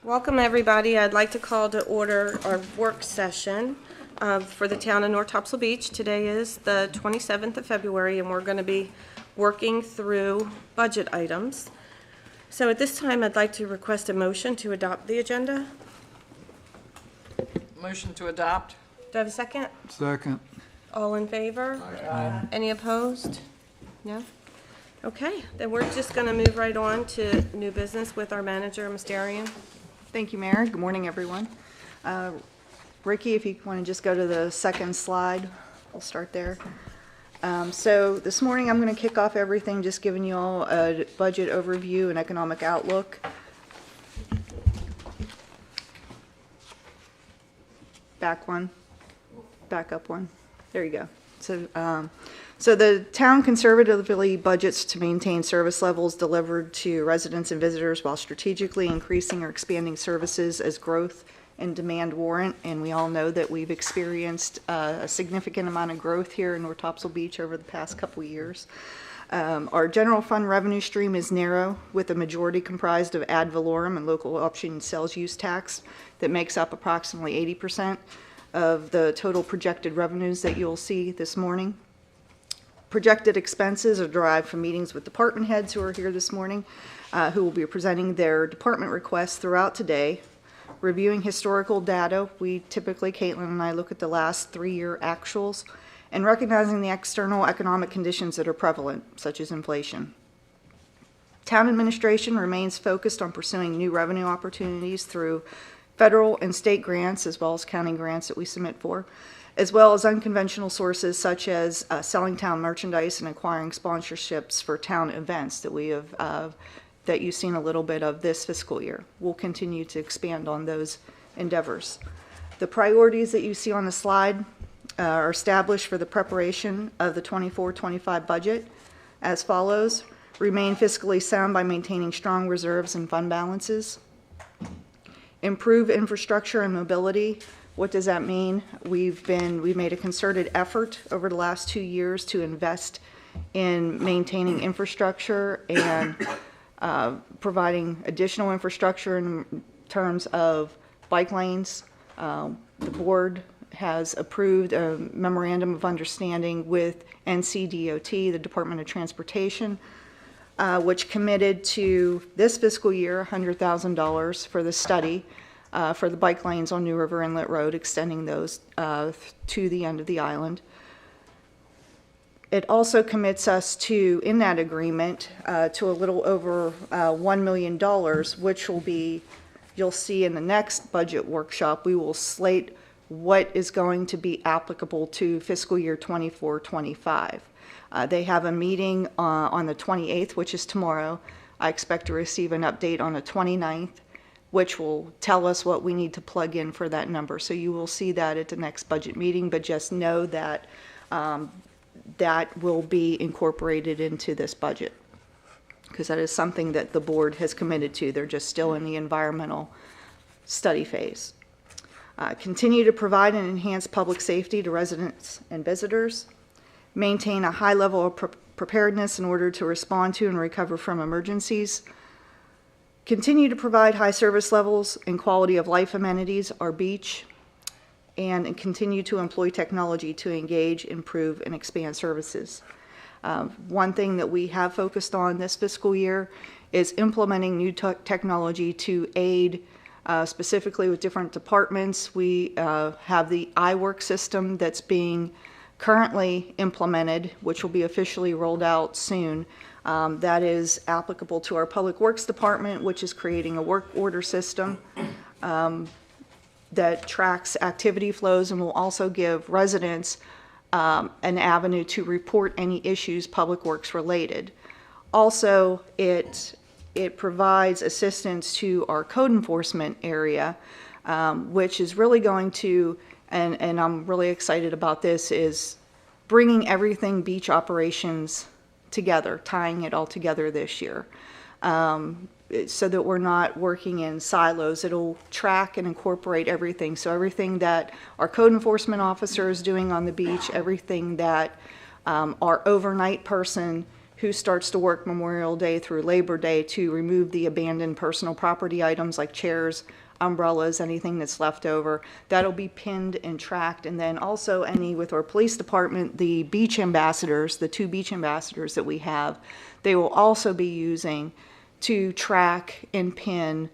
Welcome, everybody. I'd like to call to order our work session for the town of North Topsail Beach. Today is the 27th of February, and we're going to be working through budget items. So at this time, I'd like to request a motion to adopt the agenda. Motion to adopt. Do I have a second? Second. All in favor? Aye. Any opposed? No? Okay, then we're just going to move right on to new business with our manager, Ms. Darian. Thank you, Mayor. Good morning, everyone. Ricky, if you want to just go to the second slide, we'll start there. So this morning, I'm going to kick off everything, just giving you all a budget overview and economic outlook. Back one, back up one. There you go. So the town conservatively budgets to maintain service levels delivered to residents and visitors while strategically increasing or expanding services as growth and demand warrant. And we all know that we've experienced a significant amount of growth here in North Topsail Beach over the past couple of years. Our general fund revenue stream is narrow, with a majority comprised of ad valorem and local option sales use tax that makes up approximately 80% of the total projected revenues that you'll see this morning. Projected expenses are derived from meetings with department heads who are here this morning, who will be presenting their department requests throughout today. Reviewing historical data, we typically, Caitlin and I, look at the last 3-year actuals and recognizing the external economic conditions that are prevalent, such as inflation. Town administration remains focused on pursuing new revenue opportunities through federal and state grants, as well as county grants that we submit for, as well as unconventional sources such as selling town merchandise and acquiring sponsorships for town events that we have, that you've seen a little bit of this fiscal year. We'll continue to expand on those endeavors. The priorities that you see on the slide are established for the preparation of the 24-25 budget as follows: remain fiscally sound by maintaining strong reserves and fund balances. Improve infrastructure and mobility. What does that mean? We've made a concerted effort over the last 2 years to invest in maintaining infrastructure and providing additional infrastructure in terms of bike lanes. The board has approved a memorandum of understanding with NCDOT, the Department of Transportation, which committed to this fiscal year $100,000 for the study for the bike lanes on New River Inlet Road, extending those to the end of the island. It also commits us to, in that agreement, to a little over $1 million, which will be, you'll see in the next budget workshop, we will slate what is going to be applicable to fiscal year 24-25. They have a meeting on the 28th, which is tomorrow. I expect to receive an update on the 29th, which will tell us what we need to plug in for that number. So you will see that at the next budget meeting, but just know that that will be incorporated into this budget, because that is something that the board has committed to. They're just still in the environmental study phase. Continue to provide and enhance public safety to residents and visitors. Maintain a high level of preparedness in order to respond to and recover from emergencies. Continue to provide high service levels and quality of life amenities, our beach, and continue to employ technology to engage, improve, and expand services. One thing that we have focused on this fiscal year is implementing new technology to aid specifically with different departments. We have the iWork system that's being currently implemented, which will be officially rolled out soon. That is applicable to our Public Works Department, which is creating a work order system that tracks activity flows and will also give residents an avenue to report any issues Public Works related. Also, it provides assistance to our code enforcement area, which is really going to, and I'm really excited about this, is bringing everything beach operations together, tying it all together this year, so that we're not working in silos. It'll track and incorporate everything. So everything that our code enforcement officer is doing on the beach, everything that our overnight person who starts to work Memorial Day through Labor Day to remove the abandoned personal property items like chairs, umbrellas, anything that's left over. That'll be pinned and tracked. And then also any with our police department, the beach ambassadors, the 2 beach ambassadors that we have, they will also be using to track and pin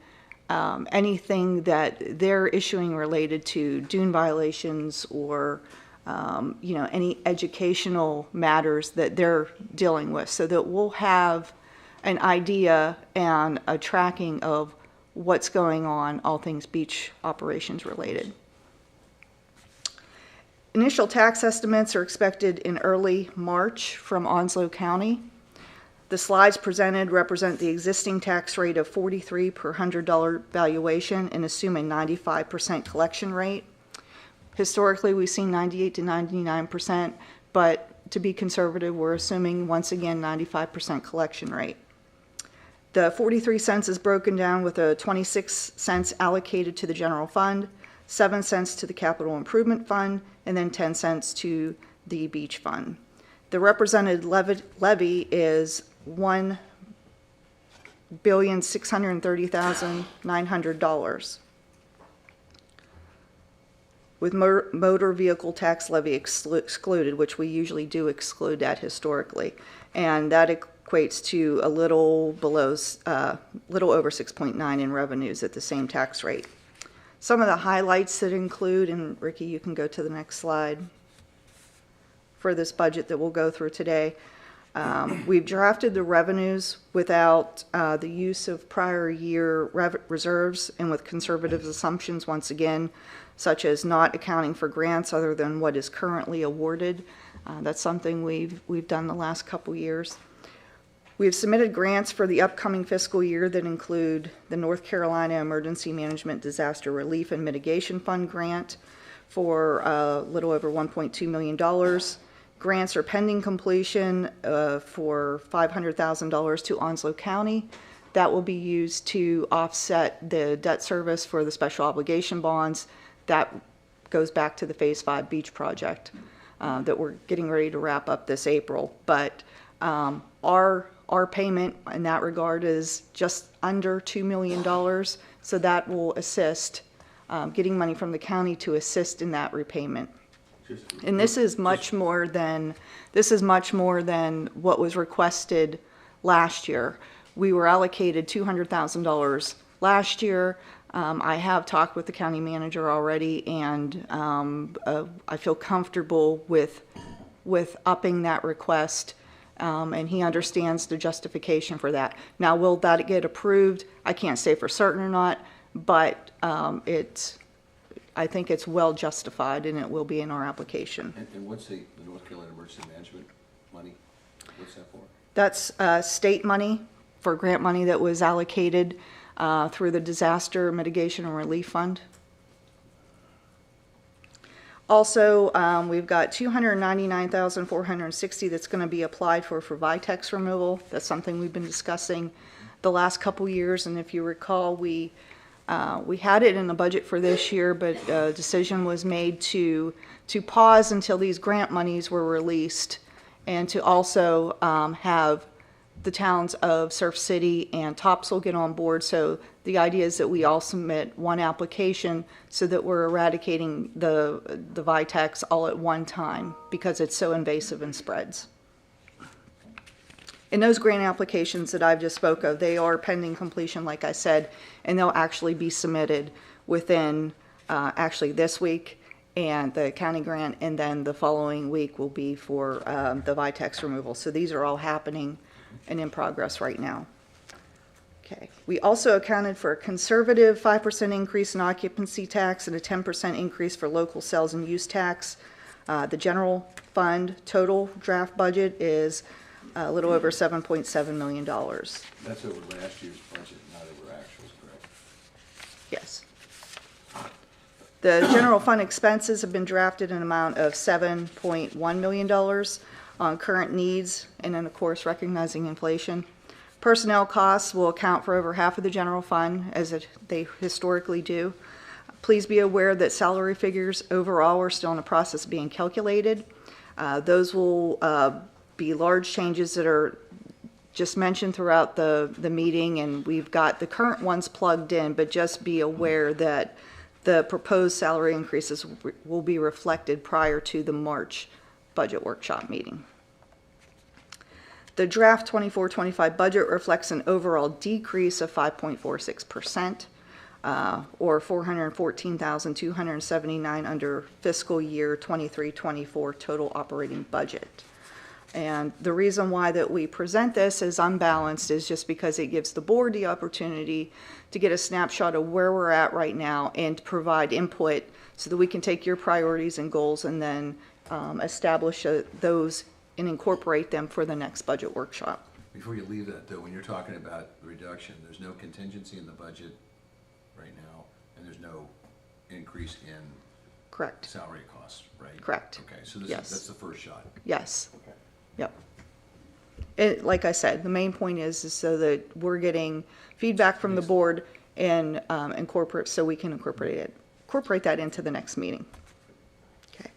anything that they're issuing related to dune violations or any educational matters that they're dealing with, so that we'll have an idea and a tracking of what's going on, all things beach operations related. Initial tax estimates are expected in early March from Onslow County. The slides presented represent the existing tax rate of $43 per $100 valuation and assume a 95% collection rate. Historically, we've seen 98 to 99%, but to be conservative, we're assuming, once again, 95% collection rate. The 43 cents is broken down with a 26 cents allocated to the general fund, 7 cents to the capital improvement fund, and then 10 cents to the beach fund. The represented levy is $1,630,900. With motor vehicle tax levy excluded, which we usually do exclude that historically, and that equates to a little over 6.9 in revenues at the same tax rate. Some of the highlights that include, and Ricky, you can go to the next slide, for this budget that we'll go through today. We've drafted the revenues without the use of prior year reserves and with conservative assumptions once again, such as not accounting for grants other than what is currently awarded. That's something we've done the last couple years. We've submitted grants for the upcoming fiscal year that include the North Carolina Emergency Management Disaster Relief and Mitigation Fund grant for a little over $1.2 million. Grants are pending completion for $500,000 to Onslow County. That will be used to offset the debt service for the special obligation bonds. That goes back to the Phase 5 beach project that we're getting ready to wrap up this April. But our payment in that regard is just under $2 million, so that will assist getting money from the county to assist in that repayment. And this is much more than what was requested last year. We were allocated $200,000 last year. I have talked with the county manager already, and I feel comfortable with upping that request, and he understands the justification for that. Now, will that get approved? I can't say for certain or not, but I think it's well justified, and it will be in our application. And what's the North Carolina Emergency Management money? What's that for? That's state money, for grant money that was allocated through the Disaster Mitigation and Relief Fund. Also, we've got $299,460 that's going to be applied for Vitex removal. That's something we've been discussing the last couple years, and if you recall, we had it in the budget for this year, but a decision was made to pause until these grant monies were released, and to also have the towns of Surf City and Topsail get on board. So the idea is that we all submit one application so that we're eradicating the Vitex all at one time because it's so invasive and spreads. And those grant applications that I've just spoke of, they are pending completion, like I said, and they'll actually be submitted within actually this week, and the county grant, and then the following week will be for the Vitex removal. So these are all happening and in progress right now. Okay. We also accounted for a conservative 5% increase in occupancy tax and a 10% increase for local sales and use tax. The general fund total draft budget is a little over $7.7 million. That's over last year's budget, not over actuals, correct? Yes. The general fund expenses have been drafted an amount of $7.1 million on current needs, and then of course recognizing inflation. Personnel costs will account for over half of the general fund, as they historically do. Please be aware that salary figures overall are still in the process of being calculated. Those will be large changes that are just mentioned throughout the meeting, and we've got the current ones plugged in, but just be aware that the proposed salary increases will be reflected prior to the March budget workshop meeting. The draft 24-25 budget reflects an overall decrease of 5.46%, or $414,279 under fiscal year 23-24 total operating budget. And the reason why that we present this as unbalanced is just because it gives the board the opportunity to get a snapshot of where we're at right now and to provide input so that we can take your priorities and goals and then establish those and incorporate them for the next budget workshop. Before you leave that though, when you're talking about the reduction, there's no contingency in the budget right now, and there's no increase in Correct. salary costs, right? Correct. Okay, so Yes. that's the first shot. Yes. Okay. Yep. Like I said, the main point is so that we're getting feedback from the board and so we can incorporate that into the next meeting. Okay.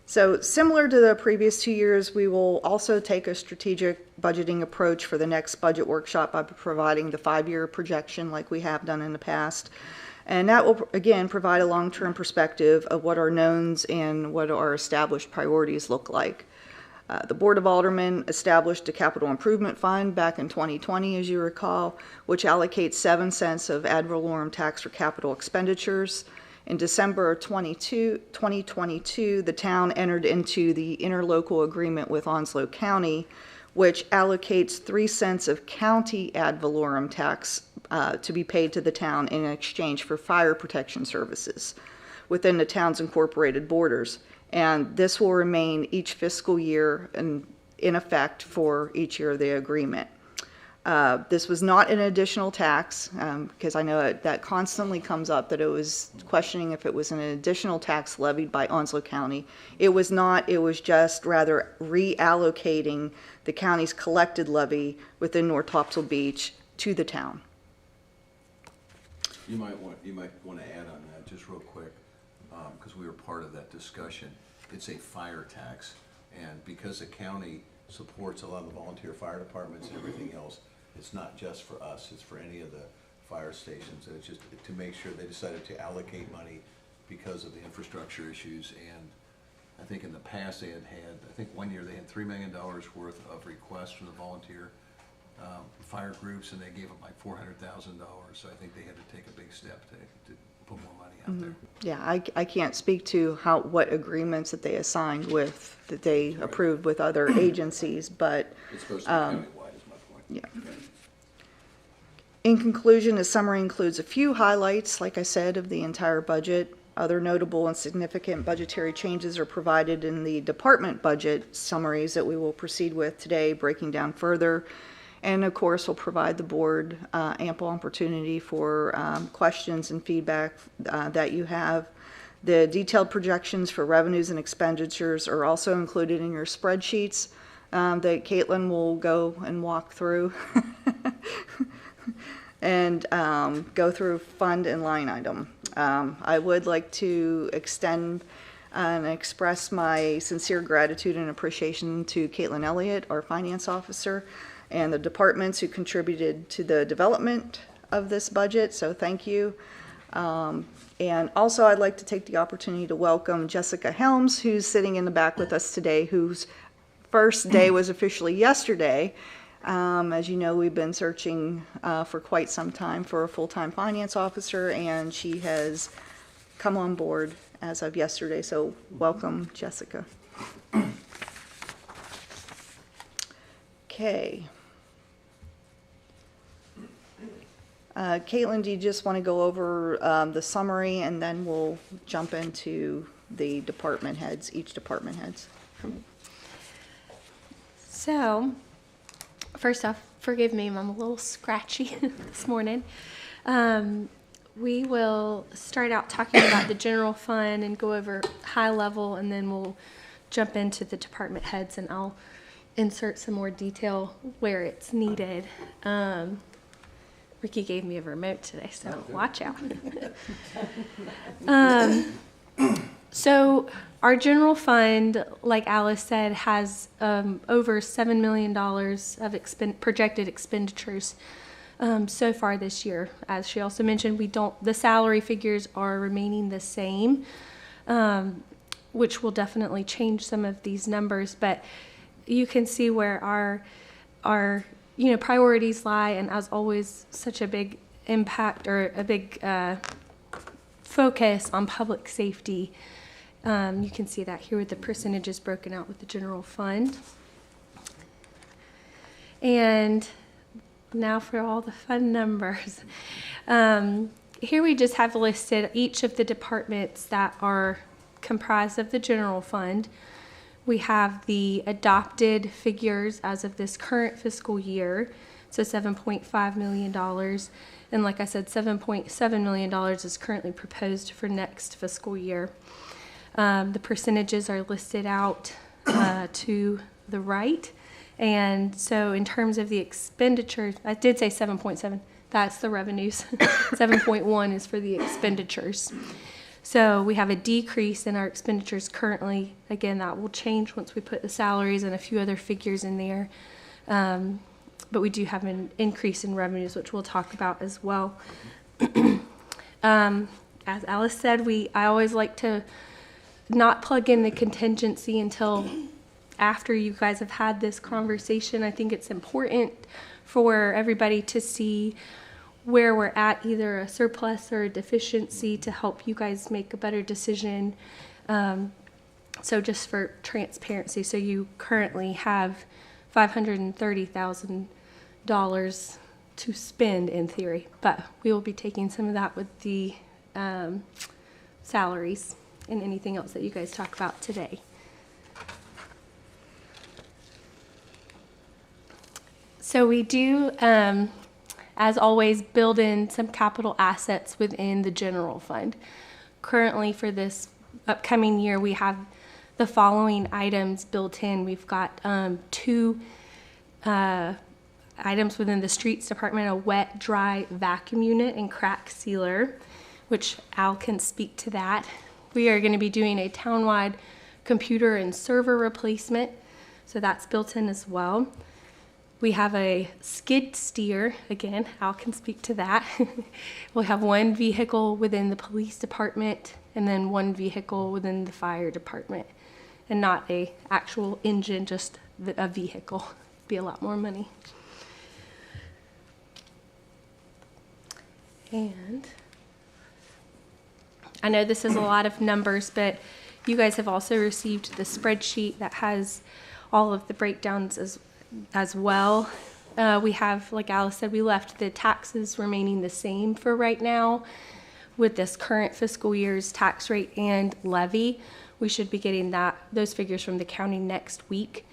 So similar to the previous 2 years, we will also take a strategic budgeting approach for the next budget workshop by providing the 5-year projection like we have done in the past. And that will, again, provide a long-term perspective of what our knowns and what our established priorities look like. The Board of Aldermen established a capital improvement fund back in 2020, as you recall, which allocates 7 cents of ad valorem tax for capital expenditures. In December of 2022, the town entered into the interlocal agreement with Onslow County, which allocates 3 cents of county ad valorem tax to be paid to the town in exchange for fire protection services within the town's incorporated borders. And this will remain each fiscal year in effect for each year of the agreement. This was not an additional tax, because I know that constantly comes up, that it was questioning if it was an additional tax levied by Onslow County. It was not. It was just rather reallocating the county's collected levy within North Topsail Beach to the town. You might want to add on that just real quick, because we were part of that discussion. It's a fire tax, and because the county supports a lot of the volunteer fire departments and everything else, it's not just for us, it's for any of the fire stations. And it's just to make sure they decided to allocate money because of the infrastructure issues. And I think in the past I think one year they had $3 million worth of requests from the volunteer fire groups, and they gave them like $400,000. So I think they had to take a big step to put more money out there. Yeah, I can't speak to what agreements that they assigned with, that they approved with other agencies, but It's supposed to be countywide is my point. yeah. In conclusion, the summary includes a few highlights, like I said, of the entire budget. Other notable and significant budgetary changes are provided in the department budget summaries that we will proceed with today, breaking down further. And of course, we'll provide the board ample opportunity for questions and feedback that you have. The detailed projections for revenues and expenditures are also included in your spreadsheets that Caitlin will go and walk through and go through fund and line item. I would like to extend and express my sincere gratitude and appreciation to Caitlin Elliott, our finance officer, and the departments who contributed to the development of this budget, so thank you. And also I'd like to take the opportunity to welcome Jessica Helms, who's sitting in the back with us today, whose first day was officially yesterday. As you know, we've been searching for quite some time for a full-time finance officer, and she has come on board as of yesterday, so welcome, Jessica. Okay. Caitlin, do you just want to go over the summary, and then we'll jump into the department heads, each department heads? So, first off, forgive me, I'm a little scratchy this morning. We will start out talking about the general fund and go over high level, and then we'll jump into the department heads, and I'll insert some more detail where it's needed. Ricky gave me a remote today, so watch out. So our general fund, like Alice said, has over $7 million of projected expenditures so far this year. As she also mentioned, the salary figures are remaining the same, which will definitely change some of these numbers. But you can see where our priorities lie, and as always, such a big impact or a big focus on public safety. You can see that here with the percentages broken out with the general fund. And now for all the fun numbers. Here we just have listed each of the departments that are comprised of the general fund. We have the adopted figures as of this current fiscal year, so $7.5 million. And like I said, $7.7 million is currently proposed for next fiscal year. The percentages are listed out to the right. And so in terms of the expenditures, I did say 7.7, that's the revenues. 7.1 is for the expenditures. So we have a decrease in our expenditures currently. Again, that will change once we put the salaries and a few other figures in there. But we do have an increase in revenues, which we'll talk about as well. As Alice said, I always like to not plug in the contingency until after you guys have had this conversation. I think it's important for everybody to see where we're at, either a surplus or a deficiency, to help you guys make a better decision. So just for transparency, so you currently have $530,000 to spend in theory, but we will be taking some of that with the salaries and anything else that you guys talk about today. So we do, as always, build in some capital assets within the general fund. Currently for this upcoming year, we have the following items built in. We've got two items within the streets department, a wet, dry vacuum unit and crack sealer, which Al can speak to that. We are going to be doing a townwide computer and server replacement, so that's built in as well. We have a skid steer, again, Al can speak to that. We'll have one vehicle within the police department and then one vehicle within the fire department, and not a actual engine, just a vehicle. Be a lot more money. And I know this is a lot of numbers, but you guys have also received the spreadsheet that has all of the breakdowns as well. We have, like Alice said, we left the taxes remaining the same for right now with this current fiscal year's tax rate and levy. We should be getting those figures from the county next week.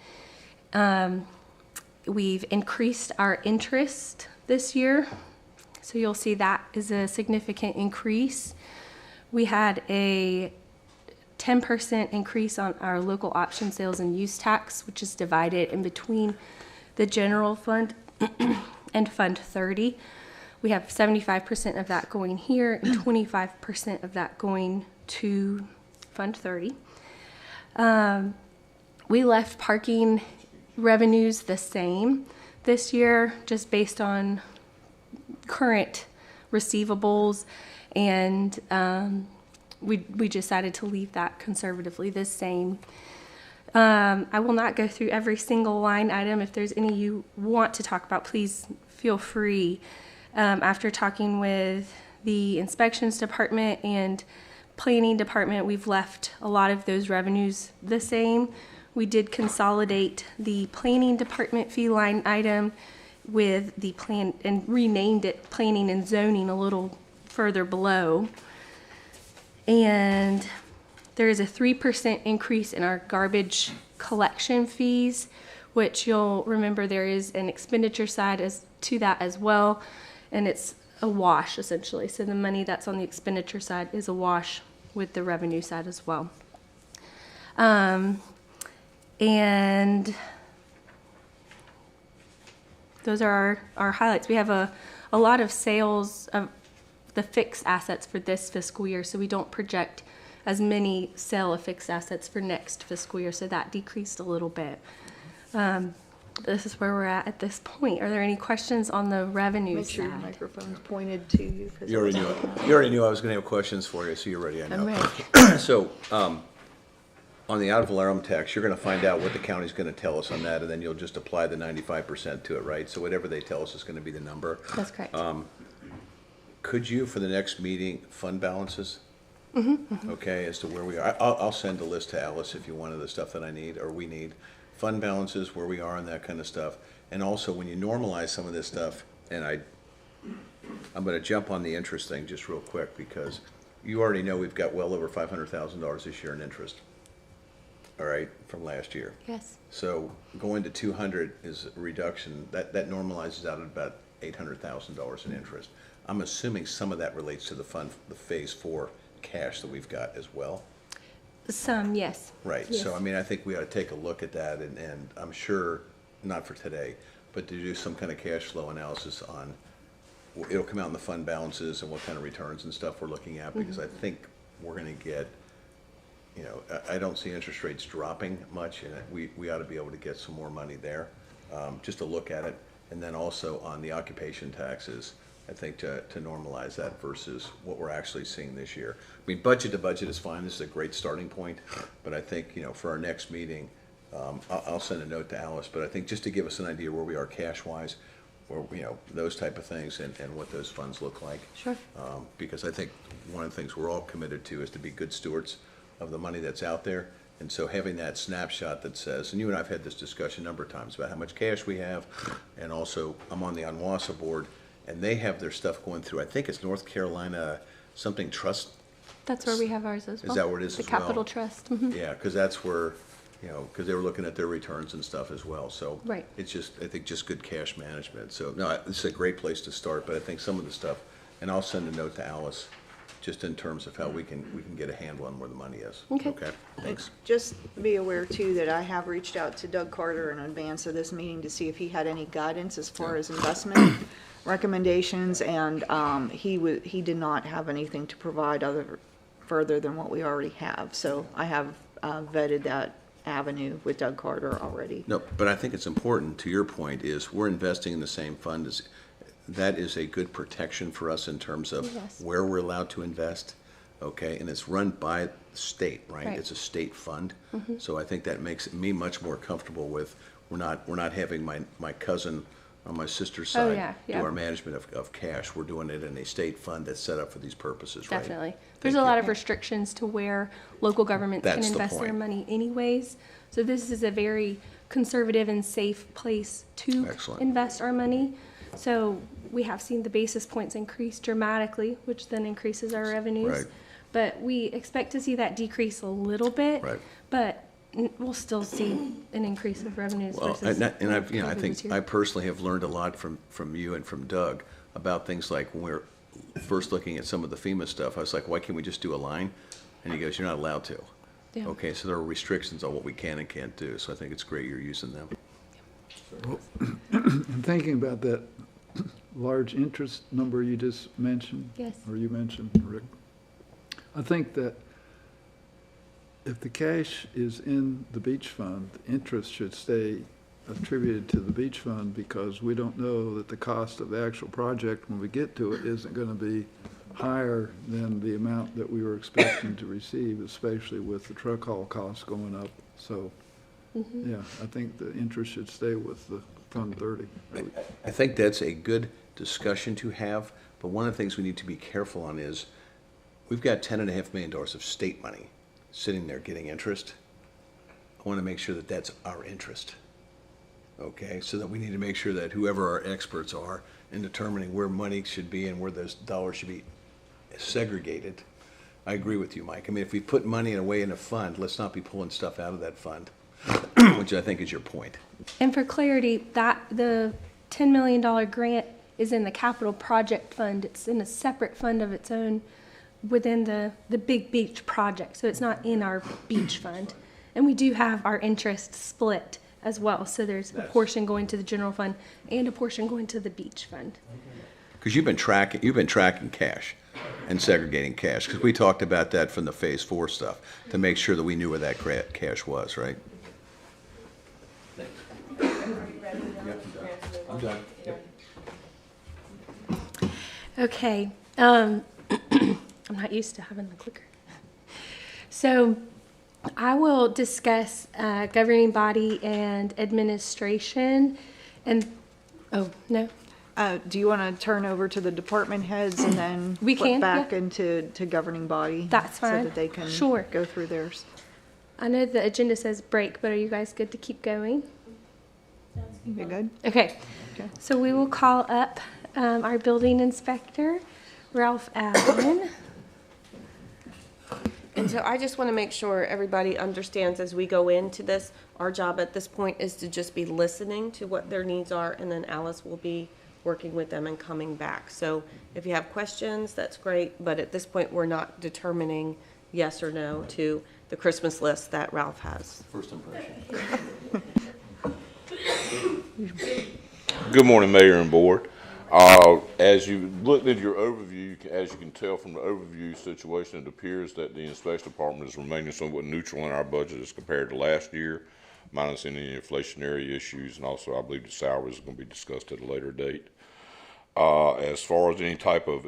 We've increased our interest this year, so you'll see that is a significant increase. We had a 10% increase on our local option sales and use tax, which is divided in between the general fund and Fund 30. We have 75% of that going here and 25% of that going to Fund 30. We left parking revenues the same this year, just based on current receivables, and we decided to leave that conservatively the same. I will not go through every single line item. If there's any you want to talk about, please feel free. After talking with the inspections department and planning department, we've left a lot of those revenues the same. We did consolidate the planning department fee line item with the plan and renamed it planning and zoning a little further below. And there is a 3% increase in our garbage collection fees, which you'll remember there is an expenditure side to that as well, and it's a wash essentially. So the money that's on the expenditure side is a wash with the revenue side as well. And those are our highlights. We have a lot of sales of the fixed assets for this fiscal year, so we don't project as many sale of fixed assets for next fiscal year, so that decreased a little bit. This is where we're at this point. Are there any questions on the revenue Make sure your side? microphone's pointed to you. 'cause You already it knew, wasn't- you already knew I was gonna have questions for you, so you're ready, I know. I'm ready. So, on the ad valorem tax, you're gonna find out what the county's gonna tell us on that, and then you'll just apply the 95% to it, right? So whatever they tell us is gonna be the number. That's correct. Could you, for the next meeting, fund balances? Mm-hmm, Okay, as to where we are. I'll send a list to Alice if you wanted the stuff that I need, or we need. Fund balances, where we are and that kind of stuff. And also, when you normalize some of this stuff, and I'm gonna jump on the interest thing just real quick, because you already know we've got well over $500,000 this year in interest. All right, from last year. Yes. So going to 200 is a reduction, that normalizes out at about $800,000 in interest. I'm assuming some of that relates to the phase 4 cash that we've got as well. Some, yes. Right, Yes. so I mean, I think we ought to take a look at that, and I'm sure, not for today, but to do some kind of cash flow analysis on, it'll come out in the fund balances and what kind of returns and stuff we're looking at, because I think we're gonna get, you know, I don't see interest rates dropping much, and we ought to be able to get some more money there, just to look at it. And then also on the occupation taxes, I think to normalize that versus what we're actually seeing this year. I mean, budget to budget is fine, this is a great starting point, but I think, you know, for our next meeting, I'll send a note to Alice, but I think just to give us an idea where we are cash-wise, or, you know, those type of things, and what those funds look like. Sure. Because I think one of the things we're all committed to is to be good stewards of the money that's out there. And so having that snapshot that says, and you and I have had this discussion a number of times about how much cash we have, and also I'm on the Onwassa board, and they have their stuff going through, I think it's North Carolina something trust. That's where we have ours as well. Is that where it is The as well? Capital Trust. Mhm. Yeah, because that's where, you know, because they were looking at their returns and stuff as well, so. Right. It's just, I think, just good cash management. So, no, this is a great place to start, but I think some of the stuff, and I'll send a note to Alice, just in terms of how we can get a handle on where the money is. Okay. Thanks. Just be aware too that I have reached out to Doug Carter in advance of this meeting to see if he had any guidance as far as investment recommendations, and he did not have anything to provide further than what we already have. So I have vetted that avenue with Doug Carter already. No, but I think it's important, to your point, is we're investing in the same fund as, that is a good protection for us in terms of Yes. where we're allowed to invest, okay? And it's run by the state, right? Right. It's a state fund. So I think that makes me much more comfortable with, we're not having my cousin on my sister's Oh, side yeah, do yeah. our management of cash. We're doing it in a state fund that's set up for these purposes, right? Definitely. There's Thank a you. lot of restrictions to where local governments can That's the invest their point. money anyways. So this is a very conservative and safe place to Excellent. invest our money. So we have seen the basis points increase dramatically, which then increases our revenues. Right. But we expect to see that decrease a little bit. Right. But we'll still see an increase of revenues Well, versus. and I've, you know, I COVID think this year. I personally have learned a lot from you and from Doug about things like when we're first looking at some of the FEMA stuff, I was like, why can't we just do a line? And he goes, you're not allowed to. Yeah. Okay, so there are restrictions on what we can and can't do, so I think it's great you're using them. I'm thinking about that large interest number you just mentioned. Yes. Or you mentioned, Rick. I think that if the cash is in the beach fund, the interest should stay attributed to the beach fund, because we don't know that the cost of the actual project when we get to it isn't going to be higher than the amount that we were expecting to receive, especially with the truck haul costs going up. So, yeah, I think the interest should stay with the Fund 30. I think that's a good discussion to have, but one of the things we need to be careful on is, we've got $10.5 million of state money sitting there getting interest. I want to make sure that that's our interest. Okay, so that we need to make sure that whoever our experts are in determining where money should be and where those dollars should be segregated. I agree with you, Mike. I mean, if we put money away in a fund, let's not be pulling stuff out of that fund, which I think is your point. And for clarity, that the $10 million grant is in the capital project fund. It's in a separate fund of its own within the big beach project. So it's not in our beach fund. And we do have our interest split as well. So there's a portion going to the general fund and a portion going to the beach fund. Because you've been tracking cash, and segregating cash, because we talked about that from the Phase 4 stuff, to make sure that we knew where that cash was, right? I'm done. Okay, I'm not used to having the clicker. So I will discuss governing body and administration and, oh, no? Do you want to turn over to the department heads and then We flip can, back yeah. into governing body? That's So fine. that they can Sure. go through theirs. I know the agenda says break, but are you guys good to keep going? You good? Okay, Okay. so we will call up our building inspector, Ralph Allen. And so I just want to make sure everybody understands as we go into this, our job at this point is to just be listening to what their needs are, and then Alice will be working with them and coming back. So if you have questions, that's great, but at this point, we're not determining yes or no to the Christmas list that Ralph has. First impression. Good morning, Mayor and Board. As you looked at your overview, as you can tell from the overview situation, it appears that the inspection department is remaining somewhat neutral in our budget as compared to last year, minus any inflationary issues, and also I believe the salaries are going to be discussed at a later date. As far as any type of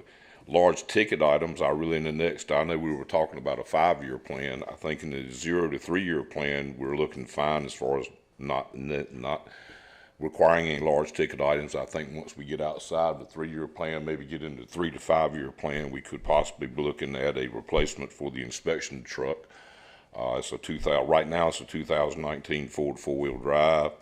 large ticket items, I know we were talking about a 5-year plan. I think in the 0 to 3 year plan, we're looking fine as far as not requiring any large ticket items. I think once we get outside the 3-year plan, maybe get into the 3 to 5 year plan, we could possibly be looking at a replacement for the inspection truck. Right now it's a 2019 Ford 4-wheel drive.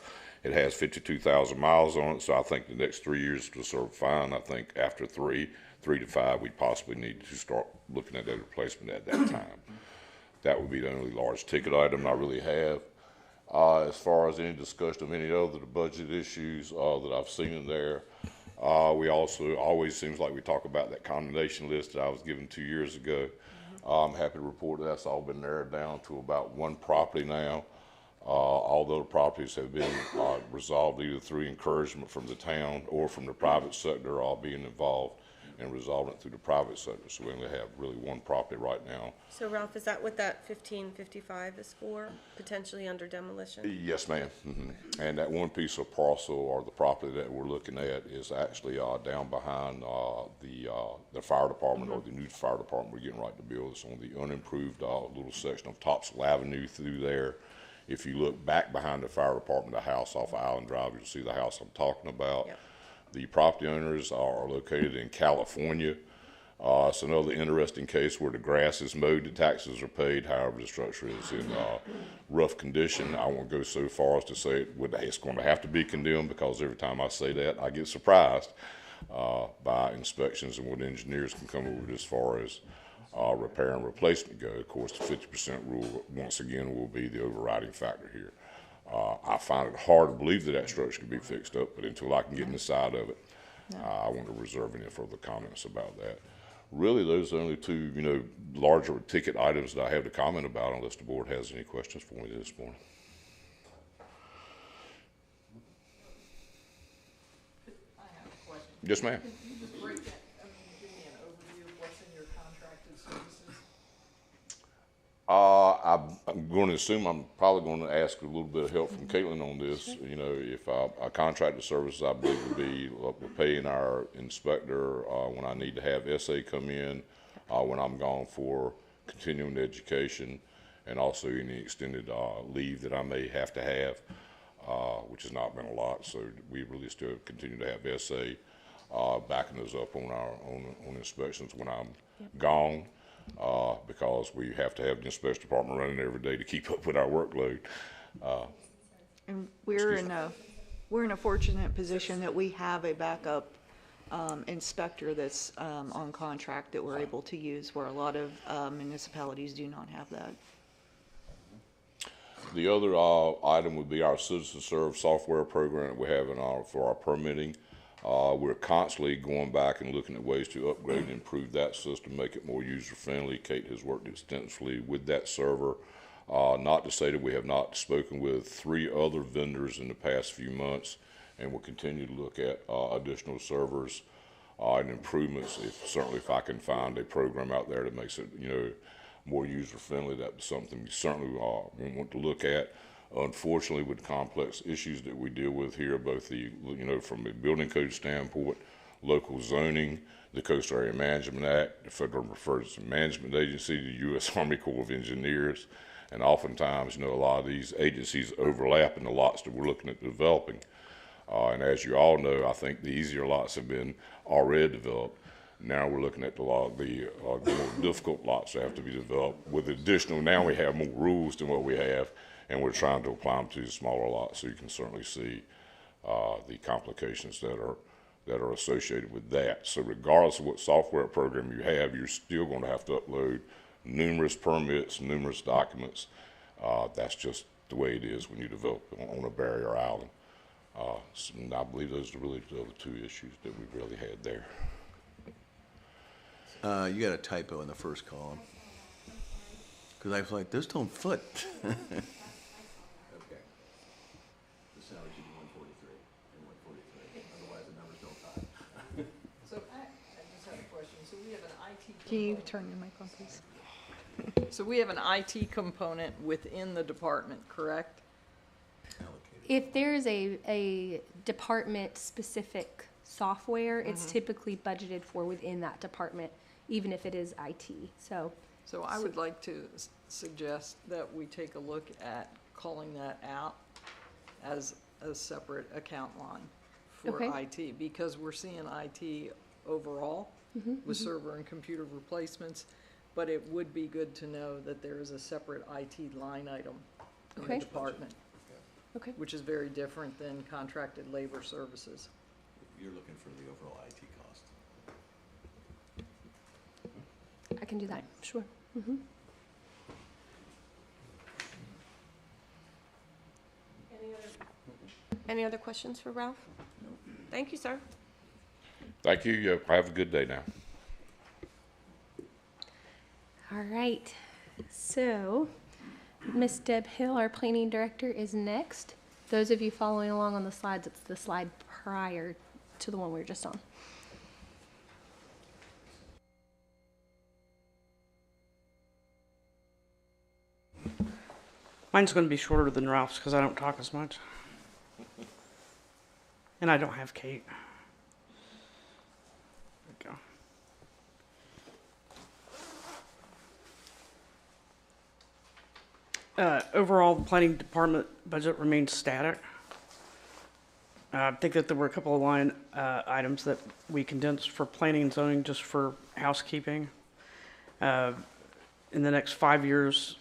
It has 52,000 miles on it, so I think the next 3 years will serve fine. I think after 3 to 5, we possibly need to start looking at that replacement at that time. That would be the only large ticket item I really have. As far as any discussion of any other budget issues that I've seen in there, we also always seems like we talk about that condemnation list that I was given 2 years ago. I'm happy to report that that's all been narrowed down to about 1 property now. All the other properties have been resolved either through encouragement from the town or from the private sector, all being involved in resolving it through the private sector. So we only have really 1 property right now. So Ralph, is that what that 1555 is for, potentially under demolition? Yes, ma'am. And that one piece of parcel or the property that we're looking at is actually down behind the fire department or the new fire department we're getting ready to build. It's on the unimproved little section of Topsail Avenue through there. If you look back behind the fire department, the house off Island Drive, you'll see the house I'm talking about. Yep. The property owners are located in California. It's another interesting case where the grass is mowed, the taxes are paid, however the structure is in rough condition. I won't go so far as to say it's going to have to be condemned, because every time I say that, I get surprised by inspections and what engineers can come up with as far as repair and replacement go. Of course, the 50% rule, once again, will be the overriding factor here. I find it hard to believe that structure can be fixed up, but until I can get inside of it, I want to reserve any further comments about that. Really, those are the only 2, larger ticket items that I have to comment about, unless the board has any questions for me this morning. I have a question. Yes, ma'am. Can you just break that, give me an overview of what's in your contracted services? I'm going to assume I'm probably going to ask a little bit of help from Caitlin on this. If our contracted services, I believe, would be we're paying our inspector when I need to have SA come in, when I'm gone for continuing education, and also any extended leave that I may have to have, which has not been a lot. So we really still continue to have SA backing us up on our on inspections when I'm gone. Because we have to have the inspection department running every day to keep up with our workload. And we're in a fortunate position that we have a backup inspector that's on contract that we're able to use, where a lot of municipalities do not have that. The other item would be our Citizen Serve software program that we have for our permitting. We're constantly going back and looking at ways to upgrade and improve that system, make it more user-friendly. Kate has worked extensively with that server. Not to say that we have not spoken with 3 other vendors in the past few months, and we'll continue to look at additional servers and improvements. Certainly if I can find a program out there that makes it, more user-friendly, that's something we certainly want to look at. Unfortunately, with complex issues that we deal with here, both from a building code standpoint, local zoning, the Coastal Area Management Act, the Federal Emergency Management Agency, the U.S. Army Corps of Engineers, and oftentimes, a lot of these agencies overlap in the lots that we're looking at developing. And as you all know, I think the easier lots have been already developed. Now we're looking at the more difficult lots that have to be developed with additional, now we have more rules than what we have, and we're trying to apply them to the smaller lots, so you can certainly see the complications that are associated with that. So regardless of what software program you have, you're still going to have to upload numerous permits, numerous documents. That's just the way it is when you develop on a barrier island. And I believe those are really the two issues that we really had there. You got a typo in the first column. Because I was like, those don't fit. Okay. The salary should be 143 and 143. Otherwise, the numbers don't tie. So I just have a question. So we have an IT. Can you component- turn your mic on, please? So we have an IT component within the department, correct? Allocated. If there's a department-specific software, it's typically budgeted for within that department, even if it is IT. So, So I would like to suggest that we take a look at calling that out as a separate account line for Okay. IT, because we're seeing IT overall with server and computer replacements, but it would be good to know that there is a separate IT line item in the Okay. department, okay. which is very different than contracted labor services. You're looking for the overall IT cost. I can do that, sure. Any other questions for Ralph? Thank you, sir. Thank you. Have a good day now. All right. So, Miss Deb Hill, our planning director, is next. Those of you following along on the slides, it's the slide prior to the one we were just on. Mine's going to be shorter than Ralph's because I don't talk as much. And I don't have Kate. There we go. Overall, the planning department budget remains static. I think that there were a couple of line items that we condensed for planning and zoning just for housekeeping. In the next 5 years,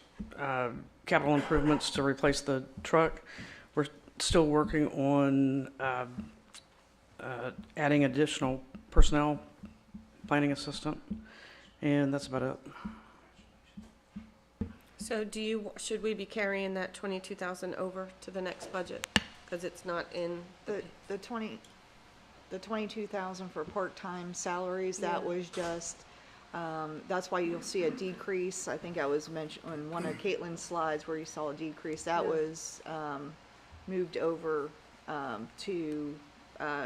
capital improvements to replace the truck. We're still working on adding additional personnel, planning assistant, and that's about it. So should we be carrying that 22,000 over to the next budget? Because it's not in, The 22,000 for part-time salaries, that was just, that's why you'll see a decrease. I think I was mentioned on one of Caitlin's slides where you saw a decrease. That was moved over to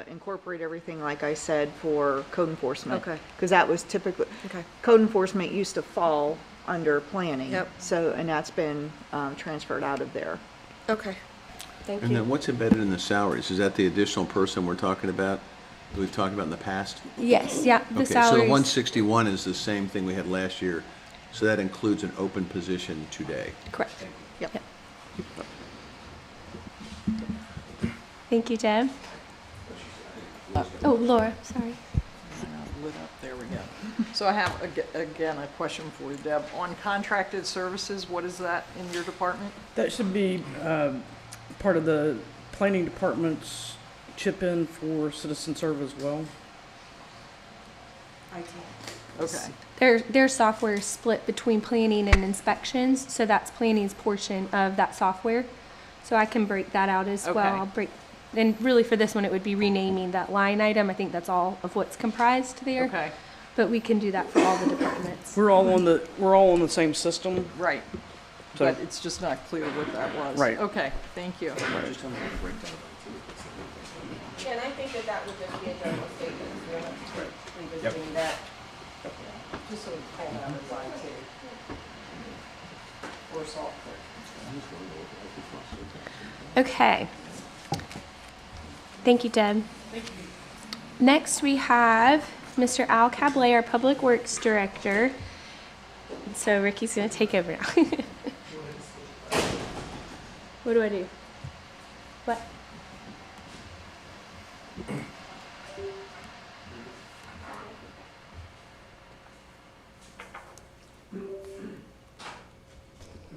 incorporate everything, like I said, for code enforcement. Okay. Because that was typically, okay. code enforcement used to fall under planning. Yep. So, and that's been transferred out of there. Okay, thank And you. then what's embedded in the salaries? Is that the additional person we're talking about, that we've talked about in the past? Yes, yeah, the Okay, so the salaries. 161 is the same thing we had last year, so that includes an open position today. Correct. Yep. Thank you, Deb. Oh, Laura, sorry. Lit up, there we go. So I have, again, a question for you, Deb. On contracted services, what is that in your department? That should be part of the planning department's chip in for citizen serve as well. Okay, Their software is split between planning and inspections, so that's planning's portion of that software. So I can break that out as well. Okay. I'll break, and really for this one, it would be renaming that line item. I think that's all of what's comprised there. okay, But we can do that for all the departments. We're all on the same system. right. So- But it's just not clear what that was. Right. Okay, thank you. Yeah, and I think that would just be a general statement. in that, just so we call that as IT. Or software. Okay. Thank you, Deb. Next, we have Mr. Al Cablé, our Public Works Director. So Ricky's going to take over now. What do I do? What? Good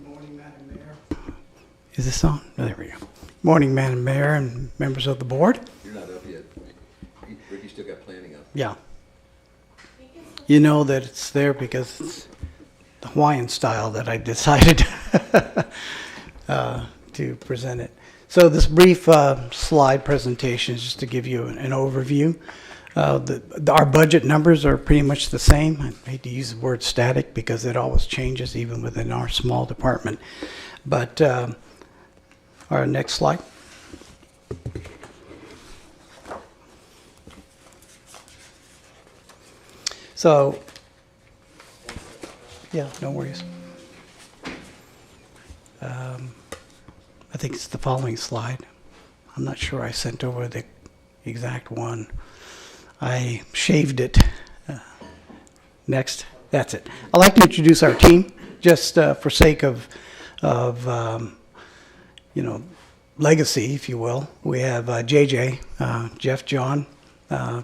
morning, Madam Mayor. Is this on? Oh, there we go. Morning, Madam Mayor and members of the board. You're not up yet. Ricky still got planning up. Yeah. You know that it's there because it's the Hawaiian style that I decided to present it. So this brief slide presentation is just to give you an overview. Our budget numbers are pretty much the same. I hate to use the word static because it always changes even within our small department. But our next slide. So, yeah, no worries. I think it's the following slide. I'm not sure I sent over the exact one. I shaved it. Next, that's it. I'd like to introduce our team, just for sake of legacy, if you will. We have JJ, Jeff John,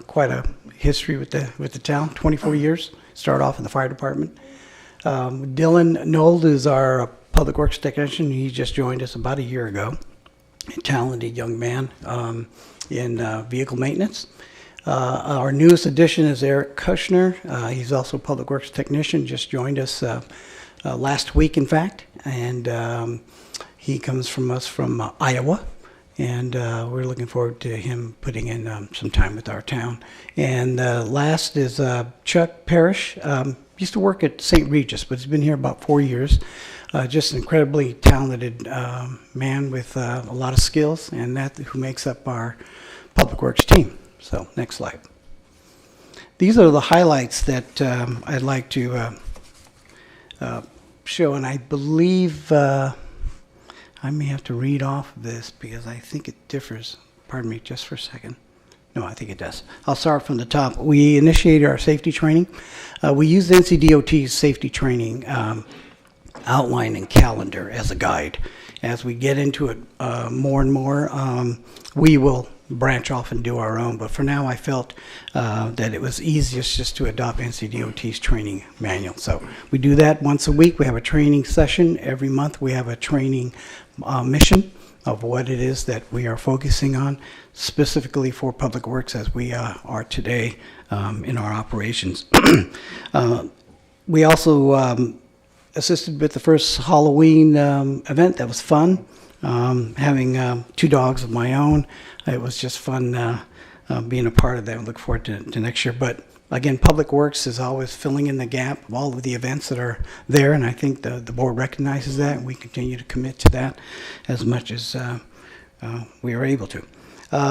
quite a history with the town, 24 years. Started off in the fire department. Dylan Nold is our public works technician. He just joined us about a year ago. A talented young man in vehicle maintenance. Our newest addition is Eric Kushner. He's also a public works technician, just joined us last week, in fact. And he comes from us from Iowa. And we're looking forward to him putting in some time with our town. And last is Chuck Parrish. Used to work at St. Regis, but he's been here about 4 years. Just an incredibly talented man with a lot of skills, and that who makes up our public works team. So next slide. These are the highlights that I'd like to show, and I believe I may have to read off of this because I think it differs. Pardon me just for a second. No, I think it does. I'll start from the top. We initiated our safety training. We use NCDOT's safety training outline and calendar as a guide. As we get into it more and more, we will branch off and do our own. But for now, I felt that it was easiest just to adopt NCDOT's training manual. So we do that once a week. We have a training session. Every month we have a training mission of what it is that we are focusing on, specifically for public works as we are today in our operations. We also assisted with the first Halloween event. That was fun. Having 2 dogs of my own, it was just fun being a part of that. I look forward to next year. But again, Public Works is always filling in the gap of all of the events that are there, and I think the board recognizes that, and we continue to commit to that as much as we are able to.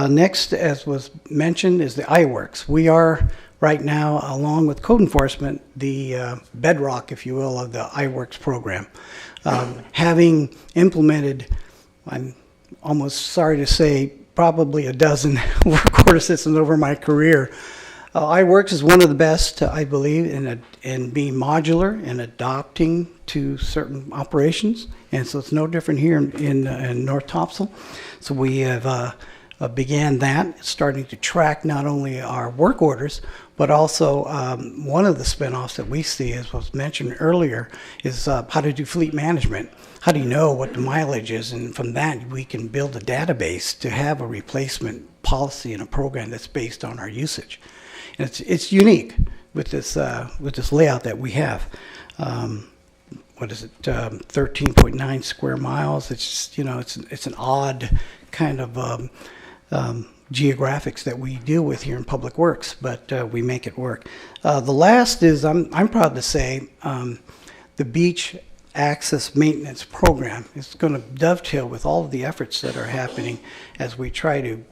Next, as was mentioned, is the iWorks. We are right now, along with code enforcement, the bedrock, if you will, of the iWorks program. Having implemented, I'm almost sorry to say, probably a dozen work order systems over my career. iWorks is one of the best, I believe, in being modular and adopting to certain operations. And so it's no different here in North Topsail. So we have began that, starting to track not only our work orders, but also one of the spinoffs that we see, as was mentioned earlier, is how to do fleet management. How do you know what the mileage is? And from that, we can build a database to have a replacement policy and a program that's based on our usage. And it's unique with this layout that we have. What is it? 13.9 square miles. It's just, it's an odd kind of geographics that we deal with here in Public Works, but we make it work. The last is I'm proud to say the beach access maintenance program is going to dovetail with all of the efforts that are happening as we try to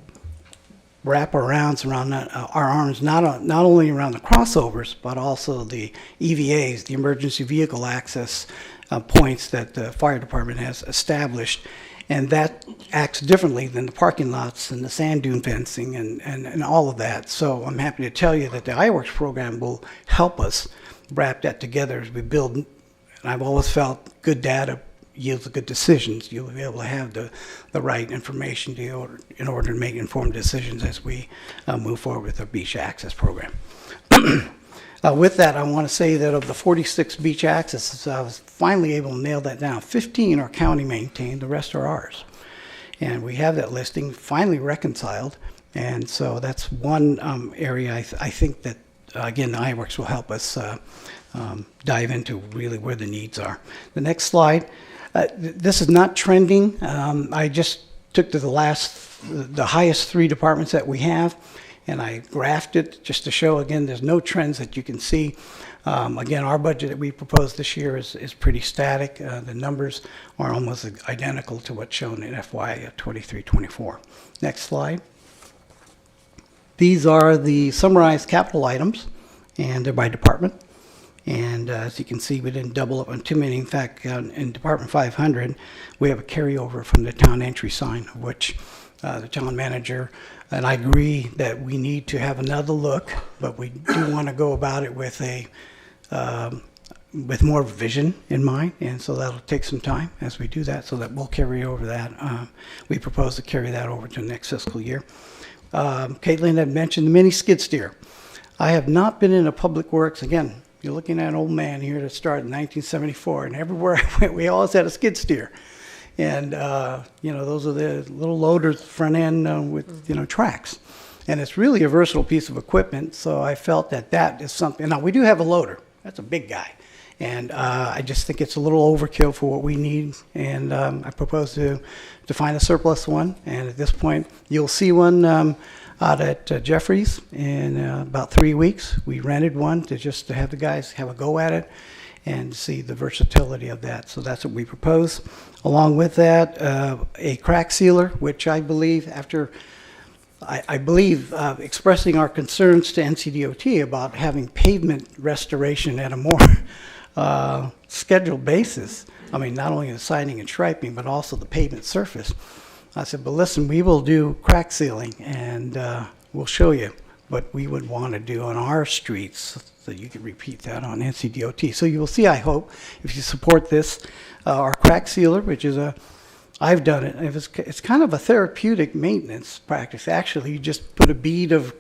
wraparounds around our arms, not only around the crossovers, but also the EVAs, the emergency vehicle access points that the fire department has established. And that acts differently than the parking lots and the sand dune fencing and all of that. So I'm happy to tell you that the iWorks program will help us wrap that together as we build. And I've always felt good data yields good decisions. You'll be able to have the right information in order to make informed decisions as we move forward with our beach access program. With that, I want to say that of the 46 beach accesses, I was finally able to nail that down. 15 are county maintained, the rest are ours. And we have that listing finally reconciled. And so that's one area I think that, again, the iWorks will help us dive into really where the needs are. The next slide. This is not trending. I just took to the highest 3 departments that we have, and I graphed it just to show, again, there's no trends that you can see. Again, our budget that we proposed this year is pretty static. The numbers are almost identical to what's shown in FY 23-24. Next slide. These are the summarized capital items, and they're by department. And as you can see, we didn't double up on too many. In fact, in Department 500, we have a carryover from the town entry sign, which the town manager and I agree that we need to have another look, but we do want to go about it with with more vision in mind, and so that'll take some time as we do that, so that we'll carry over that. We propose to carry that over to next fiscal year. Caitlin had mentioned the mini skid steer. I have not been in a public works, again, you're looking at an old man here that started in 1974, and everywhere I went, we always had a skid steer. And, those are the little loaders front end with, tracks. And it's really a versatile piece of equipment, so I felt that is something. Now, we do have a loader. That's a big guy. And I just think it's a little overkill for what we need. And I propose to find a surplus one. And at this point, you'll see one out at Jeffrey's in about 3 weeks. We rented one to have the guys have a go at it and see the versatility of that. So that's what we propose. Along with that, a crack sealer, which I believe expressing our concerns to NCDOT about having pavement restoration at a more scheduled basis. I mean, not only the siding and striping, but also the pavement surface. I said, but listen, we will do crack sealing, and we'll show you what we would want to do on our streets, so you can repeat that on NCDOT. So you will see, I hope, if you support this, our crack sealer, which is I've done it. It's kind of a therapeutic maintenance practice. Actually, you just put a bead of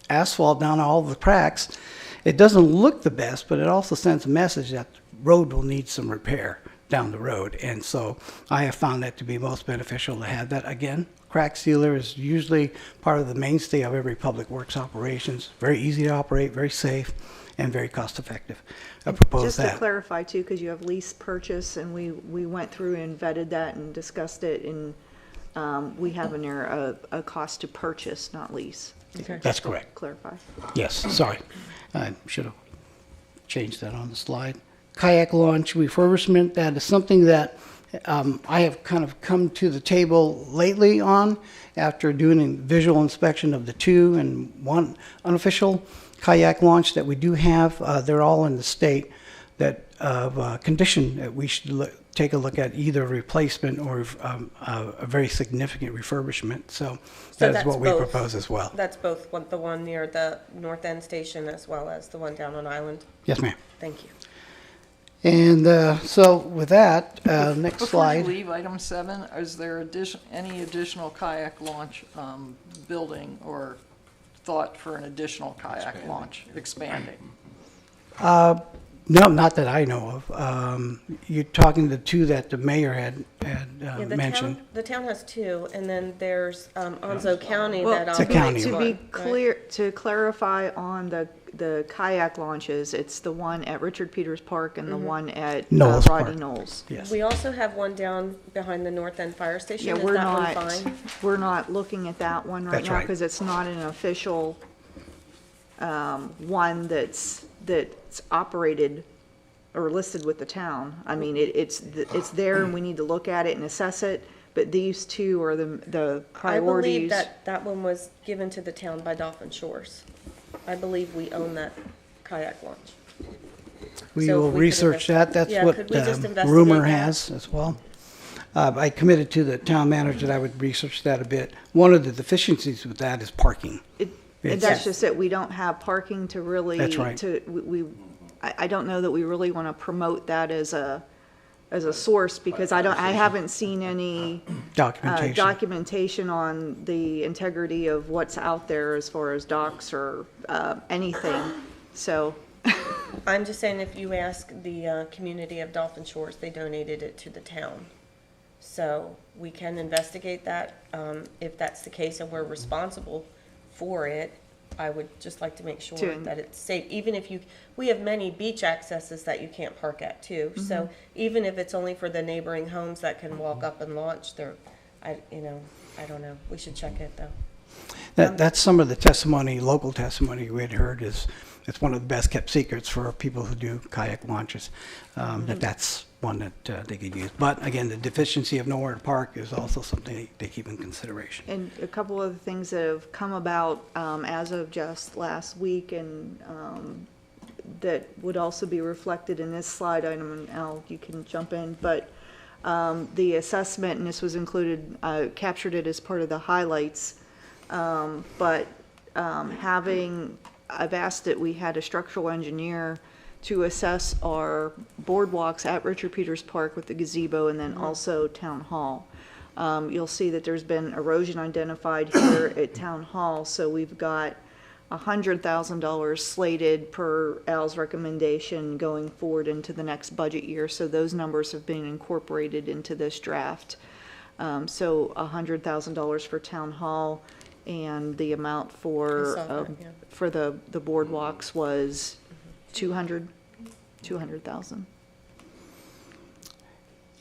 asphalt down all the cracks. It doesn't look the best, but it also sends a message that the road will need some repair down the road. And so I have found that to be most beneficial to have that. Again, crack sealer is usually part of the mainstay of every public works operations. Very easy to operate, very safe, and very cost effective. I propose that. Just to clarify too, because you have lease purchase, and we went through and vetted that and discussed it, and we have in there a cost to purchase, not lease. Okay. That's correct. Clarify. Yes, sorry. I should have changed that on the slide. Kayak launch refurbishment, that is something that I have kind of come to the table lately on after doing a visual inspection of the 2 and 1 unofficial kayak launch that we do have. They're all in the state that of condition that we should take a look at either replacement or a very significant refurbishment. So that is that's what we both. propose as well. That's both the one near the North End Station as well as the one down on Island. Yes, ma'am. Thank you. And so with that, next Before slide. you leave item 7, is there any additional kayak launch building or thought for an additional kayak launch expanding? No, not that I know of. You're talking the 2 that the mayor had Yeah, mentioned. the town has 2, and then there's Onzo County Well, that It's a operates county to one, be right? clear, to clarify on the kayak launches, it's the one at Richard Peters Park and the one at Knowles Rodney Park. Knowles. Yes. We also have one down behind the North End Fire Station. Yeah, Is we're that one not, fine? we're not looking at that one right That's now right. because it's not an official one that's operated or listed with the town. I mean, it's there and we need to look at it and assess it, but these two are the I believe priorities. that one was given to the town by Dolphin Shores. I believe we own that kayak launch. We So will if we could research that. That's yeah, what could we just investigate rumor that? has as well. I committed to the town manager that I would research that a bit. One of the deficiencies with that is parking. And Yes. that's just it, we don't have parking to really. That's right. I don't know that we really want to promote that as a source, because I haven't seen any Documentation. documentation on the integrity of what's out there as far as docks or anything, so. I'm just saying, if you ask the community of Dolphin Shores, they donated it to the town. So we can investigate that. If that's the case and we're responsible for it, I would just like to make sure that it's safe. Even if we have many beach accesses that you can't park at too. So even if it's only for the neighboring homes that can walk up and launch, I don't know. We should check it though. That's some of the testimony, local testimony we had heard is it's one of the best kept secrets for people who do kayak launches, that's one that they could use. But again, the deficiency of nowhere to park is also something they keep in consideration. And a couple of things that have come about as of just last week, and that would also be reflected in this slide item, and Al, you can jump in, but the assessment, and this was included, captured it as part of the highlights, but I've asked that we had a structural engineer to assess our boardwalks at Richard Peters Park with the gazebo, and then also Town Hall. You'll see that there's been erosion identified here at Town Hall, so we've got $100,000 slated per Al's recommendation going forward into the next budget year, so those numbers have been incorporated into this draft. So $100,000 for Town Hall, and the amount I for saw that, yeah. for the boardwalks was 200,000.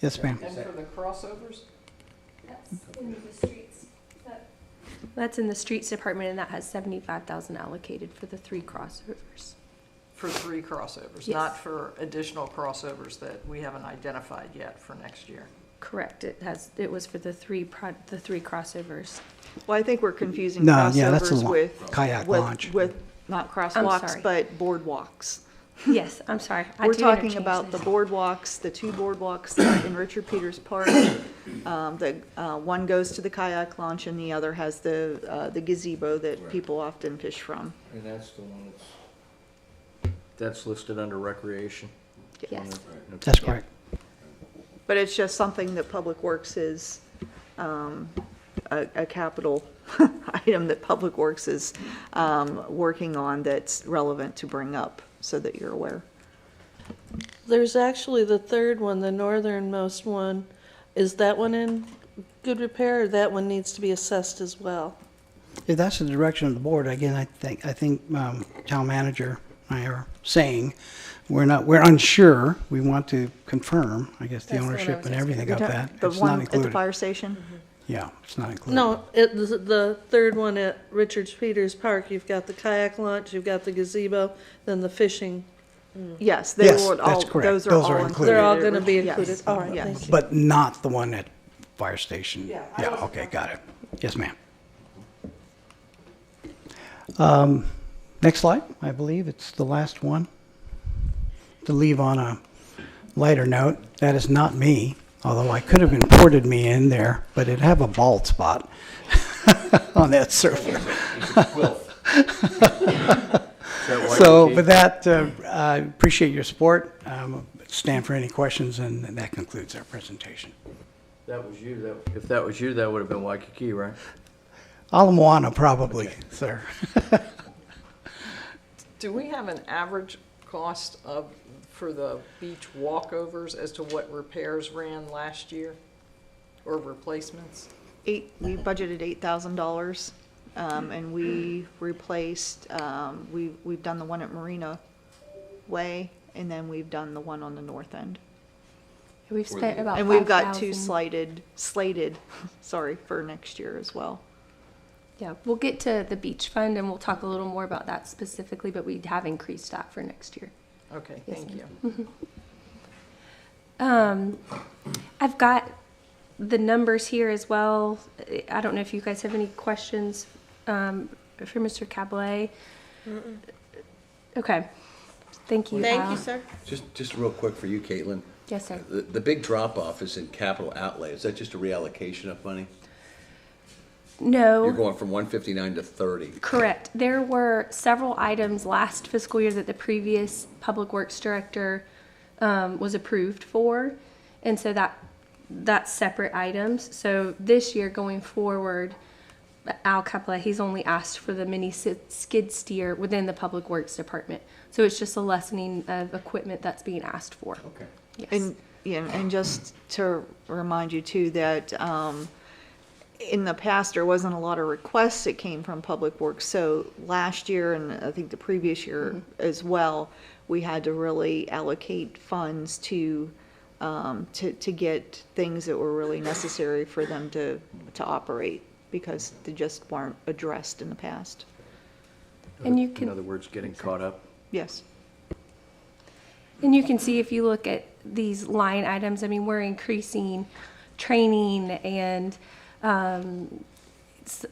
Yes, ma'am. And for the crossovers? That's in the streets department, and that has 75,000 allocated for the 3 crossovers. For 3 crossovers, Yes. not for additional crossovers that we haven't identified yet for next year. Correct. It was for the 3 crossovers. Well, I think we're confusing No, yeah, that's a crossovers with. kayak launch. With not crosswalks, sorry. but boardwalks. Yes, I'm sorry. We're talking about the boardwalks, the 2 boardwalks that are in Richard Peters Park. One goes to the kayak launch, and the other has the gazebo that people often fish from. And that's the one that's listed under recreation? Yes. That's correct. But it's just something that Public Works is, a capital item that Public Works is working on that's relevant to bring up, so that you're aware. There's actually the third one, the northernmost one. Is that one in good repair, or that one needs to be assessed as well? If that's the direction of the board, again, I think town manager and I are saying we're unsure. We want to confirm, I guess, the That's what I ownership was and asking. everything of that. The It's one not at the included. fire station? Yeah, it's not included. No, the third one at Richards Peters Park, you've got the kayak launch, you've got the gazebo, then the fishing. Yes, they Yes, would that's all, correct. those are Those all are included. included. They're all gonna be Yes. included. All right, Yes. thank you. But not the one at fire station. Yeah, I Yeah, wasn't- okay, got it. Yes, ma'am. Next slide, I believe it's the last one. To leave on a lighter note, that is not me, although I could have imported me in there, but it'd have a bald spot on that surfer. So with that, I appreciate your support. Stand for any questions, and that concludes our presentation. That was you, if that was you, that would have been Waikiki, right? Ala Moana, probably, sir. Do we have an average cost for the beach walkovers as to what repairs ran last year, or replacements? We budgeted $8,000, and we replaced, we've done the one at Marina Way, and then we've done the one on the north end. We've spent about And we've got 2 5,000. slated, sorry, for next year as well. Yeah, we'll get to the beach fund, and we'll talk a little more about that specifically, but we have increased that for next year. Okay, Yes, thank ma'am. you. I've got the numbers here as well. I don't know if you guys have any questions for Mr. Cablet. Okay, thank you. Thank Al. you, sir. Just real quick for you, Caitlin. Yes, sir. The big drop-off is in capital outlay. Is that just a reallocation of money? No. You're going from 159 to 30. Correct. There were several items last fiscal year that the previous Public Works Director was approved for, and so that's separate items. So this year going forward, Al Capella, he's only asked for the mini skid steer within the Public Works Department. So it's just a lessening of equipment that's being asked for. Okay. Yes. And, yeah, and just to remind you too, that, in the past, there wasn't a lot of requests that came from Public Works. So last year, and I think the previous year as well, we had to really allocate funds to get things that were really necessary for them to operate, because they just weren't addressed in the past. And you In can, other words, getting caught up. Yes. and you can see if you look at these line items, I mean, we're increasing training and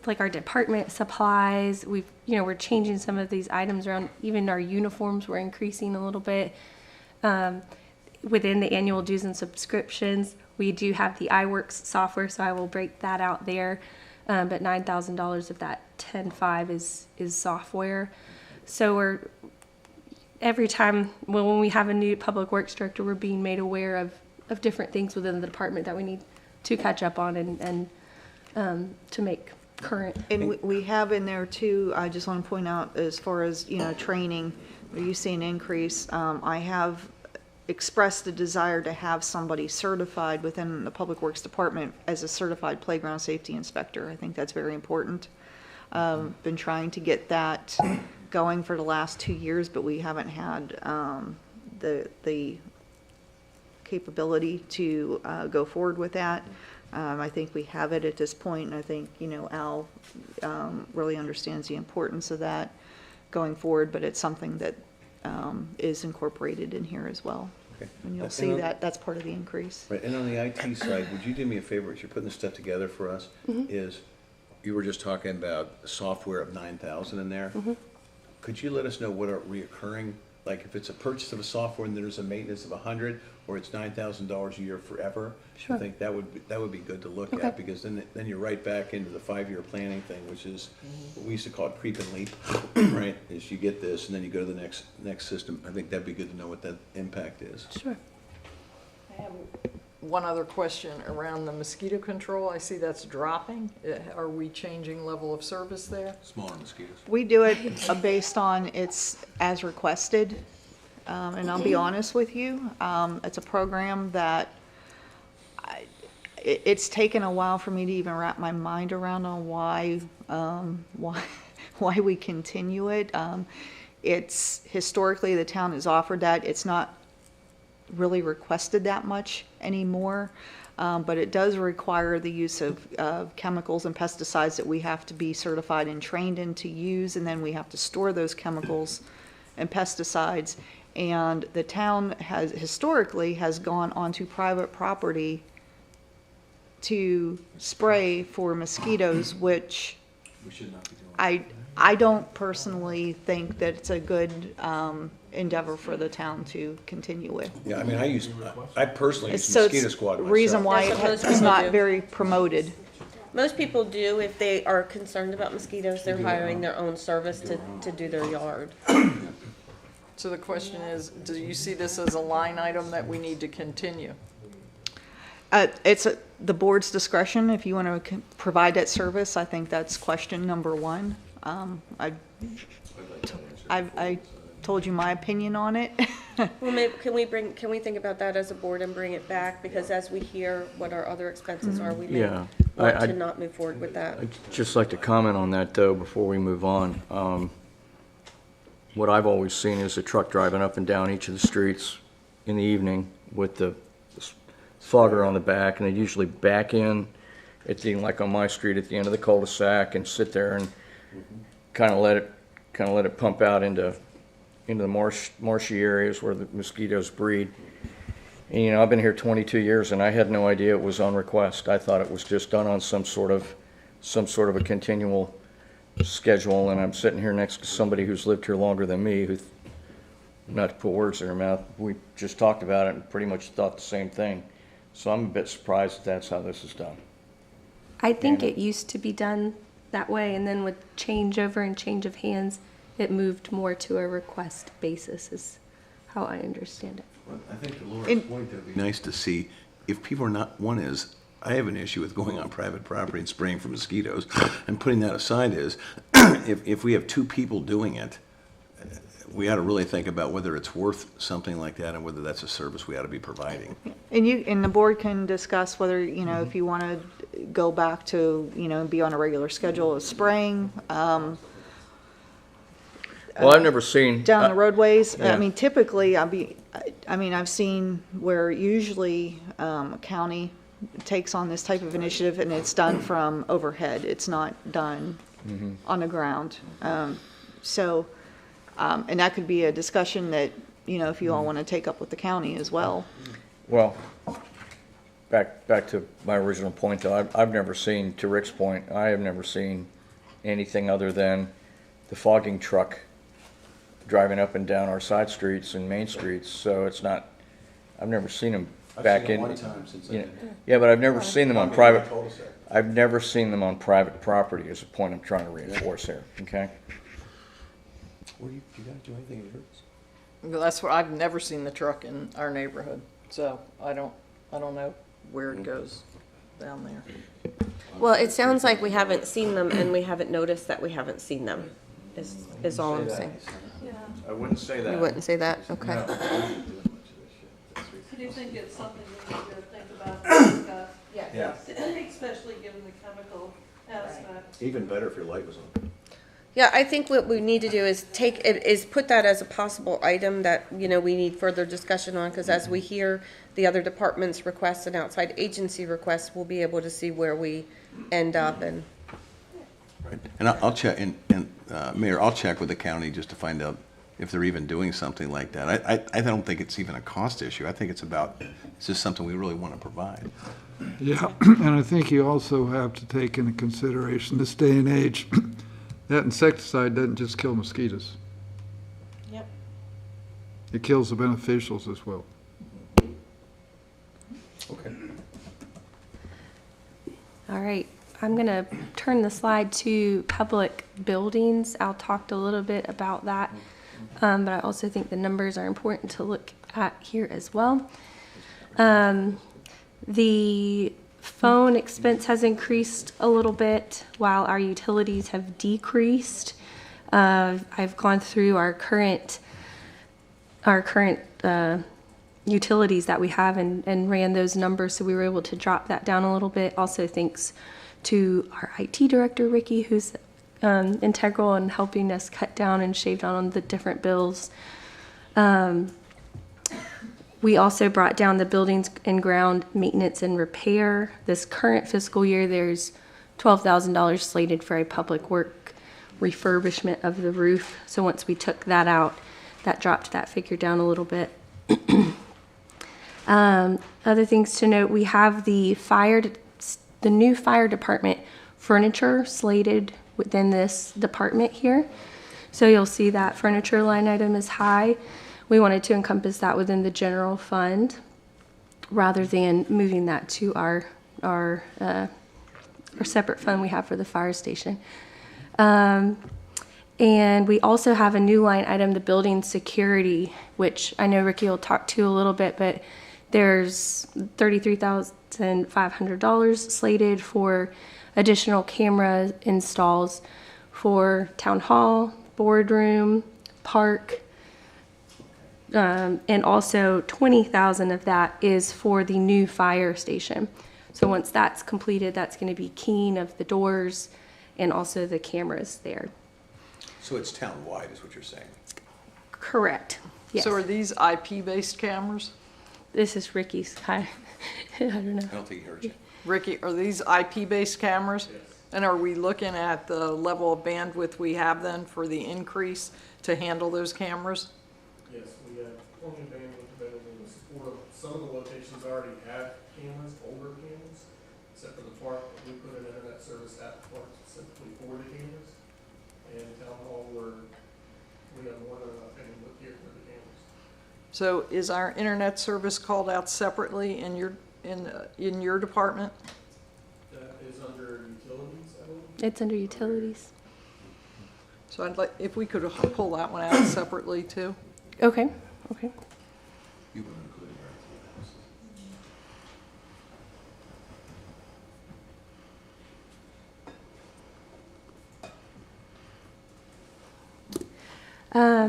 like our department supplies. We're changing some of these items around. Even our uniforms, we're increasing a little bit. Within the annual dues and subscriptions, we do have the iWorks software, so I will break that out there. But $9,000 of that 10.5 is software. So every time when we have a new Public Works Director, we're being made aware of different things within the department that we need to catch up on and to make current. And we have in there too, I just want to point out, as far as, training, where you see an increase, I have expressed the desire to have somebody certified within the Public Works Department as a certified playground safety inspector. I think that's very important. Been trying to get that going for the last 2 years, but we haven't had the capability to go forward with that. I think we have it at this point, and I think, Al really understands the importance of that going forward, but it's something that is incorporated in here as well. Okay. And you'll see that that's part of the increase. Right, and on the IT side, would you do me a favor, as you're putting this stuff together for us, is, you were just talking about software of 9,000 in there. Could you let us know what are reoccurring, like if it's a purchase of a software and there's a maintenance of 100, or it's $9,000 a year forever? Sure. I think that would be good to look Okay. at, because then you're right back into the 5-year planning thing, which is what we used to call it creep and leap, right? Is you get this and then you go to the next system. I think that'd be good to know what that impact is. Sure. I have one other question around the mosquito control. I see that's dropping. Are we changing level of service there? Smaller mosquitoes. We do it based on it's as requested, and I'll be honest with you, it's a program that it's taken a while for me to even wrap my mind around on why we continue it. It's historically, the town has offered that. It's not really requested that much anymore, but it does require the use of chemicals and pesticides that we have to be certified and trained in to use, and then we have to store those chemicals and pesticides. And the town has historically gone onto private property to spray for mosquitoes, which We should not be doing I don't personally think that it's a good endeavor for the town to continue with. Yeah, I mean, I personally use So mosquito it's squad myself. reason why That's what most it's people not do. very promoted. Most people do, if they are concerned about mosquitoes, they're hiring their own service to do their yard. So the question is, do you see this as a line item that we need to continue? It's the board's discretion if you want to provide that service. I think that's question number one. I told you my opinion on it. Well, maybe, can we think about that as a board and bring it back? Because as we hear what our other expenses are, we may Yeah. want I- to not move forward with that. I'd just like to comment on that, though, before we move on. What I've always seen is a truck driving up and down each of the streets in the evening with the fogger on the back, and they usually back in at the, like on my street, at the end of the cul-de-sac, and sit there and kind of let it pump out into the marshy areas where the mosquitoes breed. And, you know, I've been here 22 years and I had no idea it was on request. I thought it was just done on some sort of a continual schedule, and I'm sitting here next to somebody who's lived here longer than me, who, not to put words in her mouth, we just talked about it and pretty much thought the same thing. So I'm a bit surprised that that's how this is done. I think it used to be done that way, and then with changeover and change of hands, it moved more to a request basis, is how I understand it. I think to Laura's point, it'd be nice to see if people are not, one is, I have an issue with going on private property and spraying for mosquitoes, and putting that aside is, if we have two people doing it, we ought to really think about whether it's worth something like that and whether that's a service we ought to be providing. And the board can discuss whether, you know, if you want to go back to, you know, be on a regular schedule of spraying, Well, I've never seen. down the roadways. Yeah. I mean, typically, I've seen where usually a county takes on this type of initiative and it's done from overhead. It's not done on the ground. And that could be a discussion that, you know, if you all want to take up with the county as well. Well, back to my original point, though, I've never seen, to Rick's point, I have never seen anything other than the fogging truck driving up and down our side streets and main streets, so it's not, I've never seen them back in. One time since I've you know, been here. Yeah, but I've never seen them on private, Cul-de-sac. I've never seen them on private property, is the point I'm trying to reinforce here, okay? Well, you gotta do anything that hurts. Well, that's what, I've never seen the truck in our neighborhood, so I don't know where it goes down there. Well, it sounds like we haven't seen them and we haven't noticed that we haven't seen them, is all I'm saying. I wouldn't say that. You wouldn't say that? Okay. Do you think it's something we need to think about and discuss? Yeah. Especially given the chemical aspect. Even better if your light was on. Yeah, I think what we need to do is put that as a possible item that, you know, we need further discussion on, because as we hear the other departments' requests and outside agency requests, we'll be able to see where we end up and. Right. And I'll check, and Mayor, I'll check with the county just to find out if they're even doing something like that. I don't think it's even a cost issue. I think it's just something we really want to provide. Yeah, and I think you also have to take into consideration this day and age, that insecticide doesn't just kill mosquitoes. Yep. It kills the beneficials as well. Okay. All right, I'm going to turn the slide to public buildings. Al talked a little bit about that, but I also think the numbers are important to look at here as well. The phone expense has increased a little bit while our utilities have decreased. I've gone through our current utilities that we have and ran those numbers, so we were able to drop that down a little bit. Also thanks to our IT director, Ricky, who's integral in helping us cut down and shave down on the different bills. We also brought down the buildings and ground maintenance and repair. This current fiscal year, there's $12,000 slated for a public work refurbishment of the roof. So once we took that out, that dropped that figure down a little bit. Other things to note, we have the new fire department furniture slated within this department here. So you'll see that furniture line item is high. We wanted to encompass that within the general fund rather than moving that to our separate fund we have for the fire station. And we also have a new line item, the building security, which I know Ricky will talk to a little bit, but there's $33,500 slated for additional camera installs for town hall, boardroom, park, and also 20,000 of that is for the new fire station. So once that's completed, that's going to be keying of the doors and also the cameras there. So it's town-wide is what you're saying? Correct. Yes. So are these IP-based cameras? This is Ricky's. I don't know. I don't think he heard you. Ricky, are these IP-based cameras? Yes. And are we looking at the level of bandwidth we have then for the increase to handle those cameras? Yes, we have plenty of bandwidth to available to support them. Some of the locations already have cameras, older cameras, except for the park. We put an internet service at the park specifically for the cameras. And town hall, we have more than enough bandwidth here for the cameras. So is our internet service called out separately in your department? That is under utilities, I believe. It's under utilities. So I'd like, if we could pull that one out separately too. Okay, okay. You would include our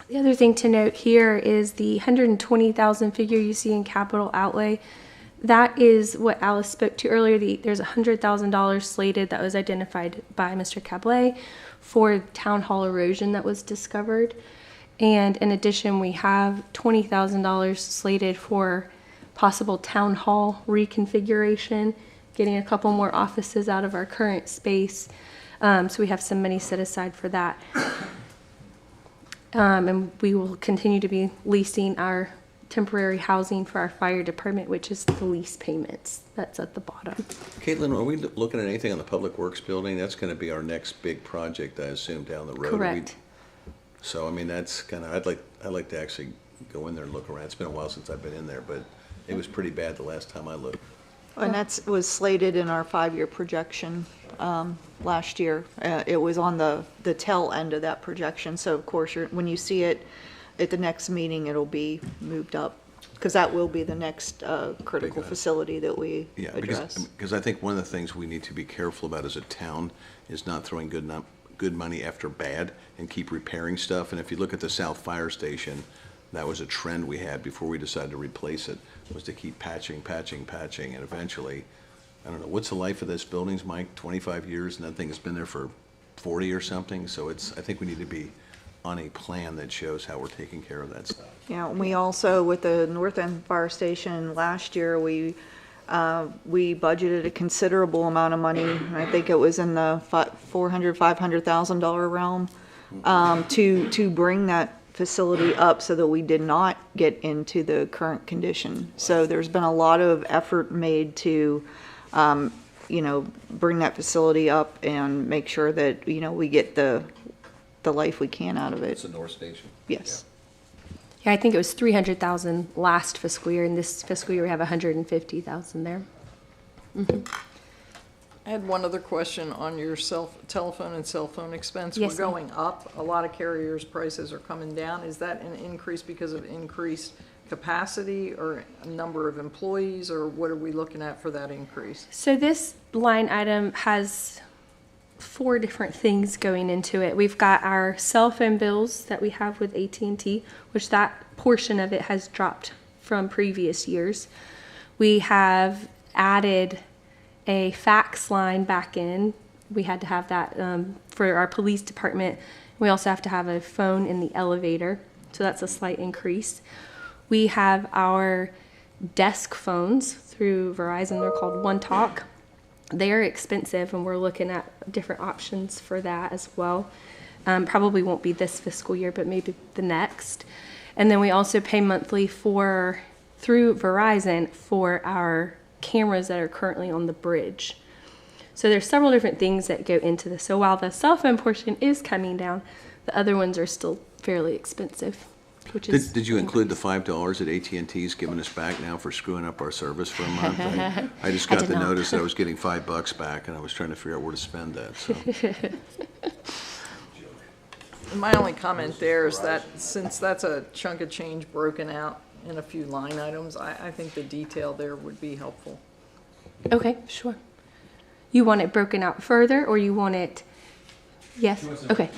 The other thing to note here is the 120,000 figure you see in capital outlay. That is what Alice spoke to earlier. There's $100,000 slated that was identified by Mr. Cablet for town hall erosion that was discovered. And in addition, we have $20,000 slated for possible town hall reconfiguration, getting a couple more offices out of our current space. So we have some money set aside for that. And we will continue to be leasing our temporary housing for our fire department, which is the lease payments. That's at the bottom. Caitlin, are we looking at anything on the Public Works building? That's gonna be our next big project, I assume, down the road. Correct. So, I mean, that's kind of, I'd like to actually go in there and look around. It's been a while since I've been in there, but it was pretty bad the last time I looked. And was slated in our 5-year projection last year. It was on the tail end of that projection, so of course, when you see it at the next meeting, it'll be moved up, because that will be the next critical facility that we address. Because I think one of the things we need to be careful about as a town is not throwing good money after bad and keep repairing stuff. And if you look at the South Fire Station, that was a trend we had before we decided to replace it, was to keep patching, and eventually, I don't know, what's the life of this buildings, Mike? 25 years, and that thing has been there for 40 or something. So I think we need to be on a plan that shows how we're taking care of that stuff. Yeah, we also, with the North End Fire Station last year, we budgeted a considerable amount of money. I think it was in the $500,000 realm to bring that facility up so that we did not get into the current condition. So there's been a lot of effort made to, bring that facility up and make sure that, we get the life we can out of it. It's the North Station? Yes. Yeah, I think it was 300,000 last fiscal year, and this fiscal year we have 150,000 there. I had one other question on your telephone and cell phone expense. Yes, We're ma'am. going up. A lot of carriers' prices are coming down. Is that an increase because of increased capacity or number of employees, or what are we looking at for that increase? So this line item has 4 different things going into it. We've got our cell phone bills that we have with AT&T, which that portion of it has dropped from previous years. We have added a fax line back in. We had to have that for our police department. We also have to have a phone in the elevator, so that's a slight increase. We have our desk phones through Verizon. They're called One Talk. They're expensive, and we're looking at different options for that as well. Probably won't be this fiscal year, but maybe the next. And then we also pay monthly through Verizon for our cameras that are currently on the bridge. So there's several different things that go into this. So while the cell phone portion is coming down, the other ones are still fairly expensive. Which is Did you include the $5 that AT&T's giving us back now for screwing up our service for a month? I just got did the not. notice that I was getting $5 back, and I was trying to figure out where to spend that, so. My only comment there is that since that's a chunk of change broken out in a few line items, I think the detail there would be helpful. Okay, sure. You want it broken out further, or you want it? Yes. Okay.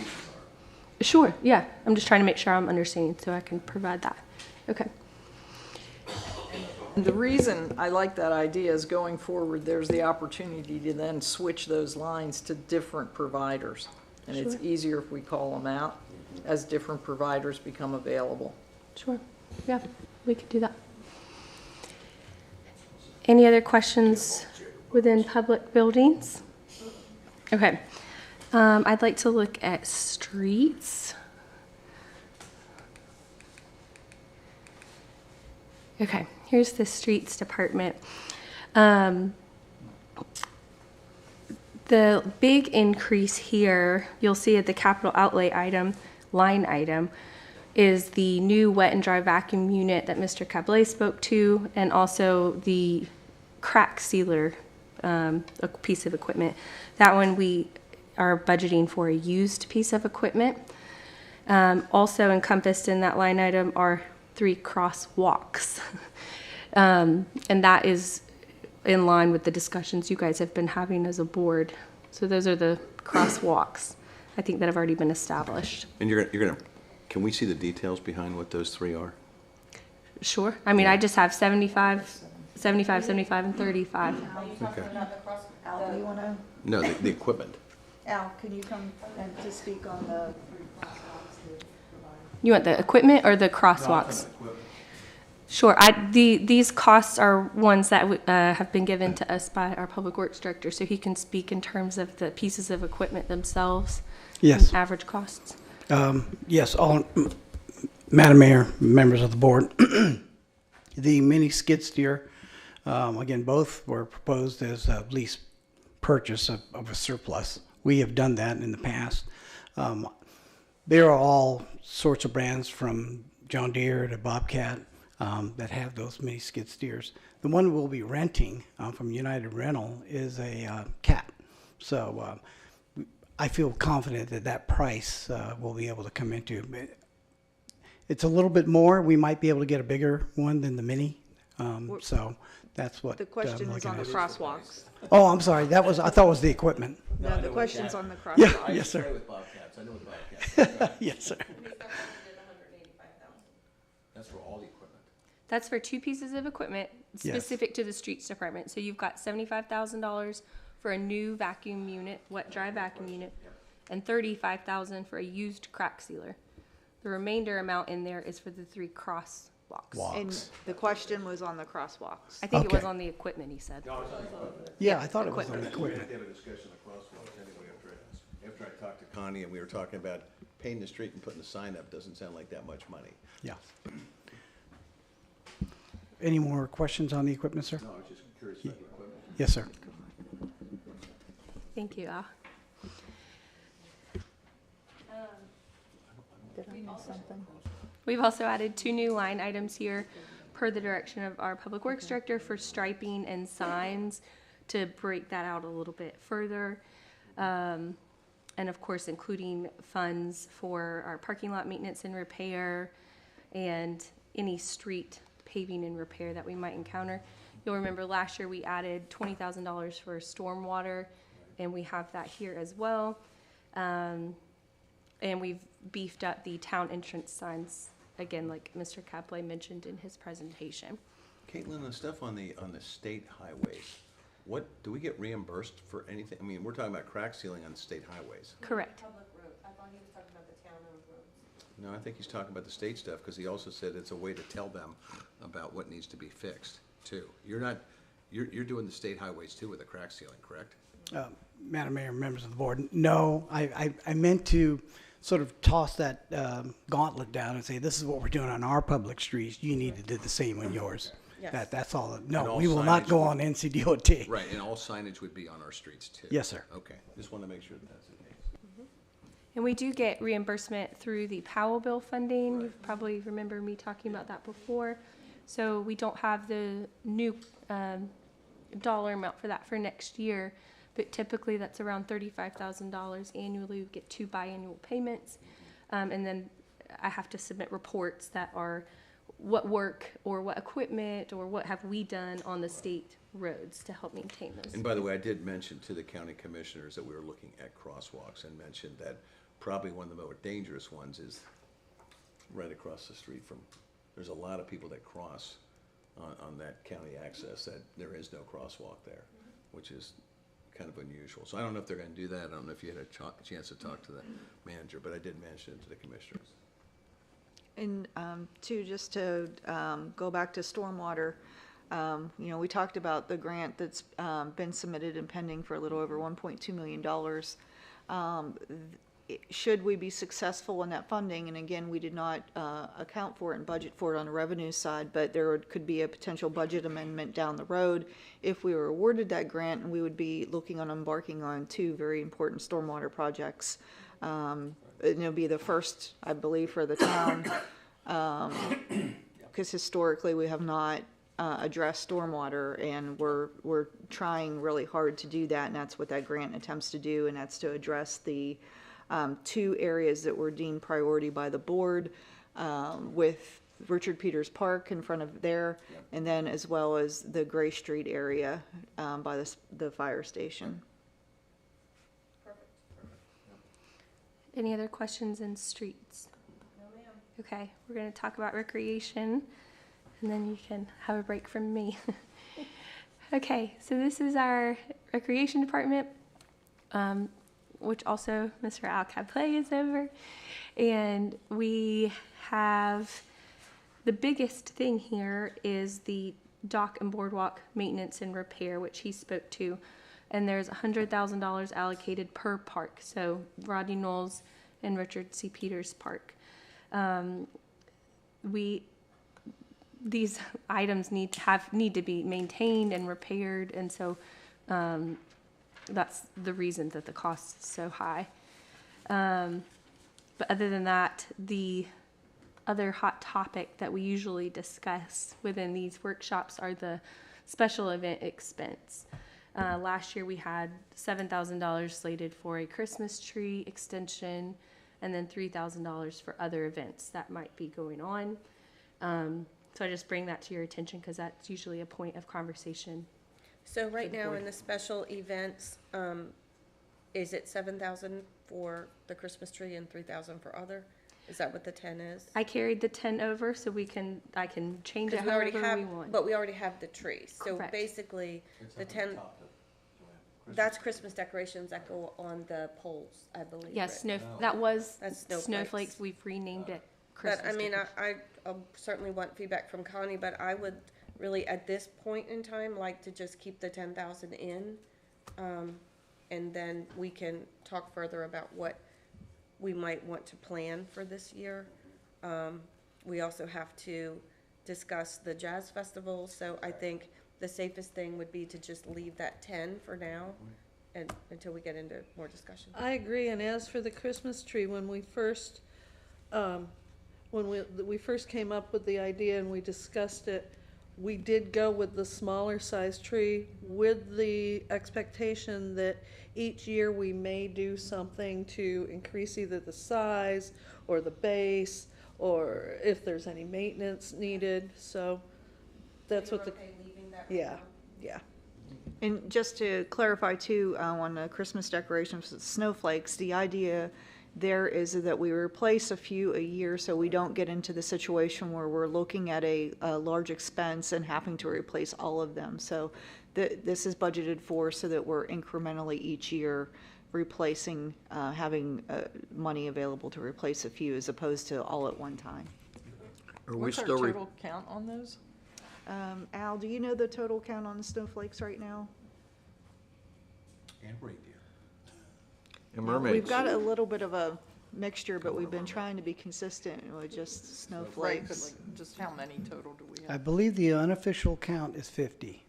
Sure. Yeah. I'm just trying to make sure I'm understanding, so I can provide that. Okay. The reason I like that idea is going forward, there's the opportunity to then switch those lines to different providers. And it's Sure. easier if we call them out as different providers become available. Sure. Yeah, we could do that. Any other questions within public buildings? Okay. I'd like to look at streets. Okay, here's the streets department. Um, the big increase here, you'll see at the capital outlay item, line item, is the new wet and dry vacuum unit that Mr. Cablet spoke to, and also the crack sealer, a piece of equipment. That one we are budgeting for a used piece of equipment. Also encompassed in that line item are 3 crosswalks. And that is in line with the discussions you guys have been having as a board. So those are the crosswalks, I think, that have already been established. And you're gonna, can we see the details behind what those 3 are? Sure. I mean, I just have 75, 75, 75, and 35. Okay. Al, do you want to, No, the equipment. Al, can you come and to speak on the, You want the equipment or the crosswalks? Sure. These costs are ones that have been given to us by our Public Works Director, so he can speak in terms of the pieces of equipment themselves. Yes. And average costs. Yes, Madam Mayor, members of the board. The mini skid steer, again, both were proposed as a lease purchase of a surplus. We have done that in the past. There are all sorts of brands from John Deere to Bobcat that have those mini skid steers. The one we'll be renting from United Rental is a Cat. So I feel confident that that price we'll be able to come into. It's a little bit more. We might be able to get a bigger one than the mini. So that's what the question I'm is on the looking at. crosswalks. Oh, I'm sorry. I thought it was the equipment. No, the question's on the crosswalks. Yeah, yes, sir. I with Bobcats, I know the Bobcats. Yes, sir. That's for all the equipment. That's for 2 pieces of equipment specific to the streets department. So you've got $75,000 for a new vacuum unit, wet dry vacuum unit, and $35,000 for a used crack sealer. The remainder amount in there is for the 3 crosswalks. And the question was on the crosswalks. I think it was Okay. on the equipment, he said. Yeah, I thought it was on the We equipment. had to have a discussion on crosswalks anyway after I talked to Connie and we were talking about painting the street and putting the sign up. Doesn't sound like that much money. Yeah. Any more questions on the equipment, sir? No, I was just curious about the equipment. Yes, sir. Thank you, Al. Did I miss something? We've also added 2 new line items here per the direction of our Public Works Director for striping and signs to break that out a little bit further. And of course, including funds for our parking lot maintenance and repair and any street paving and repair that we might encounter. You'll remember last year we added $20,000 for stormwater, and we have that here as well. And we've beefed up the town entrance signs, again, like Mr. Capley mentioned in his presentation. Caitlin, the stuff on the state highways, what, do we get reimbursed for anything? I mean, we're talking about crack sealing on state highways. Correct. No, I think he's talking about the state stuff, because he also said it's a way to tell them about what needs to be fixed, too. You're doing the state highways too with the crack sealing, correct? Madam Mayor, members of the board, no, I meant to sort of toss that gauntlet down and say, this is what we're doing on our public streets. You need to do the same on yours. That's all. And No, all we will not signage go would- on NCDOT. Right, and all signage would be on our streets, too? Yes, sir. Okay, just want to make sure that's the case. And we do get reimbursement through the Powell bill funding. You probably remember me talking about that before. So we don't have the new dollar amount for that for next year, but typically that's around $35,000 annually. We get 2 biannual payments. And then I have to submit reports that are what work or what equipment or what have we done on the state roads to help maintain those. And by the way, I did mention to the county commissioners that we were looking at crosswalks and mentioned that probably one of the more dangerous ones is right across the street from, there's a lot of people that cross on that county access that there is no crosswalk there, which is kind of unusual. So I don't know if they're gonna do that. I don't know if you had a chance to talk to the manager, but I did mention it to the commissioners. And just to go back to stormwater, we talked about the grant that's been submitted and pending for a little over $1.2 million. should we be successful in that funding, and again, we did not account for it and budget for it on the revenue side, but could be a potential budget amendment down the road if we were awarded that grant, and we would be looking on embarking on 2 very important stormwater projects. And it'll be the first, I believe, for the town, because historically we have not address stormwater, and we're trying really hard to do that, and that's what that grant attempts to do, and that's to address the 2 areas that were deemed priority by the board, with Richard Peters Park in front of there, and then as well as the Gray Street area by the fire station. Any other questions in streets? No, ma'am. Okay, we're going to talk about recreation, and then you can have a break from me. Okay, so this is our recreation department, which also Mr. Al Caplay is over. And we have, the biggest thing here is the dock and boardwalk maintenance and repair, which he spoke to. And there's $100,000 allocated per park. So Rodney Knowles and Richard C. Peters Park. These items need to be maintained and repaired, and so that's the reason that the cost is so high. But other than that, the other hot topic that we usually discuss within these workshops are the special event expense. Last year we had $7,000 slated for a Christmas tree extension, and then $3,000 for other events that might be going on. So I just bring that to your attention because that's usually a point of conversation. So right the now board. in the special events, is it 7,000 for the Christmas tree and 3,000 for other? Is that what the 10 is? I carried the 10 over so I can change it Because we already however we have, want. but we already have the tree. So Correct. basically, It's the up at 10, top, Joanne. that's Christmas decorations that go on the poles, I believe. Yes, right? that was That's snowflakes. snowflakes. We've renamed it Christmas. But I mean, decorations. I certainly want feedback from Connie, but I would really, at this point in time, like to just keep the 10,000 in. And then we can talk further about what we might want to plan for this year. We also have to discuss the jazz festival, so I think the safest thing would be to just leave that 10 for now and until we get into more discussion. I agree, and as for the Christmas tree, when we first came up with the idea and we discussed it, we did go with the smaller size tree with the expectation that each year we may do something to increase either the size or the base, or if there's any maintenance needed, so that's what the, leaving that? yeah. And just to clarify too, on the Christmas decorations with snowflakes, the idea there is that we replace a few a year so we don't get into the situation where we're looking at a large expense and having to replace all of them. So this is budgeted for so that we're incrementally each year replacing, having money available to replace a few as opposed to all at one time. Are we What's our still, total count on those? Al, do you know the total count on the snowflakes right now? And reindeer. and mermaids? We've got a little bit of a mixture, but we've been trying to be consistent with just Right, but snowflakes. like, just how many total do we I have? believe the unofficial count is 50.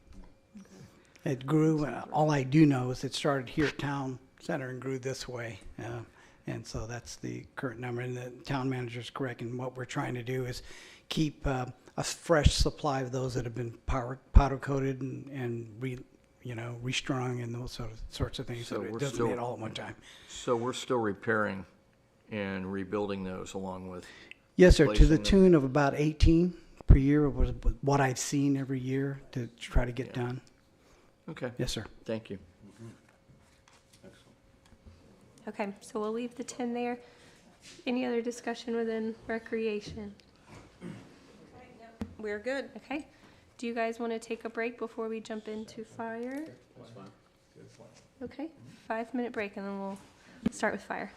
It grew, all I do know is it started here at Town Center and grew this way. And so that's the current number, and the town manager's correct, and what we're trying to do is keep a fresh supply of those that have been powder coated and restrung and those sorts of things, So so it we're doesn't still- hit all at one time. So we're still repairing and rebuilding those along with, Yes, sir, to the Replacing them. tune of about 18 per year was what I've seen every year to try to get Yeah. done. okay, Yes, sir. thank you. Excellent. Okay, so we'll leave the 10 there. Any other discussion within recreation? We're good. Okay. Do you guys want to take a break before we jump into fire? That's fine. Good plan. Okay, 5-minute break and then we'll start with fire.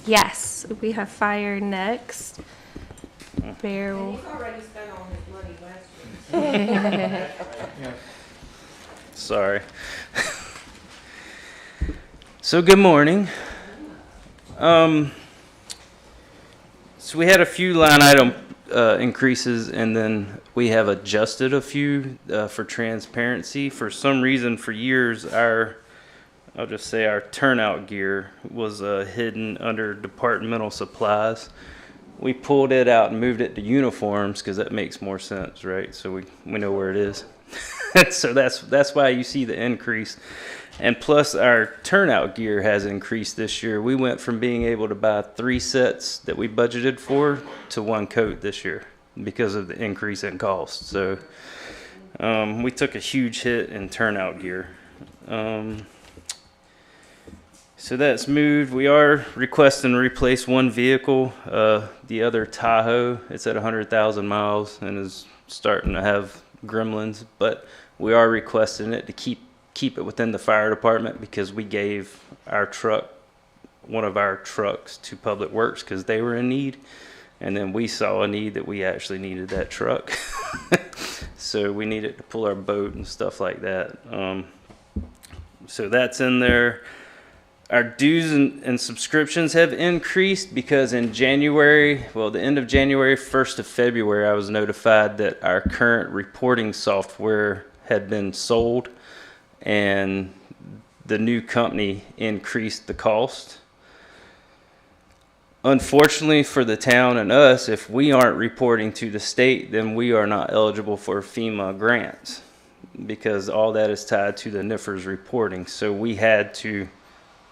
Yes, we have fire next. Bear will. He's already spent all his money last year. Sorry. So good morning. So we had a few line item increases, and then we have adjusted a few for transparency. For some reason, for years, I'll just say our turnout gear was hidden under departmental supplies. We pulled it out and moved it to uniforms because that makes more sense, right? So we know where it is. So that's why you see the increase. And plus our turnout gear has increased this year. We went from being able to buy 3 sets that we budgeted for to 1 coat this year because of the increase in cost. So we took a huge hit in turnout gear. So that's moved. We are requesting to replace 1 vehicle. The other Tahoe, it's at 100,000 miles and is starting to have gremlins, but we are requesting it to keep it within the fire department because we gave our truck, one of our trucks, to Public Works because they were in need, and then we saw a need that we actually needed that truck. So we needed to pull our boat and stuff like that. So that's in there. Our dues and subscriptions have increased because in January, well, the end of January, 1st of February, I was notified that our current reporting software had been sold, and the new company increased the cost. Unfortunately for the town and us, if we aren't reporting to the state, then we are not eligible for FEMA grants because all that is tied to the NIFRS reporting. So we had to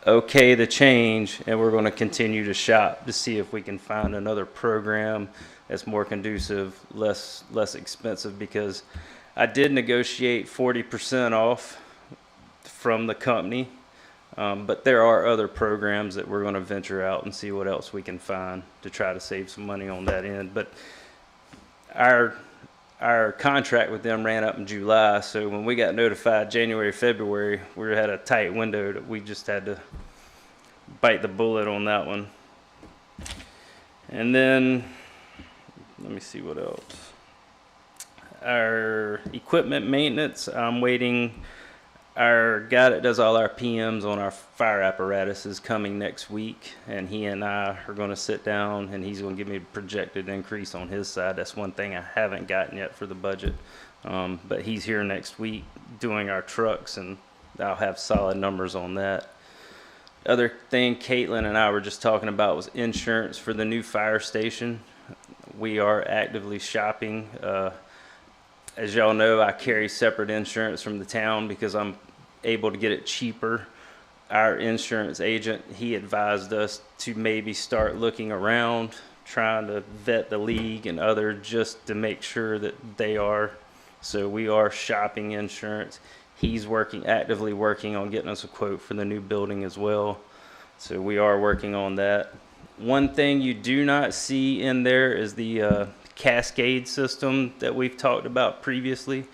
okay the change, and we're going to continue to shop to see if we can find another program that's more conducive, less expensive, because I did negotiate 40% off from the company, but there are other programs that we're going to venture out and see what else we can find to try to save some money on that end. But our contract with them ran up in July, so when we got notified January, February, we had a tight window that we just had to bite the bullet on that one. And then, let me see what else. Our equipment maintenance, I'm waiting. Our guy that does all our PMs on our fire apparatus is coming next week, and he and I are going to sit down, and he's going to give me a projected increase on his side. That's one thing I haven't gotten yet for the budget, but he's here next week doing our trucks, and I'll have solid numbers on that. Other thing Caitlin and I were just talking about was insurance for the new fire station. We are actively shopping. As y'all know, I carry separate insurance from the town because I'm able to get it cheaper. Our insurance agent, he advised us to maybe start looking around, trying to vet the league and other just to make sure that they are. So we are shopping insurance. He's actively working on getting us a quote for the new building as well. So we are working on that. One thing you do not see in there is the cascade system that we've talked about previously.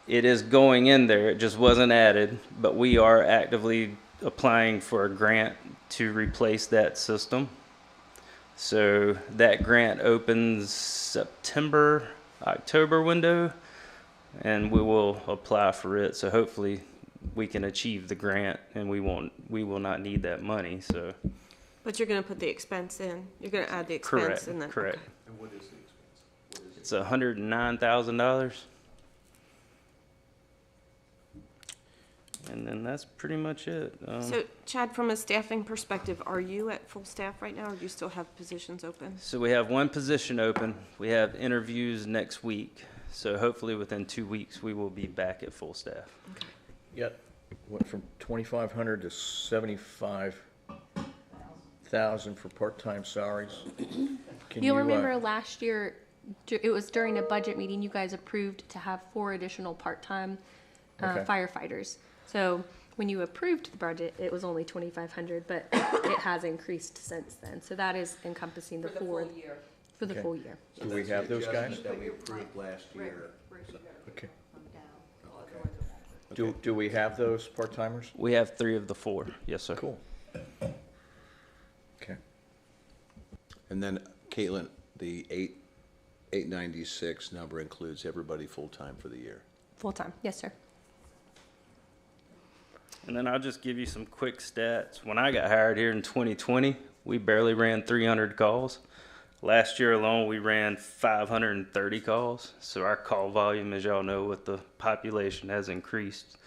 It is going in there, it just wasn't added, but we are actively applying for a grant to replace that system. So that grant opens September, October window, and we will apply for it. So hopefully we can achieve the grant, and we will not need that money. So. But you're going to put the expense in. You're going to add the expense in that. Correct. And what is the expense? It's $109,000. And then that's pretty much it. So Chad, from a staffing perspective, are you at full staff right now, or do you still have positions open? So we have 1 position open. We have interviews next week. So hopefully within 2 weeks, we will be back at full staff. Okay. Yep. Went from 2,500 to 75,000 for part-time salaries. You'll remember last year, it was during a budget meeting, you guys approved to have 4 additional part-time Okay. firefighters. So when you approved the budget, it was only 2,500, but it has increased since then. So that is encompassing the 4 for the Okay. full year. Do we have those guys? That we approved last year. Okay. Do we have those part-timers? We have 3 of the 4. Yes, sir. Cool. And then Caitlin, the 896 number includes everybody full-time for the year. Full-time, yes, sir. And then I'll just give you some quick stats. When I got hired here in 2020, we barely ran 300 calls. Last year alone, we ran 530 calls. So our call volume, as y'all know, with the population has increased.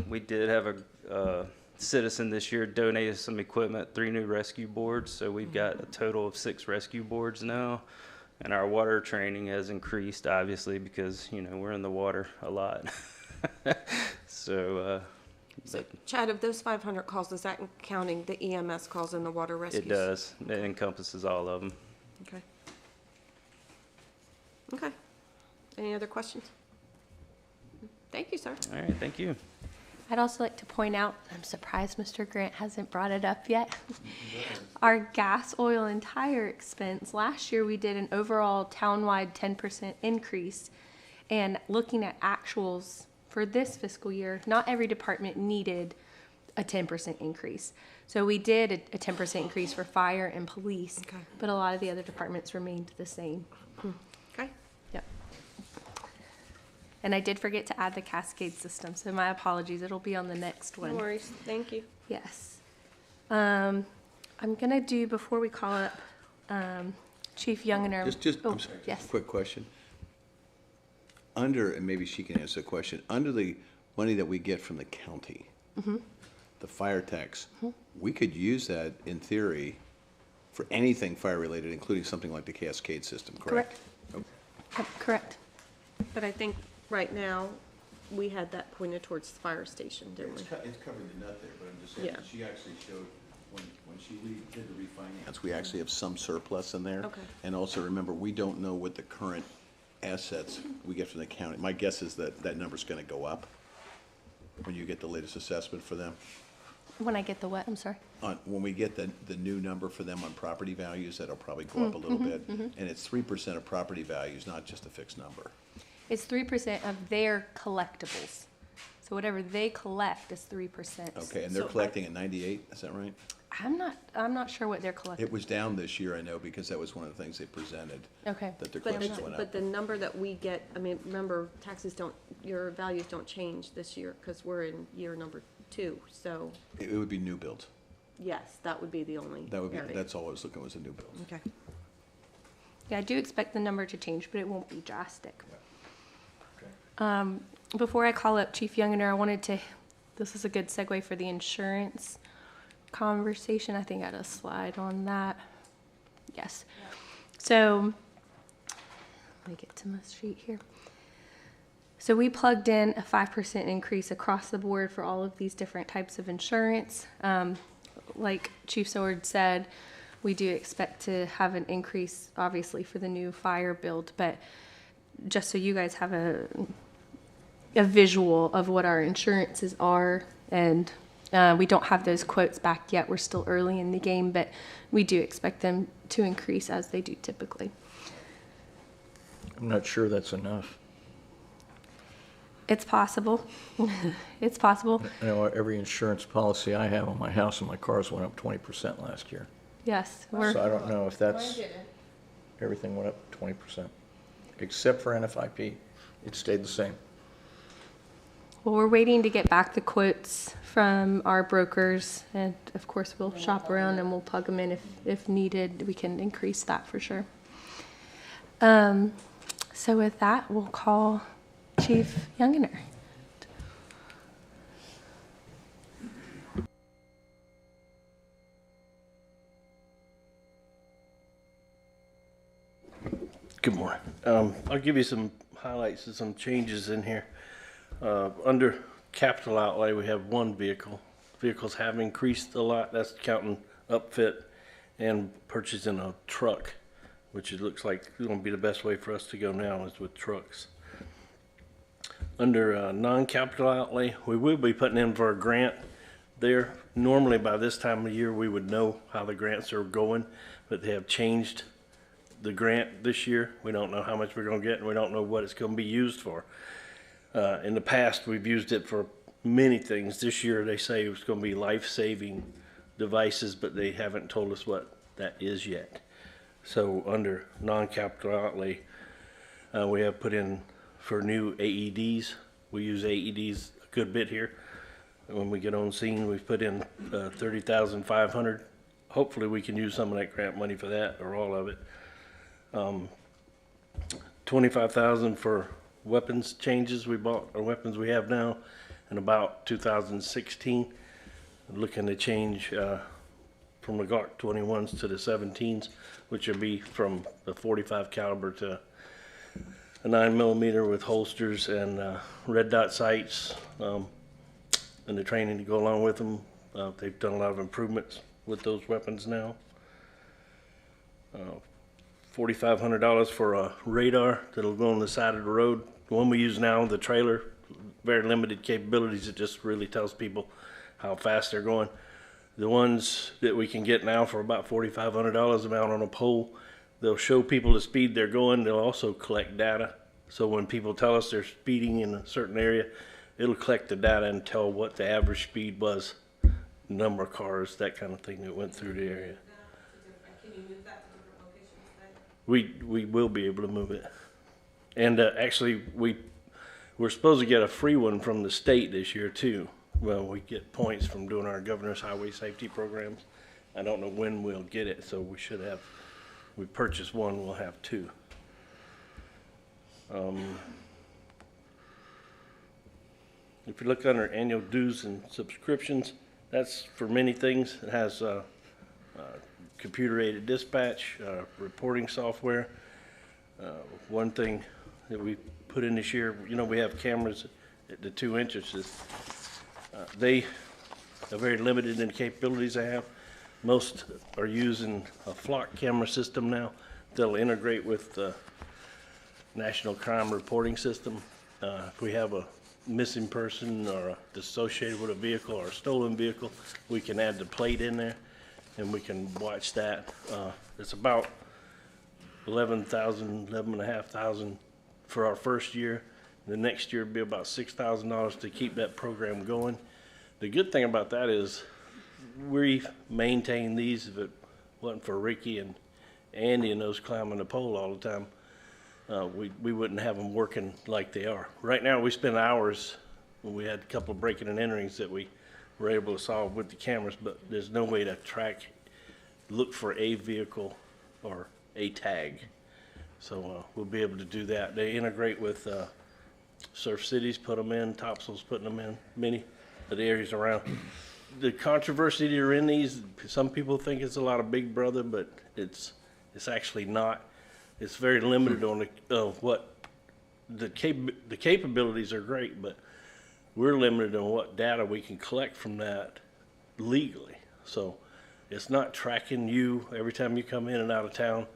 We did have a citizen this year donated some equipment, 3 new rescue boards. So we've got a total of 6 rescue boards now. And our water training has increased, obviously, because, you know, we're in the water a lot. So, Chad, of those 500 calls, is that counting the EMS calls and the water rescues? it does. It encompasses all of them. Okay. Okay. Any other questions? Thank you, sir. All right, thank you. I'd also like to point out, I'm surprised Mr. Grant hasn't brought it up yet. Our gas, oil, and tire expense, last year we did an overall townwide 10% increase. And looking at actuals for this fiscal year, not every department needed a 10% increase. So we did a 10% increase for fire and police, Okay. but a lot of the other departments remained the same. Okay. Yep. And I did forget to add the cascade system, so my apologies. It'll be on the next No one. worries. Thank you. Yes. I'm gonna do, before we call up Chief Youngener. I'm sorry, Yes. quick question. And maybe she can answer the question, under the money that we get from the county, the fire tax, we could use that, in theory, for anything fire-related, including something like the cascade system, correct? Yep, correct. But I think right now, we had that pointed towards the fire station, didn't we? It's covering the nut there, but I'm just saying, Yeah. that she actually showed, when she did the refinance, we actually have some surplus in there. Okay. And also, remember, we don't know what the current assets we get from the county. My guess is that that number's gonna go up when you get the latest assessment for them. When I get the what, I'm sorry? When we get the new number for them on property values, that'll probably go up a little bit. And it's 3% of property values, not just a fixed number. It's 3% of their collectibles. So whatever they collect is 3%. Okay, and they're collecting at 98, is that right? I'm not sure what they're collecting. It was down this year, I know, because that was one of the things they presented, Okay. that their But collections the, went but up. the number that we get, I mean, remember, taxes don't, your values don't change this year, because we're in year number 2, so, It would be new builds. yes, that would be the only That would be, area. that's all I was looking, was a new build. Okay. Yeah, I do expect the number to change, but it won't be drastic. Okay. Before I call up Chief Youngener, I wanted to, this is a good segue for the insurance conversation. I think I had a slide on that. Yes. So, let me get to my sheet here. So we plugged in a 5% increase across the board for all of these different types of insurance. Like Chief Seward said, we do expect to have an increase, obviously, for the new fire build, but just so you guys have a visual of what our insurances are, and we don't have those quotes back yet. We're still early in the game, but we do expect them to increase as they do typically. I'm not sure that's enough. It's possible. It's possible. I know every insurance policy I have on my house and my cars went up 20% last year. Yes, So we're, I don't know if that's, everything went up 20%, except for NFIP. It stayed the same. well, we're waiting to get back the quotes from our brokers, and of course, we'll shop around and we'll plug them in if needed. We can increase that for sure. So with that, we'll call Chief Youngener. Good morning. I'll give you some highlights of some changes in here. Under capital outlay, we have one vehicle. Vehicles have increased a lot. That's counting upfit and purchasing a truck, which it looks like is going to be the best way for us to go now is with trucks. Under non-capital outlay, we will be putting in for a grant there. Normally by this time of year, we would know how the grants are going, but they have changed the grant this year. We don't know how much we're going to get, and we don't know what it's going to be used for. In the past, we've used it for many things. This year, they say it's going to be life-saving devices, but they haven't told us what that is yet. So under non-capital outlay, we have put in for new AEDs. We use AEDs a good bit here. When we get on scene, we've put in 30,500. Hopefully we can use some of that grant money for that, or all of it. 25,000 for weapons changes. We bought our weapons we have now in about 2016. Looking to change from the Glock 21s to the 17s, which would be from the 45 caliber to a 9mm with holsters and red dot sights, and the training to go along with them. They've done a lot of improvements with those weapons now. $4,500 for a radar that'll go on the side of the road. The one we use now, the trailer, very limited capabilities. It just really tells people how fast they're going. The ones that we can get now for about $4,500 amount on a pole, they'll show people the speed they're going. They'll also collect data. So when people tell us they're speeding in a certain area, it'll collect the data and tell what the average speed was, number of cars, that kind of thing that went through the area. Can you move that to different locations then? We will be able to move it. And actually, we're supposed to get a free one from the state this year too. Well, we get points from doing our governor's highway safety programs. I don't know when we'll get it, so we should have, we purchase one, we'll have two. If you look under annual dues and subscriptions, that's for many things. It has computer-aided dispatch, reporting software. One thing that we put in this year, you know, we have cameras at the two entrances. They are very limited in the capabilities they have. Most are using a flock camera system now. They'll integrate with the National Crime Reporting System. If we have a missing person or associated with a vehicle or a stolen vehicle, we can add the plate in there and we can watch that. It's about $11,500 for our first year. The next year will be about $6,000 to keep that program going. The good thing about that is we maintain these. If it wasn't for Ricky and Andy and those climbing the pole all the time, we wouldn't have them working like they are. Right now we spend hours, we had a couple of breaking and enterings that we were able to solve with the cameras, but there's no way to track, look for a vehicle or a tag. So we'll be able to do that. They integrate with Surf Cities, put them in, Topsail's putting them in, many of the areas around. The controversy that are in these, some people think it's a lot of Big Brother, but it's actually not. It's very limited on what the capabilities are great, but we're limited on what data we can collect from that legally. So it's not tracking you every time you come in and out of town.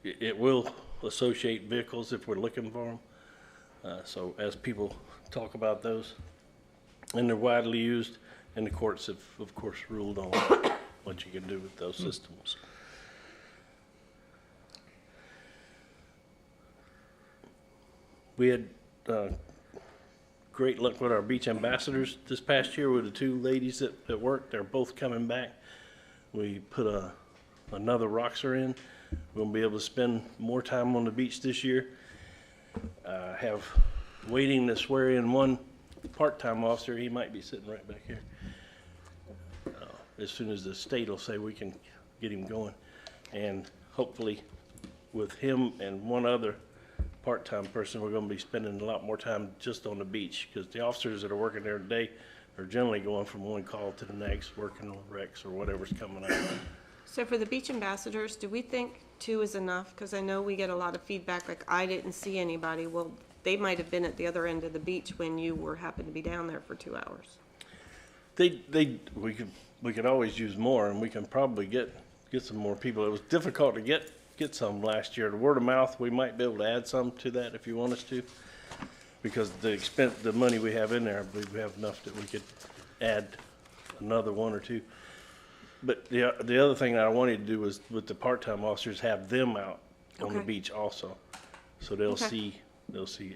It will associate vehicles if we're looking for them. So as people talk about those, and they're widely used, and the courts have, of course, ruled on what you can do with those systems. We had great luck with our beach ambassadors this past year with the two ladies that worked. They're both coming back. We put another Roxer in. We'll be able to spend more time on the beach this year. Have waiting to swear in one part-time officer. He might be sitting right back here. As soon as the state will say we can get him going. And hopefully with him and one other part-time person, we're going to be spending a lot more time just on the beach, because the officers that are working there today are generally going from one call to the next, working on wrecks or whatever's coming up. So for the beach ambassadors, do we think 2 is enough? Because I know we get a lot of feedback, like, I didn't see anybody. Well, they might have been at the other end of the beach when you happened to be down there for 2 hours. We could always use more, and we can probably get some more people. It was difficult to get some last year. The word of mouth, we might be able to add some to that if you want us to, because the money we have in there, I believe we have enough that we could add another 1 or 2. But the other thing that I wanted to do was with the part-time officers, have them out on the beach also, so they'll see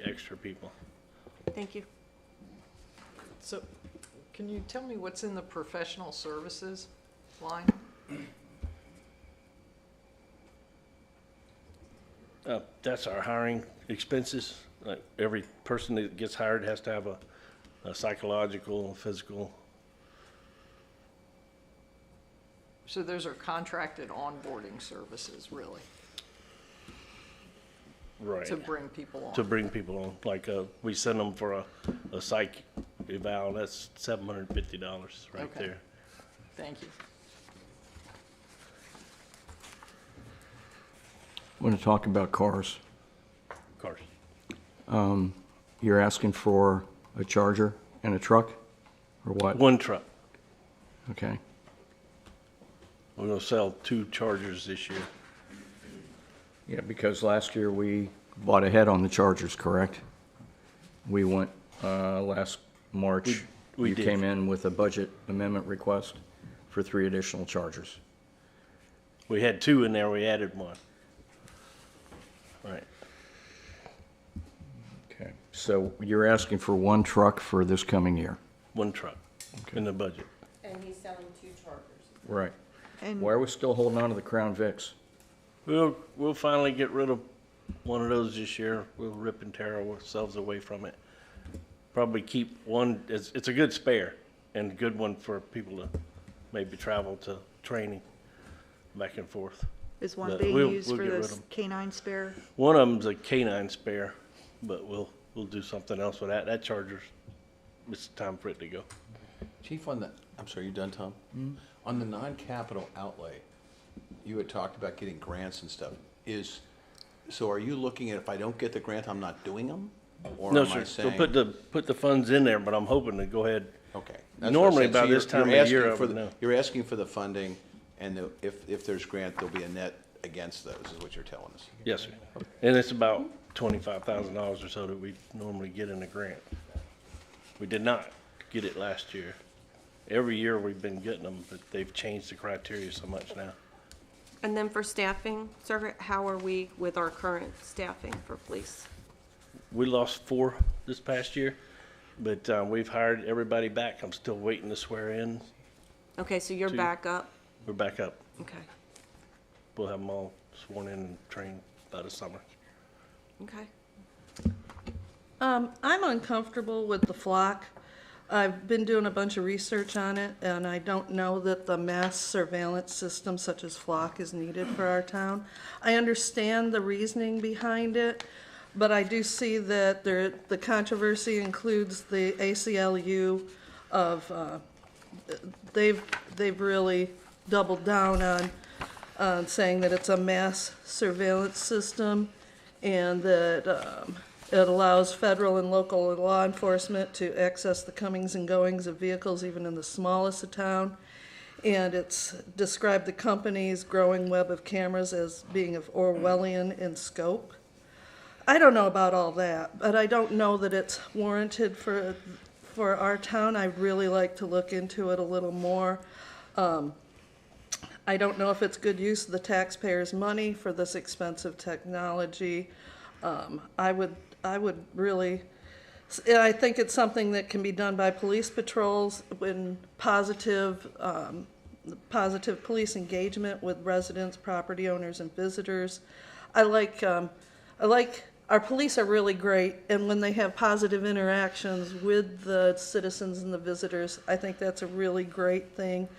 extra people. Thank you. So, can you tell me what's in the professional services line? That's our hiring expenses. Like every person that gets hired has to have a psychological, physical. So those are contracted onboarding services, really, Right. to bring people on. To bring people on, like, we send them for a psych eval, that's $750 right Okay. there. Thank you. I want to talk about cars. Of course. You're asking for a Charger and a truck, or what? One truck. Okay. We're gonna sell 2 Chargers this year. Yeah, because last year we bought ahead on the Chargers, correct? We went, last March, We you did. came in with a budget amendment request for 3 additional Chargers. We had 2 in there, we added 1. Right. Okay. So you're asking for 1 truck for this coming year? 1 truck in the budget. And he's selling 2 Chargers. Right. And Why are we still holding on to the Crown Vics? We'll finally get rid of one of those this year. We'll rip and tear ourselves away from it. Probably keep one, it's a good spare and a good one for people to maybe travel to training back and forth. is one But being we'll used get for rid of this 'em. canine spare? One of them's a canine spare, but we'll do something else with that. That Charger's, it's time for it to go. Chief, on the, I'm sorry, you done, Tom? On the non-capital outlay, you had talked about getting grants and stuff. So are you looking at if I don't get the grant, I'm not doing them? Or No, am I sir. We'll saying? put the funds in there, but I'm hoping to go ahead. Okay. that's what I Normally said. So by this you're time of asking year, I for would the- know. You're asking for the funding, and if there's grant, there'll be a net against those, is what you're telling us. Yes, sir. And it's about $25,000 or so that we normally get in a grant. We did not get it last year. Every year we've been getting them, but they've changed the criteria so much now. And then for staffing, sir, how are we with our current staffing for police? We lost 4 this past year, but we've hired everybody back. I'm still waiting to swear in. Okay, so you're 2. back up? We're back up. Okay, We'll have them all sworn in and trained by the summer. okay. I'm uncomfortable with the flock. I've been doing a bunch of research on it, and I don't know that the mass surveillance system such as Flock is needed for our town. I understand the reasoning behind it, but I do see that the controversy includes the ACLU of, they've really doubled down on saying that it's a mass surveillance system and that it allows federal and local law enforcement to access the comings and goings of vehicles even in the smallest of town. And it's described the company's growing web of cameras as being of Orwellian in scope. I don't know about all that, but I don't know that it's warranted for our town. I'd really like to look into it a little more. I don't know if it's good use of the taxpayers' money for this expensive technology. I would really, I think it's something that can be done by police patrols when positive police engagement with residents, property owners, and visitors. I like our police are really great, and when they have positive interactions with the citizens and the visitors, I think that's a really great thing.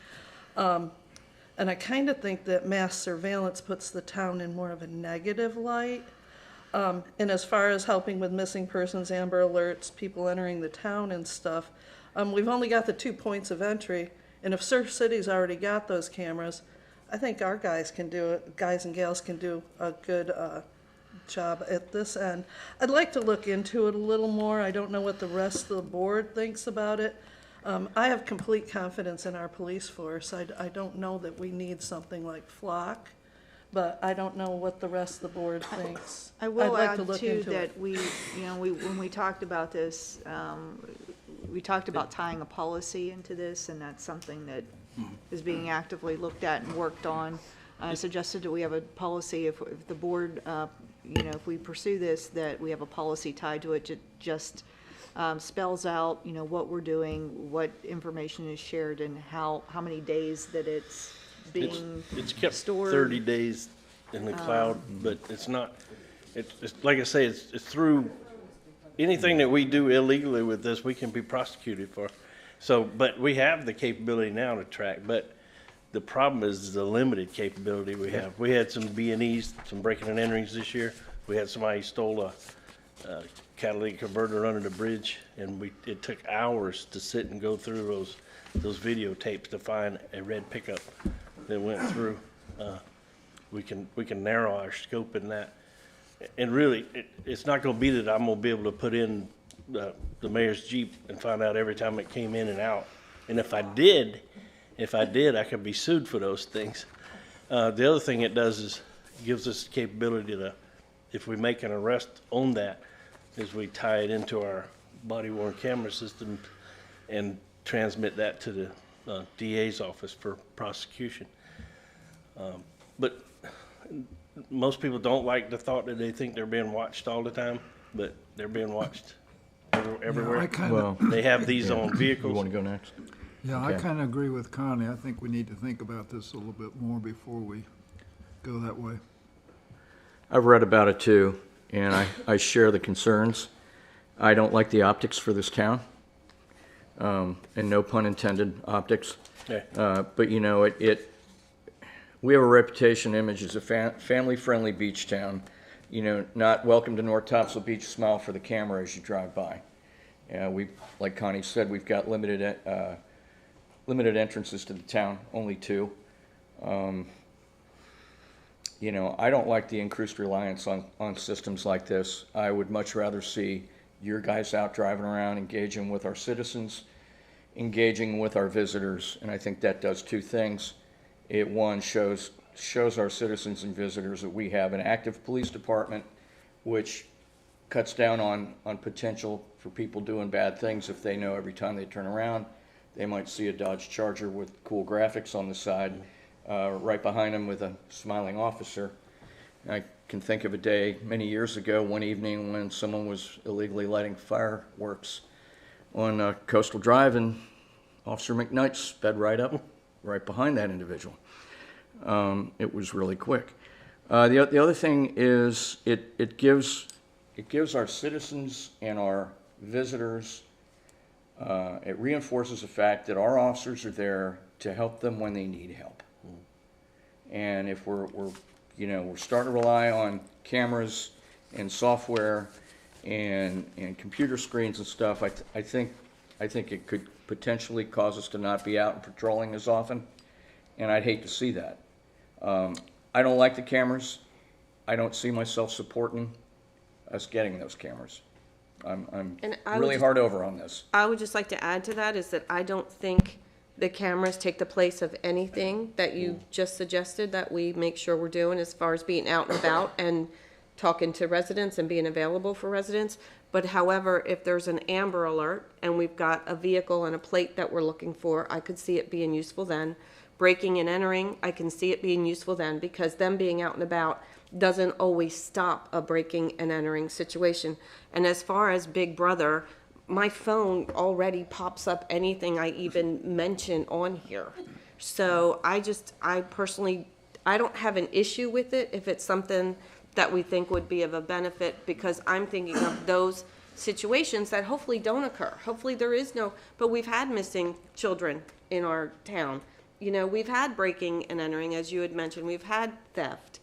And I kind of think that mass surveillance puts the town in more of a negative light. And as far as helping with missing persons, Amber Alerts, people entering the town and stuff, we've only got the 2 points of entry. And if Surf City's already got those cameras, I think our guys can do it, guys and gals can do a good job at this end. I'd like to look into it a little more. I don't know what the rest of the board thinks about it. I have complete confidence in our police force. I don't know that we need something like Flock, but I don't know what the rest of the board thinks. I will I'd like to add look too into that it. when we talked about this, we talked about tying a policy into this, and that's something that is being actively looked at and worked on. I suggested that we have a policy, if the board, if we pursue this, that we have a policy tied to it, just spells out, what we're doing, what information is shared, and how many days that it's being It's kept stored. 30 days in the cloud, but it's like I say, it's through anything that we do illegally with this, we can be prosecuted for. So, but we have the capability now to track, but the problem is the limited capability we have. We had some B&Es, some breaking and enterings this year. We had somebody stole a catalytic converter under the bridge, and it took hours to sit and go through those videotapes to find a red pickup that went through. We can narrow our scope in that. And really, it's not gonna be that I'm gonna be able to put in the mayor's Jeep and find out every time it came in and out. And if I did, I could be sued for those things. The other thing it does is gives us the capability to, if we make an arrest on that, is we tie it into our body-worn camera system and transmit that to the DA's office for prosecution. But most people don't like the thought that they think they're being watched all the time, but they're being watched everywhere. I kinda- They have these on vehicles. You want to go next? Yeah, I Okay. kind of agree with Connie. I think we need to think about this a little bit more before we go that way. I've read about it too, and I share the concerns. I don't like the optics for this town, and no pun intended, optics. Yeah. But you know, we have a reputation image as a family-friendly beach town. You know, not welcome to North Topsail Beach, smile for the camera as you drive by. We, like Connie said, we've got limited entrances to the town, only 2. You know, I don't like the increased reliance on systems like this. I would much rather see your guys out driving around, engaging with our citizens, engaging with our visitors, and I think that does 2 things. It, one, shows our citizens and visitors that we have an active police department, which cuts down on potential for people doing bad things if they know every time they turn around, they might see a Dodge Charger with cool graphics on the side, right behind them with a smiling officer. I can think of a day many years ago, one evening, when someone was illegally lighting fireworks on Coastal Drive, and Officer McKnight sped right up, right behind that individual. It was really quick. The other thing is it gives our citizens and our visitors, it reinforces the fact that our officers are there to help them when they need help. And if we're starting to rely on cameras and software and computer screens and stuff, I think it could potentially cause us to not be out and patrolling as often, and I'd hate to see that. I don't like the cameras. I don't see myself supporting us getting those cameras. I'm And I would really just- hard over on this. I would just like to add to that is that I don't think the cameras take the place of anything that you just suggested that we make sure we're doing as far as being out and about and talking to residents and being available for residents. But however, if there's an Amber Alert and we've got a vehicle and a plate that we're looking for, I could see it being useful then. Breaking and entering, I can see it being useful then, because them being out and about doesn't always stop a breaking and entering situation. And as far as Big Brother, my phone already pops up anything I even mention on here. So I personally, I don't have an issue with it if it's something that we think would be of a benefit, because I'm thinking of those situations that hopefully don't occur. Hopefully there is no, but we've had missing children in our town. You know, we've had breaking and entering, as you had mentioned, we've had theft.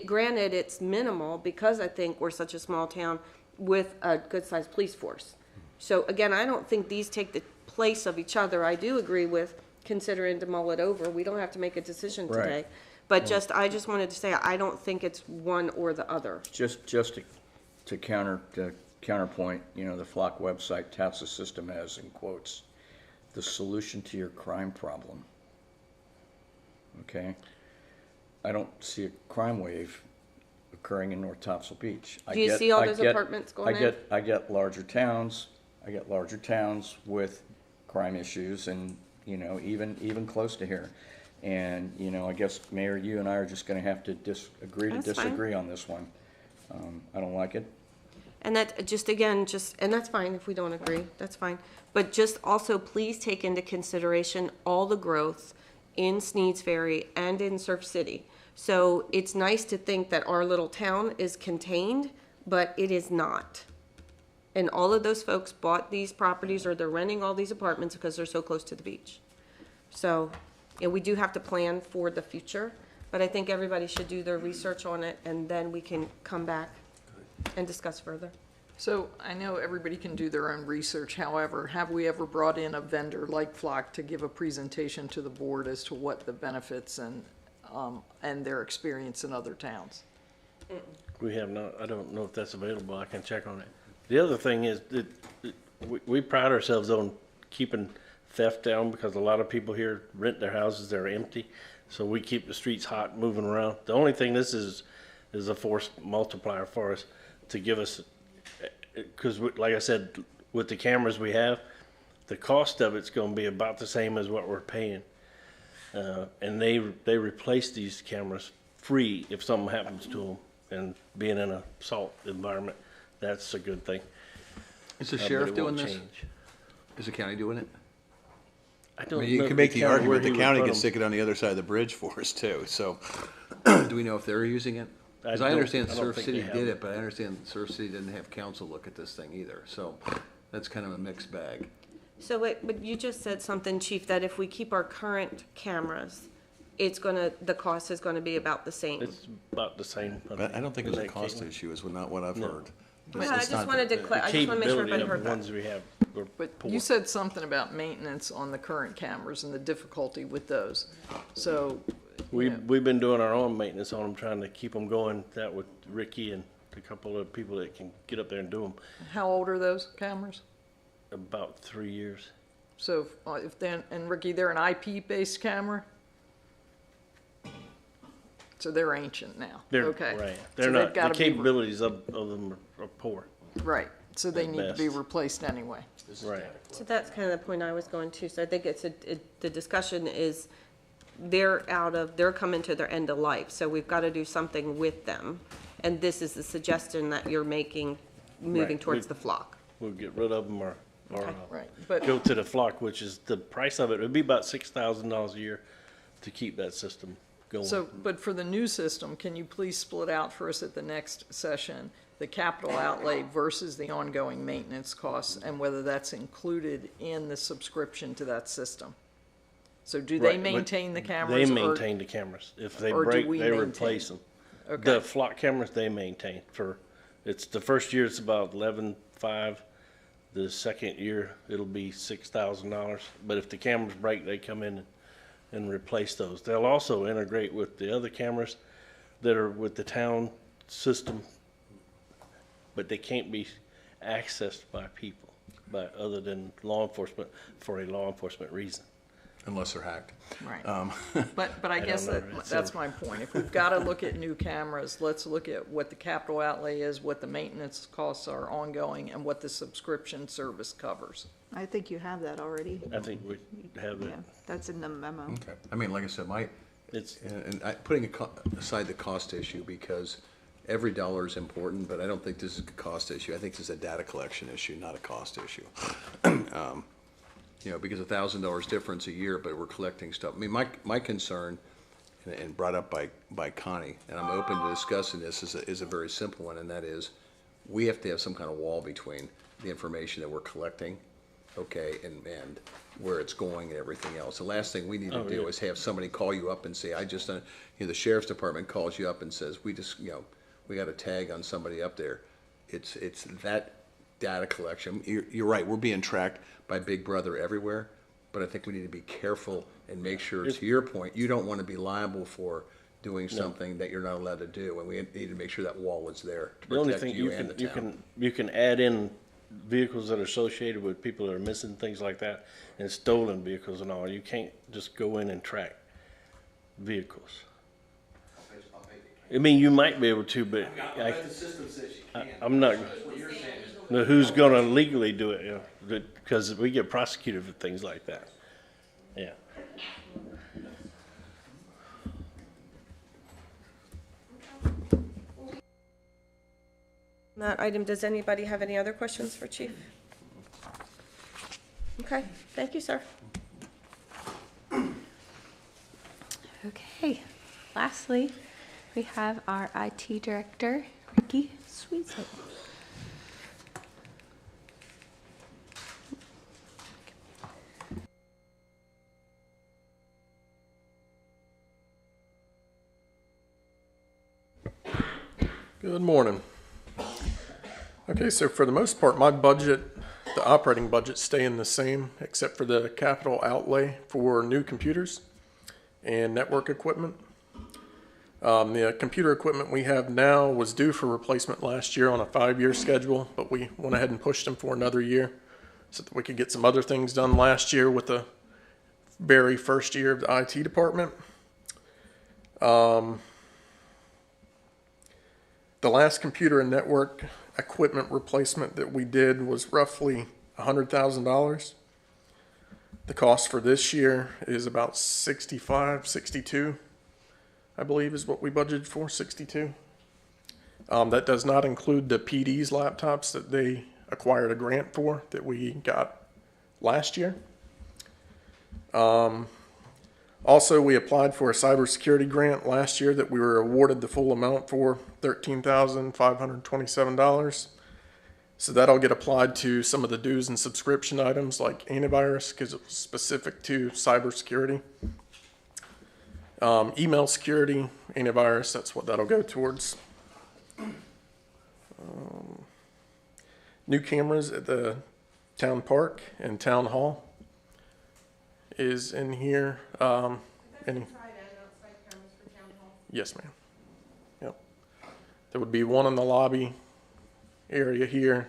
Granted, it's minimal because I think we're such a small town with a good-sized police force. So again, I don't think these take the place of each other. I do agree with considering to mull it over. We don't have to make a decision Right. today. But I just wanted to say, I don't think it's one or the other. Just to counterpoint, you know, the Flock website touts the system as, in quotes, the solution to your crime problem. Okay? I don't see a crime wave occurring in North Topsail Beach. Do you see all those apartments going in? I get larger towns with crime issues, and, you know, even close to here. And, you know, I guess, Mayor, you and I are just gonna have to agree to That's fine. disagree on this one. I don't like it. And that, and that's fine if we don't agree, that's fine. But just also, please take into consideration all the growth in Sneed's Ferry and in Surf City. So it's nice to think that our little town is contained, but it is not. And all of those folks bought these properties or they're renting all these apartments because they're so close to the beach. So, we do have to plan for the future, but I think everybody should do their research on it and then we can come back and discuss further. So I know everybody can do their own research, however, have we ever brought in a vendor like Flock to give a presentation to the board as to what the benefits and their experience in other towns? We have not, I don't know if that's available, I can check on it. The other thing is that we pride ourselves on keeping theft down because a lot of people here rent their houses, they're empty. So we keep the streets hot, moving around. The only thing this is a force multiplier for us to give us, because like I said, with the cameras we have, the cost of it's gonna be about the same as what we're paying. And they replace these cameras free if something happens to them. And being in a salt environment, that's a good thing. Is the But sheriff it doing won't this? change. Is the county doing it? I I don't mean, you know can make the county where argument the he would county put can 'em. stick it on the other side of the bridge for us too, so, do we know if they're using it? Because I don't- understand I don't Surf think City they have did it. it, but I understand Surf City didn't have council look at this thing either, so that's kind of a mixed bag. So but you just said something, Chief, that if we keep our current cameras, the cost is gonna be about the same. It's about the same. But I don't think it's a in that cost case. issue, is not what I've No. heard. Yeah, It's I just not- wanted to I just wanna make sure Capability everybody of heard the that. ones we have are But poor. you said something about maintenance on the current cameras and the difficulty with those. So, We've been doing our own maintenance on them, trying to keep them going, that with Ricky and a couple of people that can get up there and do them, how old are those cameras? about 3 years. So if they're, and Ricky, they're an IP-based camera? So they're ancient now? They're, Okay. right, So they're they've not, the gotta be capabilities of them are poor, Right, so they at need to be best. replaced anyway. right. So that's kind of the point I was going to, so I think the discussion is, they're coming to their end of life, so we've got to do something with them. And this is the suggestion that you're making, moving Right, towards we- the flock. We'll get rid of them or Right, but go to the flock, which is, the price of it would be about $6,000 a year to keep that system going. so, but for the new system, can you please split out for us at the next session, the capital outlay versus the ongoing maintenance costs, and whether that's included in the subscription to that system? So do they Right, but maintain the They cameras? or- maintain the cameras. If they or do break, we they maintain? replace them. Okay. The flock cameras, they maintain it's the first year it's about 11,500. The second year, it'll be $6,000. But if the cameras break, they come in and replace those. They'll also integrate with the other cameras that are with the town system, but they can't be accessed by people, other than law enforcement, for a law enforcement reason. Unless they're hacked. Right. Um, But I guess don't know, right, that's so- my point. If we've got to look at new cameras, let's look at what the capital outlay is, what the maintenance costs are ongoing, and what the subscription service covers. I think you have that already. I think we have Yeah, that. that's in the memo. Okay, I mean, like I said, It's, putting aside the cost issue, because every dollar is important, but I don't think this is a cost issue. I think this is a data collection issue, not a cost issue. Because $1,000 difference a year, but we're collecting stuff. I mean, my concern, and brought up by Connie, and I'm open to discussing this, is a very simple one, and that is, we have to have some kind of wall between the information that we're collecting, okay, and where it's going and everything else. The last thing we need to do is have somebody call you up and say, the sheriff's department calls you up and says, we got a tag on somebody up there. It's that data collection. You're right, we're being tracked by Big Brother everywhere, but I think we need to be careful and make sure, to your point, you don't want to be liable for doing something that you're not allowed to do, and we need to make sure that wall is there to the only protect thing you and the town. you can add in vehicles that are associated with people that are missing, things like that, and stolen vehicles and all. You can't just go in and track vehicles. I mean, you might be able to, but I'm not. Now, who's gonna legally do it? Because we get prosecuted for things like that. Yeah. On that item, does anybody have any other questions for Chief? Okay, thank you, sir. Okay, lastly, we have our IT Director, Ricky Sweetson. Good morning. Okay, so for the most part, my budget, the operating budget's staying the same, except for the capital outlay for new computers and network equipment. The computer equipment we have now was due for replacement last year on a 5-year schedule, but we went ahead and pushed them for another year so that we could get some other things done last year with the very first year of the IT department. The last computer and network equipment replacement that we did was roughly $100,000. The cost for this year is about 62, I believe is what we budgeted for, 62. That does not include the PD's laptops that they acquired a grant for that we got last year. Also, we applied for a cybersecurity grant last year that we were awarded the full amount for, $13,527. So that'll get applied to some of the dues and subscription items like antivirus, because it was specific to cybersecurity. Email security, antivirus, that's what that'll go towards. New cameras at the town park and town hall is in here. Yes, ma'am. Yep. There would be one in the lobby area here.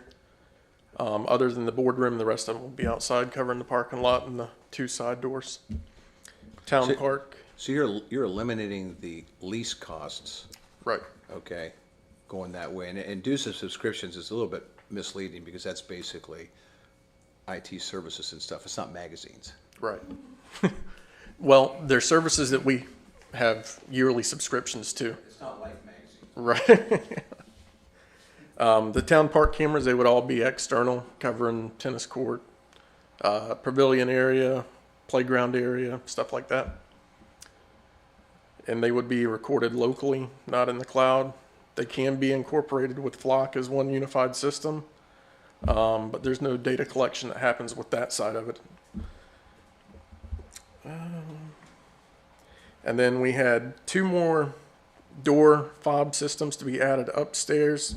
Other than the boardroom, the rest of them will be outside covering the parking lot and the 2 side doors. Town park. So you're eliminating the lease costs, Right. okay, going that way. And dues and subscriptions is a little bit misleading because that's basically IT services and stuff. It's not magazines. Right. Well, they're services that we have yearly subscriptions to. It's not Life magazine. Right. The town park cameras, they would all be external, covering tennis court, pavilion area, playground area, stuff like that. And they would be recorded locally, not in the cloud. They can be incorporated with Flock as one unified system, but there's no data collection that happens with that side of it. And then we had 2 more door fob systems to be added upstairs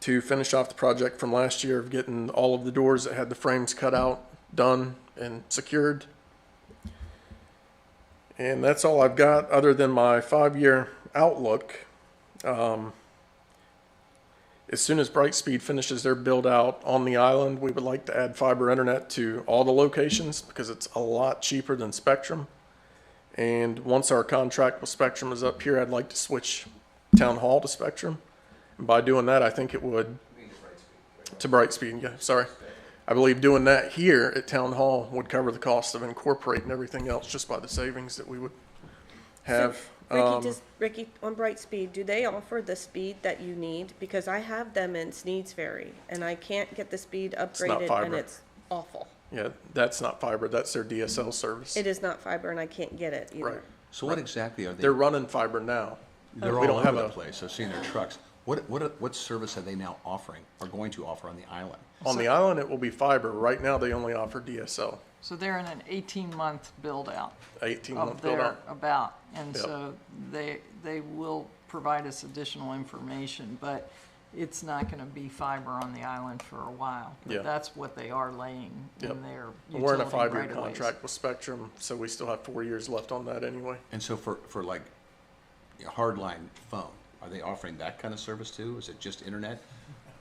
to finish off the project from last year of getting all of the doors that had the frames cut out done and secured. And that's all I've got other than my 5-year outlook. As soon as Brightspeed finishes their build out on the island, we would like to add fiber internet to all the locations because it's a lot cheaper than Spectrum. And once our contract with Spectrum is up here, I'd like to switch Town Hall to Spectrum. And by doing that, I think it would, to Brightspeed, yeah, sorry. I believe doing that here at Town Hall would cover the cost of incorporating everything else just by the savings that we would have. Ricky, on Brightspeed, do they offer the speed that you need? Because I have them in Sneedsbury, and I can't get the speed upgraded, fiber. and it's awful. Yeah, that's not fiber, that's their DSL service. It is not fiber, and I can't get it either. Right. So what exactly are they? They're running fiber now. They're We all don't have over the a- place. I've seen their trucks. What service are they now offering or going to offer on the island? On the island, it will be fiber. Right now, they only offer DSL, So they're in an 18-month build-out 18-month of build their out. about. And Yep. so they will provide us additional information, but it's not going to be fiber on the island for a while. But Yeah. that's what they are laying Yep. in their And we're in a utility 5-year right-of-ways. contract with Spectrum, so we still have 4 years left on that anyway. And so for like a hardline phone, are they offering that kind of service too? Is it just internet?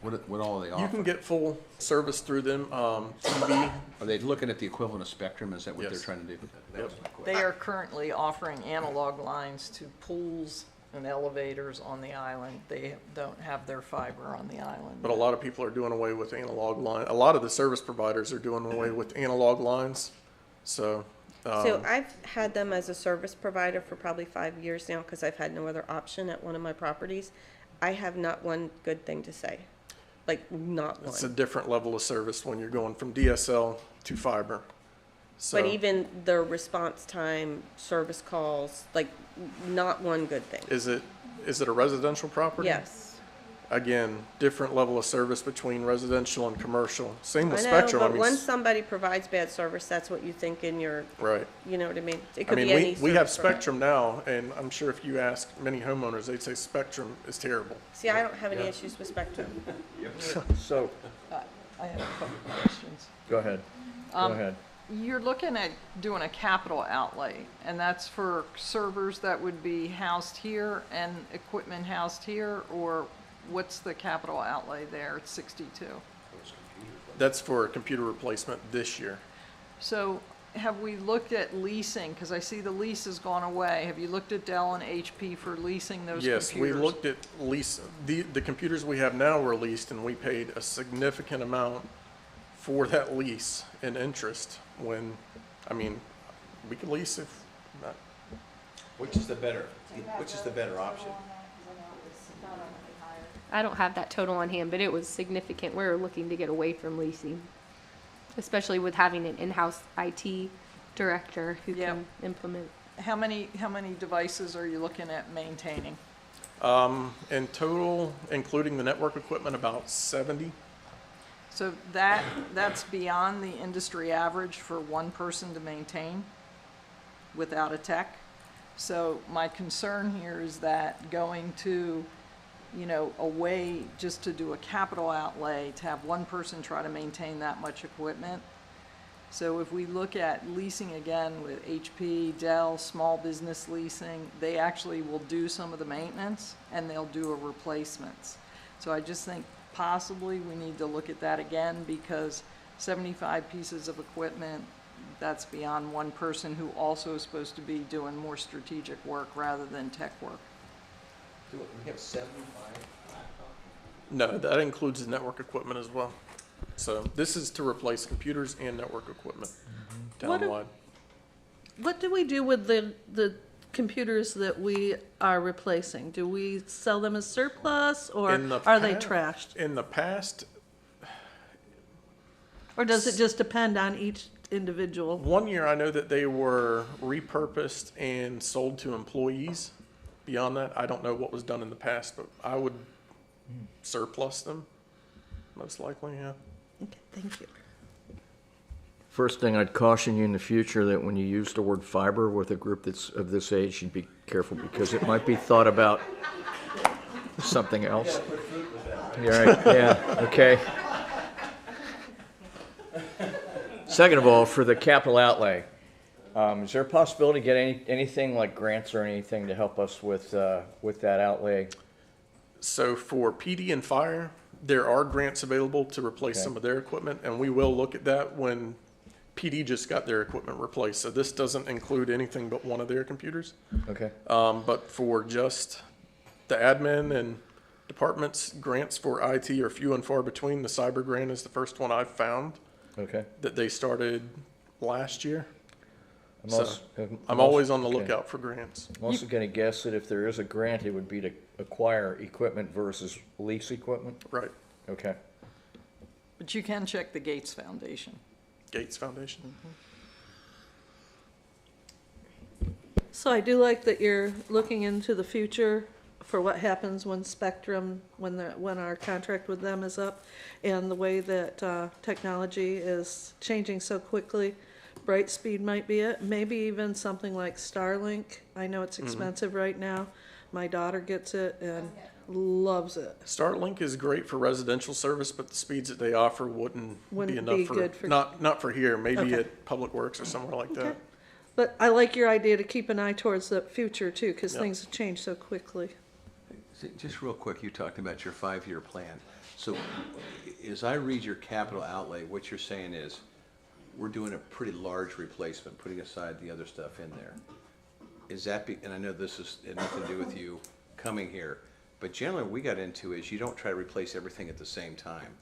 What all are they You offering? can get full service through them, TV. Are they looking at the equivalent of Spectrum? Is that what they're Yes. trying to do? That was my question. They are currently offering analog lines to pools and elevators on the island. They don't have their fiber on the island. But a lot of people are doing away with analog line. A lot of the service providers are doing away with analog lines. So, So I've had them as a service provider for probably 5 years now because I've had no other option at one of my properties. I have not one good thing to say, like not it's a one. different level of service when you're going from DSL to fiber. But even the response time, service calls, like, not one good thing. Is it a residential property? Yes. Again, different level of service between residential and commercial. Same I with know, Spectrum. but when somebody provides bad service, that's what you think in your, Right. you know what I mean? It I could mean, be any we have service provider. Spectrum now, and I'm sure if you ask many homeowners, they'd say Spectrum is terrible. See, I don't have any issues with Spectrum. So, I have a couple of questions. go ahead. Go ahead. You're looking at doing a capital outlay, and that's for servers that would be housed here and equipment housed here, or what's the capital outlay there at 62? That's for a computer replacement this year. So have we looked at leasing? Because I see the lease has gone away. Have you looked at Dell and HP for leasing those computers? Yes, we looked at lease, the computers we have now were leased, and we paid a significant amount for that lease in interest when, I mean, we could lease if, not, Which is the better option? I don't have that total on hand, but it was significant. We were looking to get away from leasing, especially with having an in-house IT director who Yep. can implement. How many devices are you looking at maintaining? in total, including the network equipment, about 70. So that's beyond the industry average for one person to maintain without a tech. So my concern here is that going to, a way just to do a capital outlay, to have one person try to maintain that much equipment. So if we look at leasing again with HP, Dell, small business leasing, they actually will do some of the maintenance and they'll do a replacements. So I just think possibly we need to look at that again, because 75 pieces of equipment, that's beyond one person who also is supposed to be doing more strategic work rather than tech work. Do we have 75? No, that includes the network equipment as well. So this is to replace computers and network equipment What townwide. What do we do with the computers that we are replacing? Do we sell them as surplus, or In the are they past- trashed? In the past, Or does it just depend on each individual? one year I know that they were repurposed and sold to employees. Beyond that, I don't know what was done in the past, but I would surplus them, most likely, yeah. Okay, thank you. First thing, I'd caution you in the future that when you use the word fiber with a group that's of this age, you'd be careful, because it might be thought about something else. Yeah, right, yeah, okay. Second of all, for the capital outlay, is there a possibility to get anything like grants or anything to help us with that outlay? So for PD and fire, there are grants available to replace Okay. some of their equipment, and we will look at that when PD just got their equipment replaced. So this doesn't include anything but one of their computers. Okay. But for just the admin and departments, grants for IT are few and far between. The cyber grant is the first one I've found Okay. that they started last year. I'm So also- I'm always on the okay. lookout for grants. I'm also going to guess that if there is a grant, it would be to acquire equipment versus lease equipment? Right. Okay. But you can check the Gates Foundation. Gates Foundation. So I do like that you're looking into the future for what happens when Spectrum, when our contract with them is up, and the way that technology is changing so quickly. Brightspeed might be it, maybe even something like Starlink. I know it's expensive right now. My daughter gets it and loves it. Starlink is great for residential service, but the speeds that they offer wouldn't Wouldn't be enough be for, good for- not for here, maybe Okay. at Public Works or somewhere like that. Okay. But I like your idea to keep an eye towards the future too, because Yeah. things change so quickly. Just real quick, you talked about your 5-year plan. So as I read your capital outlay, what you're saying is, we're doing a pretty large replacement, putting aside the other stuff in there. Is that, and I know this had nothing to do with you coming here, but generally what we got into is you don't try to replace everything at the same time.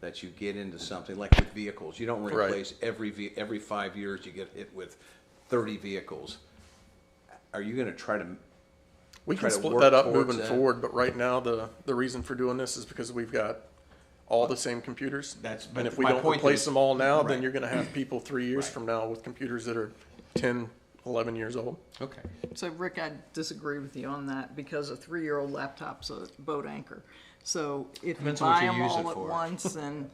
That you get into something, like with vehicles, you don't Right. replace every 5 years you get hit with 30 vehicles. Are you gonna try to We try can to split work that up towards moving that? forward, but right now, the reason for doing this is because we've got all the same computers. That's- And but if we my don't point replace is- them all now, then Right. you're gonna have people 3 years from now with computers that are 10, 11 years old. Okay. So Rick, I disagree with you on that because a 3-year-old laptop's a boat anchor. So if you Depends on what buy you them use all it at for. once and,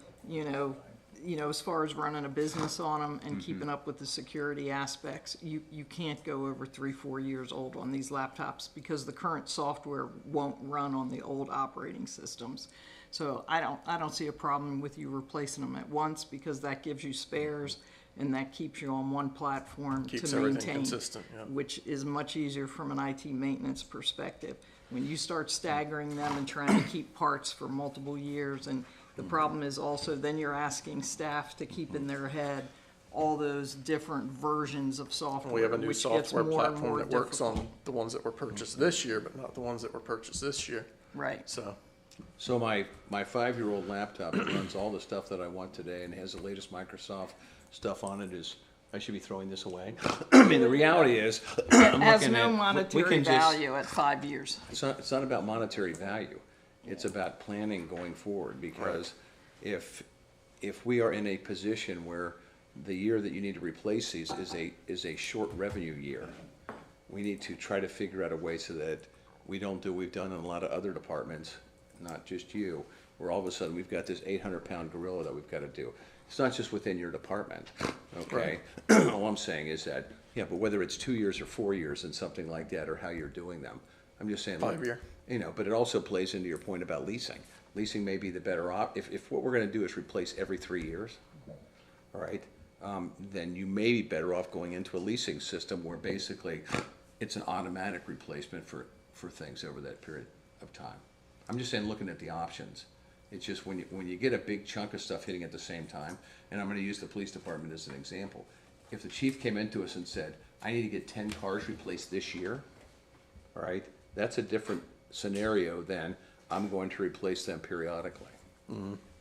as far as running a business on them and keeping up with the security aspects, you can't go over 3, 4 years old on these laptops because the current software won't run on the old operating systems. So I don't see a problem with you replacing them at once because that gives you spares and that keeps you on one platform Keeps to everything maintain, consistent, yeah. which is much easier from an IT maintenance perspective. When you start staggering them and trying to keep parts for multiple years, and the problem is also then you're asking staff to keep in their head all those different versions of software. We have a new which gets software more and platform more that works difficult. on the ones that were purchased this year, but not the ones that were purchased this year. Right. So my 5-year-old laptop that runs all the stuff that I want today and has the latest Microsoft stuff on it is, I should be throwing this away. I mean, the reality is, I'm Has looking no at- we monetary can just- value at 5 years. It's not about monetary value. It's about planning going forward, because if we are in a position where the year that you need to replace these is a short revenue year, we need to try to figure out a way so that we don't do what we've done in a lot of other departments, not just you, where all of a sudden we've got this 800-pound gorilla that we've got to do. It's not just within your department, okay? All I'm saying is that, yeah, but whether it's 2 years or 4 years and something like that, or how you're doing them, I'm just saying. 5 year. But it also plays into your point about leasing. Leasing may be the better if what we're gonna do is replace every 3 years, all right, then you may be better off going into a leasing system where basically it's an automatic replacement for things over that period of time. I'm just saying, looking at the options. It's just when you get a big chunk of stuff hitting at the same time, and I'm gonna use the police department as an example. If the chief came into us and said, I need to get 10 cars replaced this year, all right, that's a different scenario than I'm going to replace them periodically.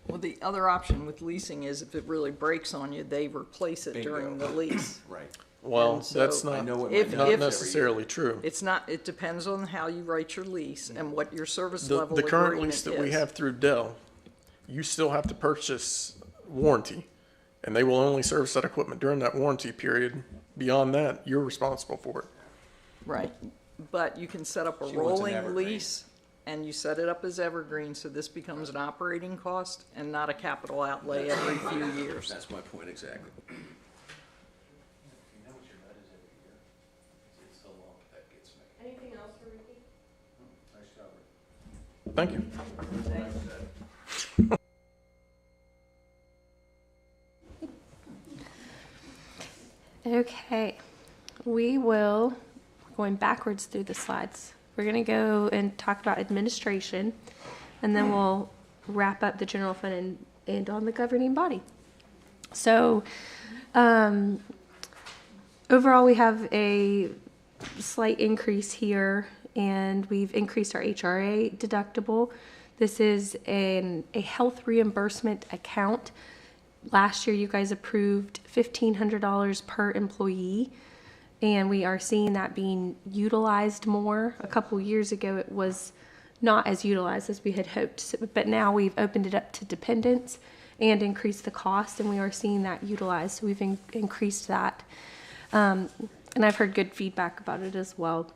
Well, the other option with leasing is if it really breaks on you, they replace it during the lease. Right. Well, And so that's I not, know it if- might not if- necessarily true. It's not, it depends on how you write your lease and what your service The level current agreement lease that we is. have through Dell, you still have to purchase warranty, and they will only service that equipment during that warranty period. Beyond that, you're responsible for it. Right, but you can set up a She wants an rolling evergreen. lease, and you set it up as evergreen, so this becomes an operating cost and not a capital outlay every few years. That's my point exactly. Anything else for Ricky? Thank you. Okay, we will, going backwards through the slides. We're gonna go and talk about administration, and then we'll wrap up the general fund and end on the governing body. So, overall, we have a slight increase here, and we've increased our HRA deductible. This is a health reimbursement account. Last year, you guys approved $1,500 per employee, and we are seeing that being utilized more. A couple years ago, it was not as utilized as we had hoped, but now we've opened it up to dependents and increased the cost, and we are seeing that utilized, so we've increased that. And I've heard good feedback about it as well.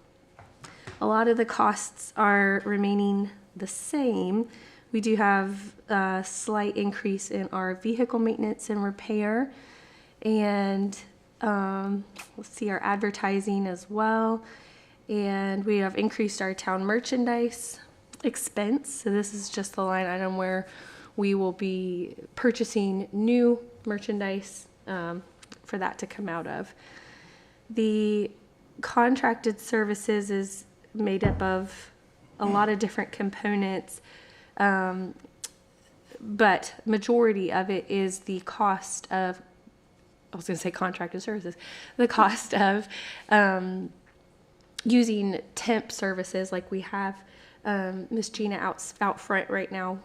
A lot of the costs are remaining the same. We do have a slight increase in our vehicle maintenance and repair. And let's see, our advertising as well. And we have increased our town merchandise expense. So this is just the line item where we will be purchasing new merchandise for that to come out of. The contracted services is made up of a lot of different components, but majority of it is the cost of, I was going to say contracted services, the cost of using temp services like we have Miss Gina out front right now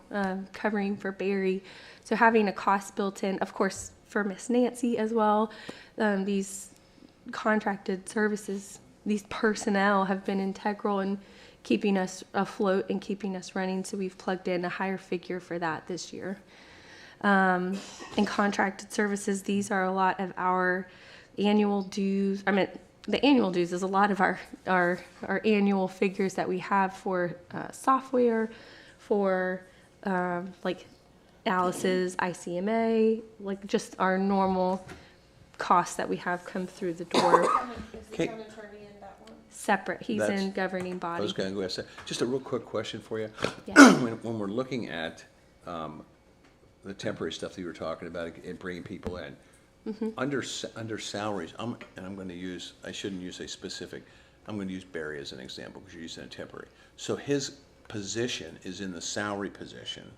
covering for Barry. So having a cost built in, of course, for Miss Nancy as well. These contracted services, these personnel have been integral in keeping us afloat and keeping us running. So we've plugged in a higher figure for that this year. And contracted services, these are a lot of our annual dues. I mean, the annual dues is a lot of our annual figures that we have for software, for like Alice's ICMA, like just our normal costs that we have come through the door. Okay. Separate, he's That's- in governing I body. was going to go ask that. Just a real quick question for you. Yeah. When we're looking at the temporary stuff that you were talking about and bringing people in, under salaries, and I'm going to use, I shouldn't use a specific, I'm going to use Barry as an example because you're using a temporary. So his position is in the salary position.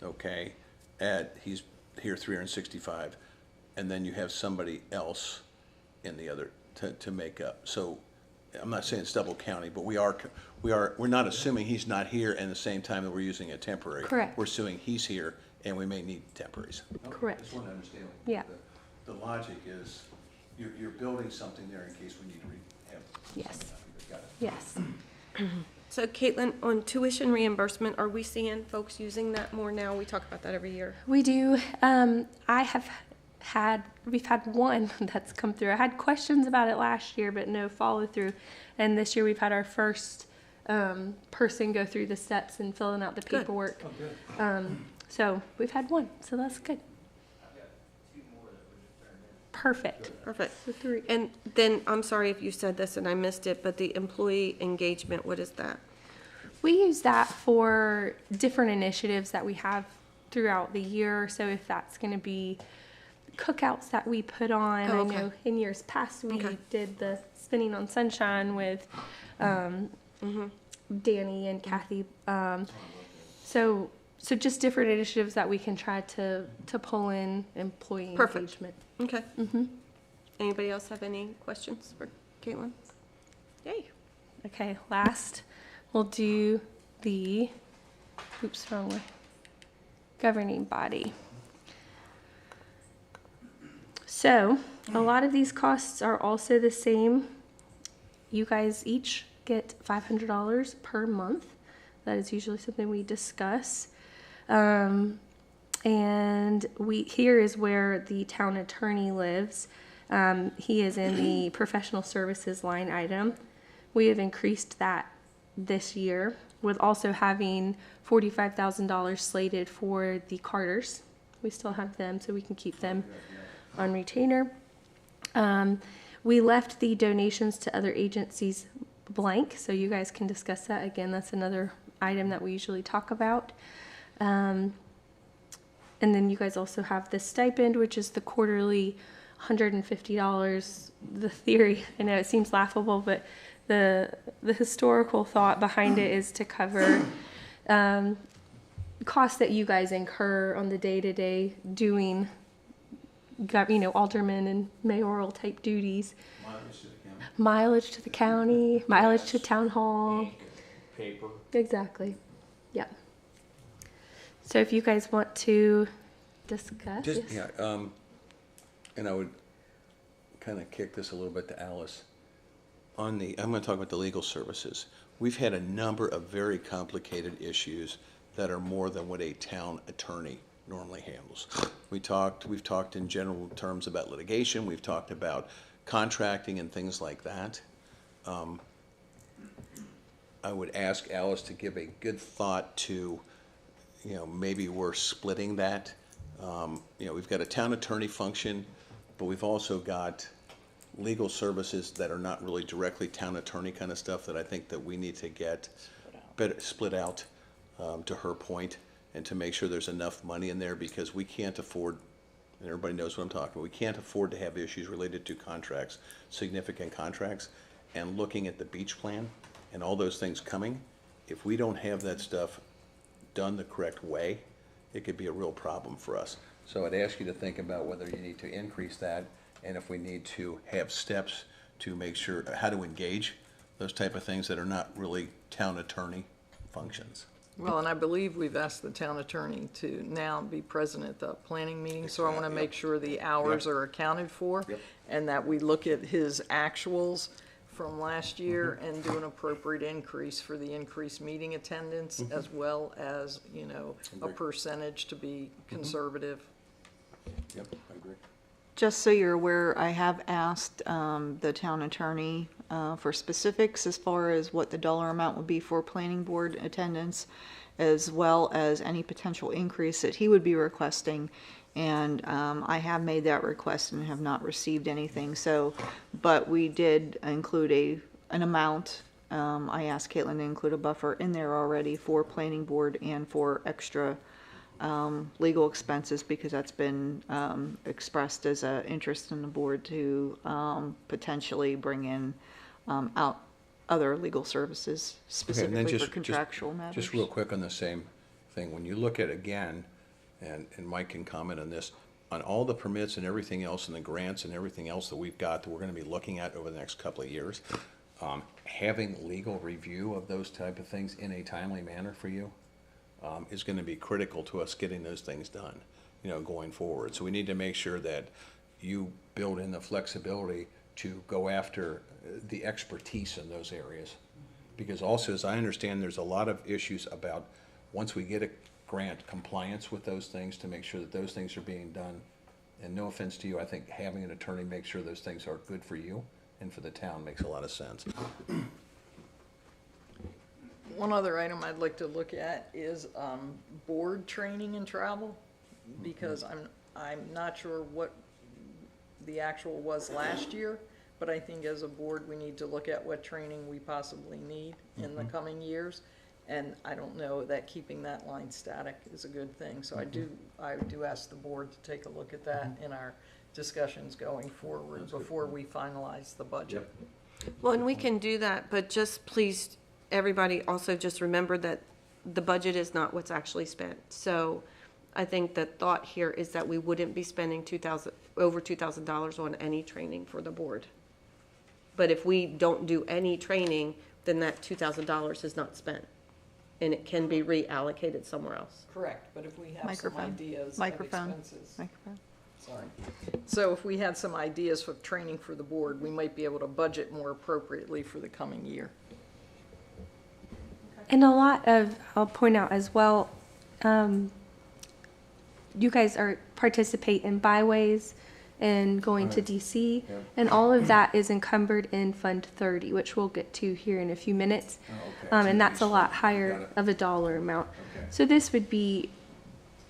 Okay, he's here 365, and then you have somebody else in the other to make up. So I'm not saying it's double counting, but we're not assuming he's not here and the same time that we're using a temporary. Correct. We're assuming he's here and we may need temporaries. Correct. Just want to understand. Yeah. The logic is, you're building something there in case we need to have. Yes. Got it. Yes. So Caitlin, on tuition reimbursement, are we seeing folks using that more now? We talk about that every year. We do. We've had one that's come through. I had questions about it last year, but no follow through. And this year we've had our first person go through the steps and filling out the Good. paperwork. So we've had one, so that's good. Perfect. Perfect. So 3. And then, I'm sorry if you said this and I missed it, but the employee engagement, what is that? We use that for different initiatives that we have throughout the year. So if that's going to be cookouts that we put on, Oh, I okay. know in years past we Okay. did the Spinning on Sunshine with Danny and Kathy. So just different initiatives that we can try to pull in employee Perfect. engagement. Okay. Anybody else have any questions for Caitlin? Yay. Okay, last we'll do the wrong way. Governing body. So a lot of these costs are also the same. You guys each get $500 per month. That is usually something we discuss. And here is where the town attorney lives. He is in the professional services line item. We have increased that this year with also having $45,000 slated for the Carters. We still have them, so we can keep them on retainer. We left the donations to other agencies blank, so you guys can discuss that. Again, that's another item that we usually talk about. And then you guys also have the stipend, which is the quarterly $150. The theory, I know it seems laughable, but the historical thought behind it is to cover costs that you guys incur on the day-to-day doing, alderman and mayoral type duties. Mileage to the county, mileage to town hall. Paper. Exactly. Yeah. So if you guys want to discuss. Just, yes. yeah, and I would kind of kick this a little bit to Alice. I'm going to talk about the legal services. We've had a number of very complicated issues that are more than what a town attorney normally handles. We've talked in general terms about litigation. We've talked about contracting and things like that. I would ask Alice to give a good thought to, maybe we're splitting that. We've got a town attorney function, but we've also got legal services that are not really directly town attorney kind of stuff that I think that we need to get split out, to her point, and to make sure there's enough money in there, because we can't afford, and everybody knows what I'm talking about, we can't afford to have issues related to contracts, significant contracts, and looking at the beach plan and all those things coming. If we don't have that stuff done the correct way, it could be a real problem for us. So I'd ask you to think about whether you need to increase that, and if we need to have steps to make sure how to engage those type of things that are not really town attorney functions. Well, and I believe we've asked the town attorney to now be present at the planning meeting, so I want to make sure the hours are accounted for, Yep. and that we look at his actuals from last year and do an appropriate increase for the increased meeting attendance, as well as, you know, a percentage to be conservative. Yep, I agree. Just so you're aware, I have asked the town attorney for specifics as far as what the dollar amount would be for planning board attendance, as well as any potential increase that he would be requesting. And I have made that request and have not received anything. So, but we did include an amount. I asked Caitlin to include a buffer in there already for planning board and for extra legal expenses, because that's been expressed as an interest in the board to potentially bring in out other legal services Okay, and then specifically for contractual matters. Just real quick on the same thing, when you look at, again, and Mike can comment on this, on all the permits and everything else and the grants and everything else that we've got that we're gonna be looking at over the next couple of years, having legal review of those type of things in a timely manner for you is gonna be critical to us getting those things done, you know, going forward. So we need to make sure that you build in the flexibility to go after the expertise in those areas. Because also, as I understand, there's a lot of issues about, once we get a grant, compliance with those things, to make sure that those things are being done. And no offense to you, I think having an attorney make sure those things are good for you and for the town makes a lot of sense. One other item I'd like to look at is board training and travel, because I'm not sure what the actual was last year, but I think as a board, we need to look at what training we possibly need in the coming years. And I don't know that keeping that line static is a good thing. So I do ask the board to take a look at that in our discussions going forward before we finalize the budget. Well, and we can do that, but just please, everybody also just remember that the budget is not what's actually spent. So I think the thought here is that we wouldn't be spending over $2,000 on any training for the board. But if we don't do any training, then that $2,000 is not spent, and it can be reallocated somewhere else. Correct, but if we have some Microphone. ideas of Microphone. expenses. Microphone. Sorry. So if we had some ideas for training for the board, we might be able to budget more appropriately for the coming year. And a lot of, I'll point out as well, you guys participate in byways and going to DC, and all of that is encumbered in Fund 30, which we'll get to here in a few minutes. And that's a lot higher of a dollar amount. So this would be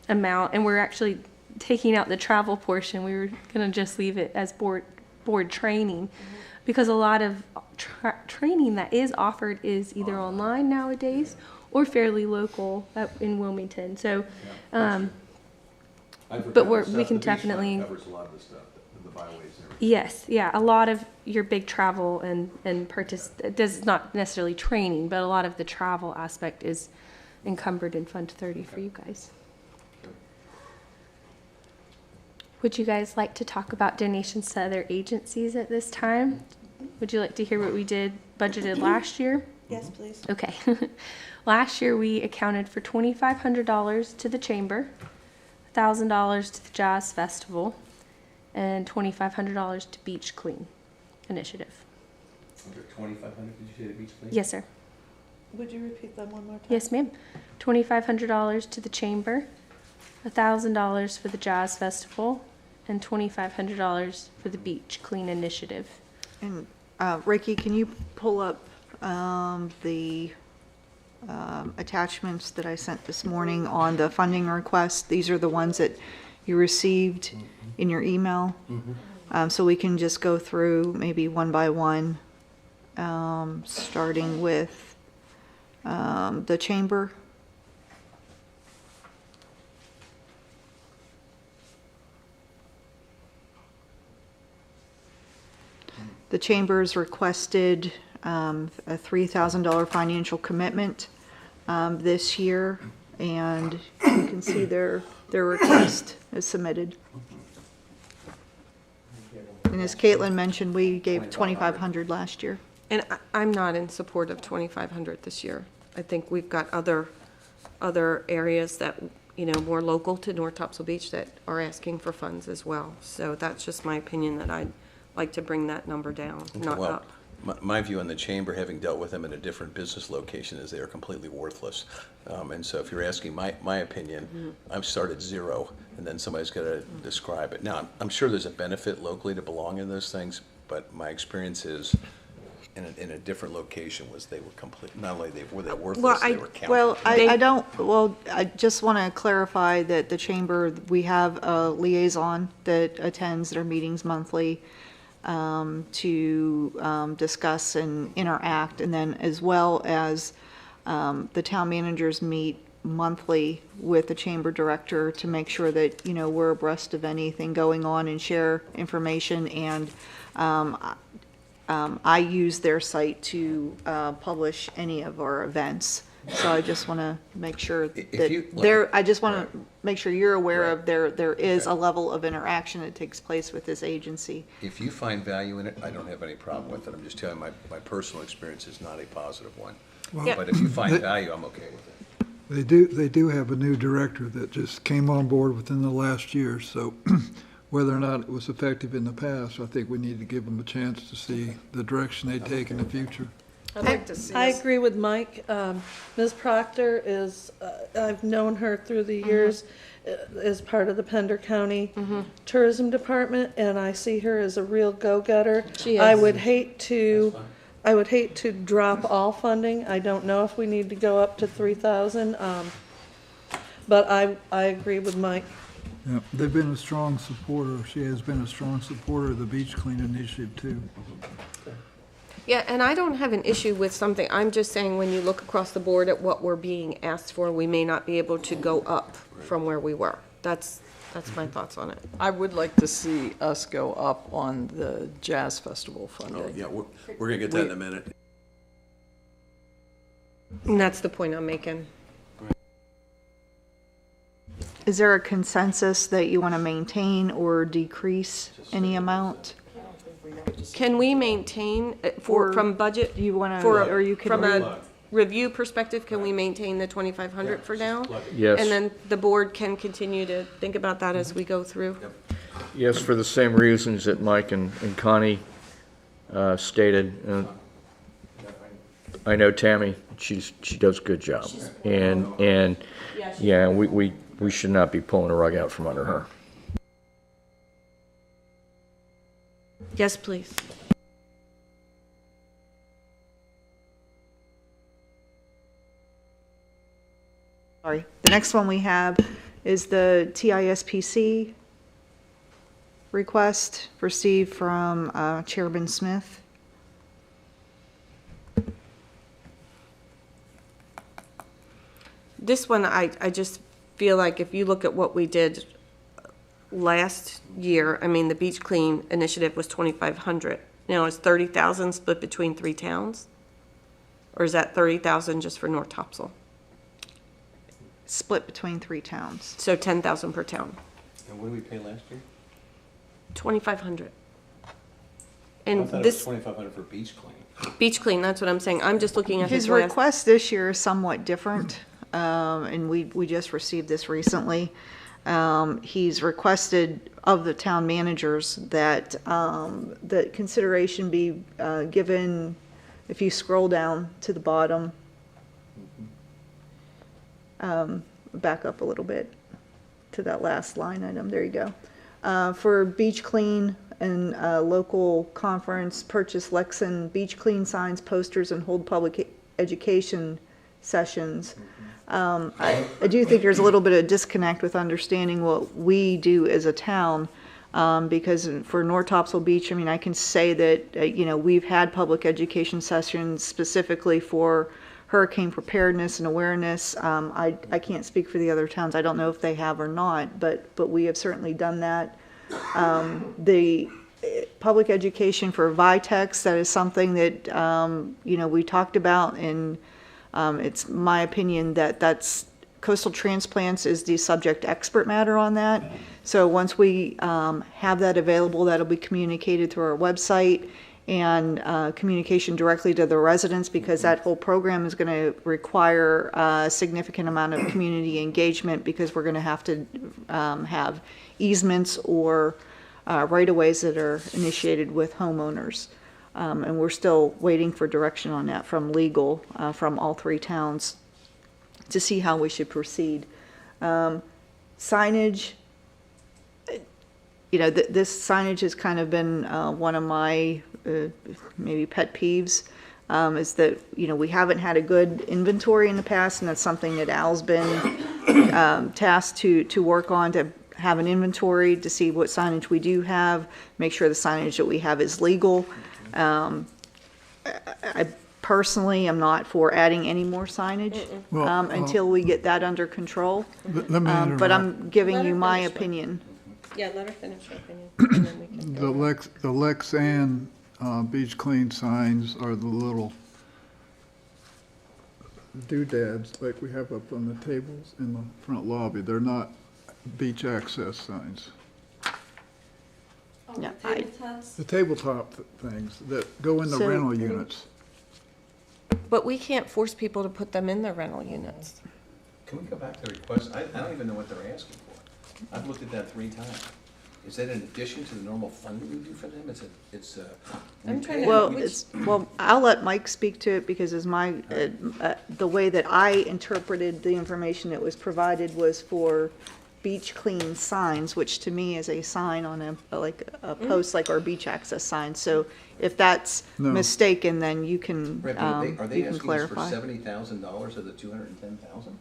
amount, and we're actually taking out the travel portion. We were going to just leave it as board training, because a lot of training that is offered is either online nowadays or fairly local in Wilmington. So, but we can definitely Covers a lot of the stuff, the byways and everything. Yes, yeah, a lot of your big travel and does not necessarily training, but a lot of the travel aspect is encumbered in Fund 30 for you guys. Would you guys like to talk about donations to other agencies at this time? Would you like to hear what we budgeted last year? Yes, please. Okay. Last year, we accounted for $2,500 to the Chamber, $1,000 to the Jazz Festival, and $2,500 to Beach Clean Initiative. Under 2,500, did you say the beach clean? Yes, sir. Would you repeat that one more time? Yes, ma'am. $2,500 to the Chamber, $1,000 for the Jazz Festival, and $2,500 for the Beach Clean Initiative. And Ricky, can you pull up the attachments that I sent this morning on the funding request? These are the ones that you received in your email. So we can just go through maybe one by one, starting with the Chamber. The Chamber's requested a $3,000 financial commitment this year, and you can see their request is submitted. And as Caitlin mentioned, we gave $2,500 last year. And I'm not in support of 2,500 this year. I think we've got other areas that, you know, more local to North Topsail Beach that are asking for funds as well. So that's just my opinion, that I'd like to bring that number down, not Well, up. My view on the chamber, having dealt with them in a different business location, is they are completely worthless. And so if you're asking my opinion, I've started zero, and then somebody's got to describe it. Now, I'm sure there's a benefit locally to belong in those things, but my experience is in a different location was they were complete, not only were they worthless, they were counterproductive. Well, I just want to clarify that the chamber, we have a liaison that attends their meetings monthly to discuss and interact, and then as well as the town managers meet monthly with the chamber director to make sure that, we're abreast of anything going on and share information. And I use their site to publish any of our events. So I just want to make sure that I just want to make sure you're aware of there is a level of interaction that takes place with this agency. If you find value in it, I don't have any problem with it. I'm just telling you, my personal experience is not a positive one. Well, But if you find value, I'm okay with it. They do have a new director that just came on board within the last year, so whether or not it was effective in the past, I think we need to give them a chance to see the direction they take in the future. I'd like to see I us. agree with Mike. Ms. Proctor is, I've known her through the years as part of the Pender County Tourism Department, and I see her as a real go-getter. She is. I would hate to drop all funding. I don't know if we need to go up to 3,000, but I agree with Mike. Yeah, they've been a strong supporter. She has been a strong supporter of the Beach Clean Initiative, too. Yeah, and I don't have an issue with something. I'm just saying when you look across the board at what we're being asked for, we may not be able to go up from where we were. That's my thoughts on it. I would like to see us go up on the Jazz Festival funding. Oh, yeah, we're going to get that in a minute. And that's the point I'm making. Is there a consensus that you want to maintain or decrease any amount? Can we maintain, from budget? You want to, For, or you could. from a review perspective, can we maintain the 2,500 for now? Yes. And then the board can continue to think about that as we go through? Yes, for the same reasons that Mike and Connie stated. I know Tammy, she does a good job. And yeah, we should not be pulling a rug out from under her. Yes, please. Sorry. The next one we have is the TISPC request received from Chairman Smith. This one, I just feel like if you look at what we did last year, I mean, the Beach Clean Initiative was 2,500. Now, is 30,000 split between 3 towns? Or is that 30,000 just for North Topsail? Split between 3 towns. So 10,000 per town. And what did we pay last year? 2,500. I And thought it was this, 2,500 for beach clean. Beach Clean, that's what I'm saying. I'm just looking at his His last. request this year is somewhat different, and we just received this recently. He's requested of the town managers that that consideration be given, if you scroll down to the bottom, back up a little bit to that last line item, there you go. For Beach Clean and local conference, purchase Lexan Beach Clean signs, posters, and hold public education sessions. I do think there's a little bit of disconnect with understanding what we do as a town, because for North Topsail Beach, I mean, I can say that, we've had public education sessions specifically for hurricane preparedness and awareness. I can't speak for the other towns. I don't know if they have or not, but we have certainly done that. The public education for Vitex, that is something that, we talked about, and it's my opinion that coastal transplants is the subject expert matter on that. So once we have that available, that'll be communicated through our website and communication directly to the residents, because that whole program is going to require a significant amount of community engagement, because we're going to have to have easements or right-of-ways that are initiated with homeowners. And we're still waiting for direction on that from legal, from all three towns, to see how we should proceed. Signage, you know, this signage has kind of been one of my maybe pet peeves, is that, you know, we haven't had a good inventory in the past, and that's something that Al's been tasked to work on, to have an inventory, to see what signage we do have, make sure the signage that we have is legal. I personally am not for adding any more signage Well, until we get that under control. Let me But interrupt. I'm giving Let you her my finish. opinion. Yeah, let her finish her opinion, and then we can The go. Lexan Beach Clean signs are the little doodads like we have up on the tables in the front lobby. They're not beach access signs. Yeah, The tabletop things that go in the So- rental units. But we can't force people to put them in their rental units. Can we go back to the request? I don't even know what they're asking for. I've looked at that 3 times. Is that in addition to the normal fund we do for them? I'm trying to- Well, Which- well, I'll let Mike speak to it, because as the way that I interpreted the information that was provided was for beach clean signs, which to me is a sign on a post like our beach access sign. So if that's No. mistaken, then you can, Right, but are you they can asking us for clarify. $70,000 of the 210,000?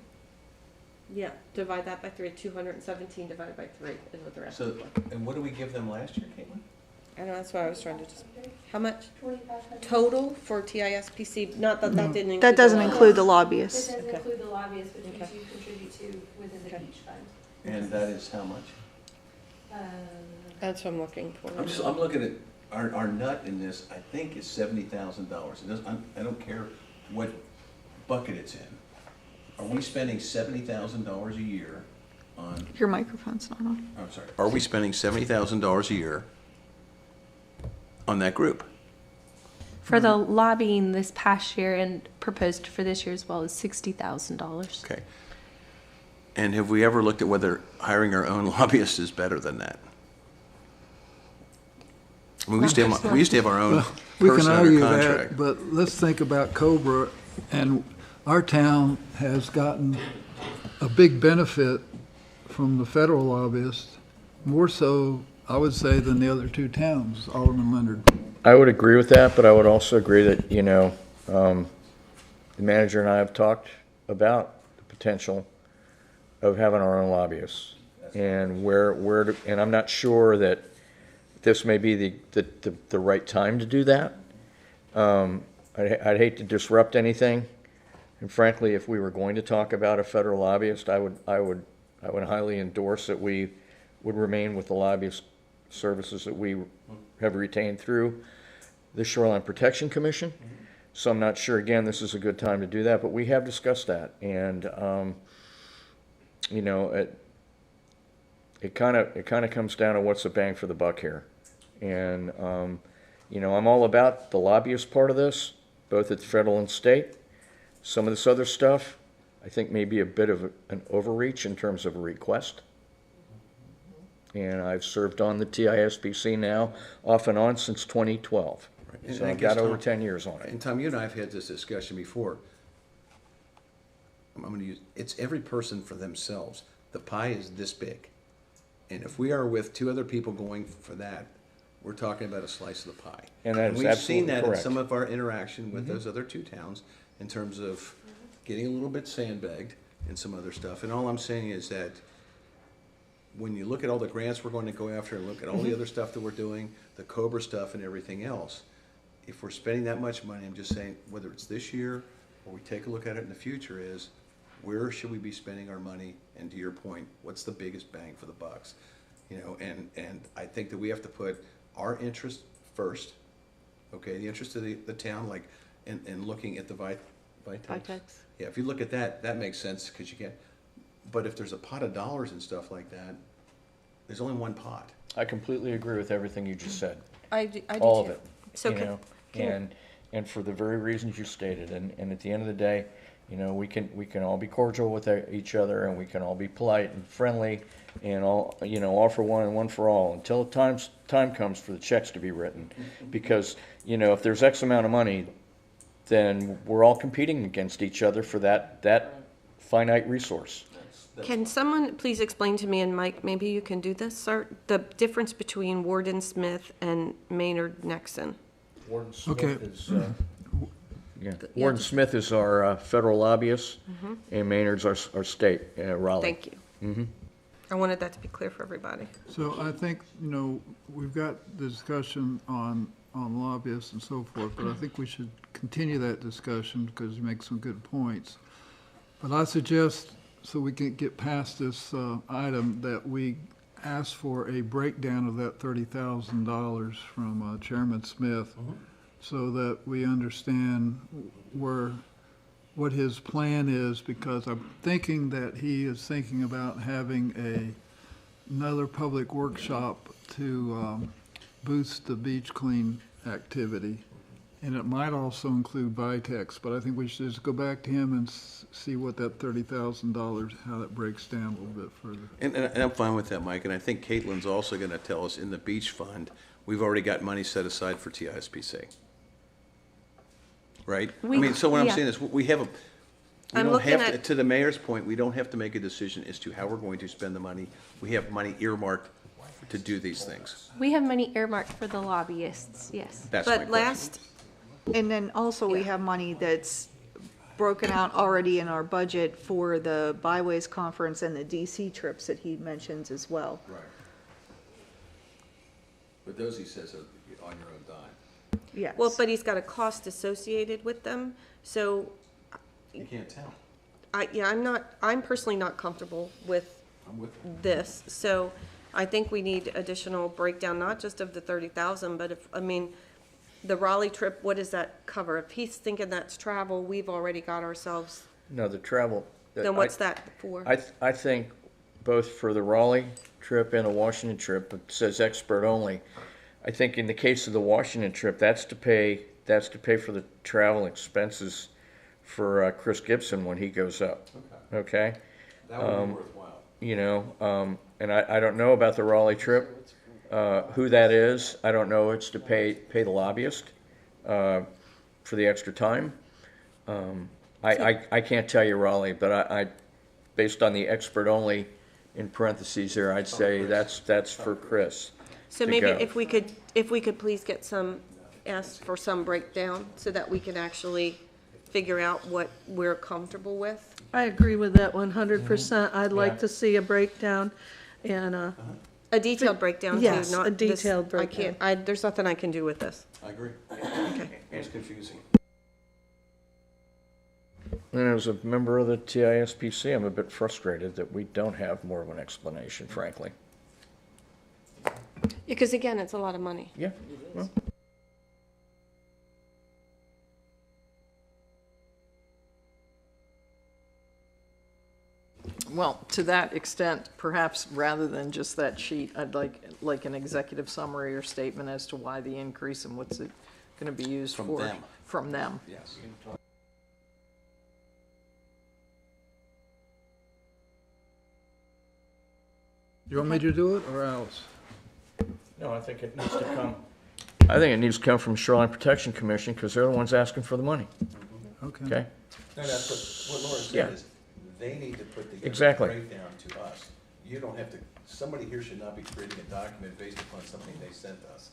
Yeah, divide that by 3, 217 divided by 3 is what they're asking So, for. and what did we give them last year, Caitlin? I know, that's why I was trying to just, how much? Total for TISPC, not that that didn't include. That doesn't the include the lobbyists. lobbyists. It doesn't Okay. include the lobbyists, which Okay. you contribute to within the beach fund. And that is how much? That's what I'm looking for. I'm looking at, our nut in this, I think, is $70,000. It doesn't, I don't care what bucket it's in. Are we spending $70,000 a year on, Your microphone's not on. I'm sorry, are we spending $70,000 a year on that group? For the lobbying this past year and proposed for this year as well is $60,000. Okay. And have we ever looked at whether hiring our own lobbyist is better than that? I mean, we used to have our own We can person argue under that, contract. but let's think about Cobra, and our town has gotten a big benefit from the federal lobbyists, more so, I would say, than the other 2 towns, Alderman Leonard. I would agree with that, but I would also agree that, you know, the manager and I have talked about the potential of having our own lobbyists. And and I'm not sure that this may be the right time to do that. I'd hate to disrupt anything. And frankly, if we were going to talk about a federal lobbyist, I would highly endorse that we would remain with the lobbyist services that we have retained through the Shoreline Protection Commission. So I'm not sure, again, this is a good time to do that, but we have discussed that. And, you know, it kind of comes down to what's the bang for the buck here. And, you know, I'm all about the lobbyist part of this, both at the federal and state. Some of this other stuff, I think may be a bit of an overreach in terms of a request. And I've served on the TISPC now off and on since 2012. And So I I've guess, got over Tom, 10 years on it. And Tom, you and I have had this discussion before. I'm going to use, it's every person for themselves. The pie is this big. And if we are with 2 other people going for that, we're talking about a slice of the pie. And that is we've seen absolutely that in correct. some of our interaction with those other 2 towns in terms of getting a little bit sandbagged and some other stuff. And all I'm saying is that when you look at all the grants we're going to go after and look at all the other stuff that we're doing, the Cobra stuff and everything else, if we're spending that much money, I'm just saying, whether it's this year or we take a look at it in the future, is where should we be spending our money? And to your point, what's the biggest bang for the bucks? You know, and I think that we have to put our interest first, okay, the interest of the town, like, and looking at the Vitex. Yeah, if you look at that, that makes sense, because you can't, but if there's a pot of dollars and stuff like that, there's only one pot. I completely agree with everything you just said. I do too. All of it. So you know, and for the very reasons you stated. And at the end of the day, You know, we can all be cordial with each other, and we can all be polite and friendly, and all, you know, all for one and one for all, until time comes for the checks to be written. Because, you know, if there's X amount of money, then we're all competing against each other for that finite resource. Can someone please explain to me, and Mike, maybe you can do this, sir, the difference between Warden Smith and Maynard Nexon? Warden Okay. Smith is, Warden Smith is our federal lobbyist, and Maynard's our state, Raleigh. Thank you. I wanted that to be clear for everybody. So I think, you know, we've got the discussion on lobbyists and so forth, but I think we should continue that discussion because you make some good points. But I suggest, so we can get past this item, that we ask for a breakdown of that $30,000 from Chairman Smith, so that we understand what his plan is, because I'm thinking that he is thinking about having another public workshop to boost the beach clean activity. And it might also include Vitex, but I think we should just go back to him and see what that $30,000, how that breaks down a little bit further. And I'm fine with that, Mike, and I think Caitlin's also gonna tell us in the beach fund, we've already got money set aside for TISPC. Right? I mean, so what I'm saying is, we have I'm looking at- to the mayor's point, we don't have to make a decision as to how we're going to spend the money. We have money earmarked to do these things. We have money earmarked for the lobbyists, yes. That's my But question. And then also we have money that's broken out already in our budget for the Byways Conference and the DC trips that he mentions as well. Right. But those, he says, are on your own dime. Yes. Well, but he's got a cost associated with them, so You can't tell. I'm personally not comfortable with I'm with you. this. So I think we need additional breakdown, not just of the 30,000, but the Raleigh trip, what does that cover? If he's thinking that's travel, we've already got ourselves, No, the travel. then what's that for? I think both for the Raleigh trip and the Washington trip, it says expert only. I think in the case of the Washington trip, that's to pay for the travel expenses for Chris Gibson when he goes up. Okay? That would be worthwhile. You know, and I don't know about the Raleigh trip, who that is. I don't know. It's to pay the lobbyist for the extra time. I can't tell you Raleigh, but I based on the expert only in parentheses there, I'd say that's for Chris. So to maybe go. if we could please get ask for some breakdown so that we can actually figure out what we're comfortable with. I agree with that 100%. I'd like to see a breakdown and, A detailed breakdown too, Yes, not a this- detailed I can't, there's nothing I can do with this. I agree. It's confusing. And as a member of the TISPC, I'm a bit frustrated that we don't have more of an explanation, frankly. Because again, it's a lot of money. Yeah. Well, Well, to that extent, perhaps rather than just that sheet, I'd like an executive summary or statement as to why the increase and what's it gonna be used for. From them. From them. Yes. You want me to do it, or Alice? no, I think it needs to come. I think it needs to come from Shoreline Protection Commission because they're the ones asking for the money. Okay. Okay? No, that's what Laura Yeah. said is, they need to put together Exactly. a breakdown to us. You don't have to, somebody here should not be creating a document based upon something they sent us.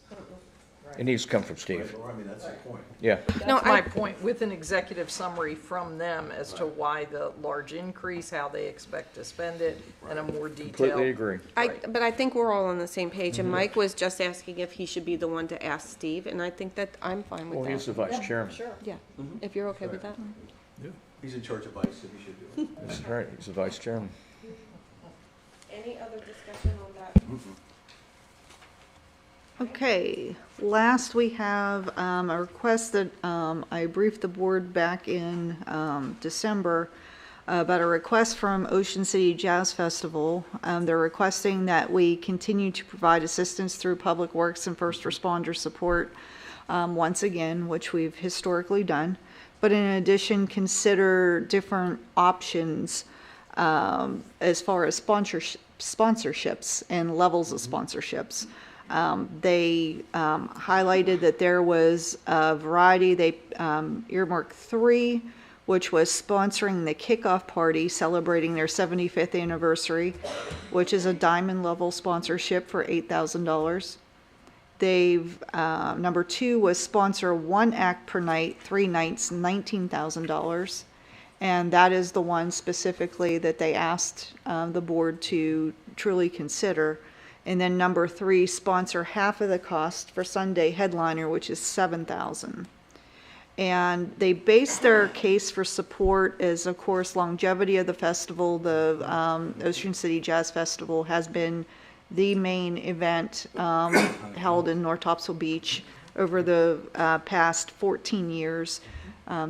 It needs to come from Right, Steve. Laura? I mean, that's the point. Yeah. No, That's my I- point, with an executive summary from them as to why the large increase, how they expect to spend it, and a more detailed. Completely agree. But I think we're all on the same page, and Mike was just asking if he should be the one to ask Steve, and I think that I'm fine Well, with he's the that. vice chairman. Yeah, if you're okay with that. He's in charge of ICE, so he should do it. That's right, he's the vice chairman. Any other discussion on that? Okay, last we have a request that I briefed the board back in December about a request from Ocean City Jazz Festival. They're requesting that we continue to provide assistance through Public Works and first responder support once again, which we've historically done. but in addition, consider different options as far as sponsorships and levels of sponsorships. They highlighted that there was a variety. They earmarked 3, which was sponsoring the kickoff party celebrating their 75th anniversary, which is a diamond level sponsorship for $8,000. They've, number 2 was sponsor 1 act per night, 3 nights, $19,000. And that is the one specifically that they asked the board to truly consider. And then number 3, sponsor half of the cost for Sunday headliner, which is $7,000. And they base their case for support as, of course, longevity of the festival. The Ocean City Jazz Festival has been the main event held in North Topsail Beach over the past 14 years.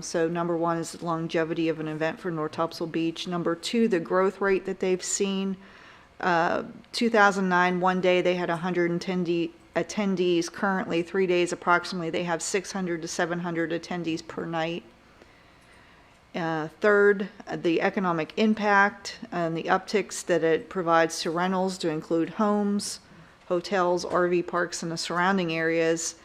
So number 1 is the longevity of an event for North Topsail Beach. Number 2, the growth rate that they've seen. 2009, one day they had 110 attendees. Currently, 3 days approximately, they have 600 to 700 attendees per night. Third, the economic impact and the upticks that it provides to rentals to include homes, hotels, RV parks, and the surrounding areas.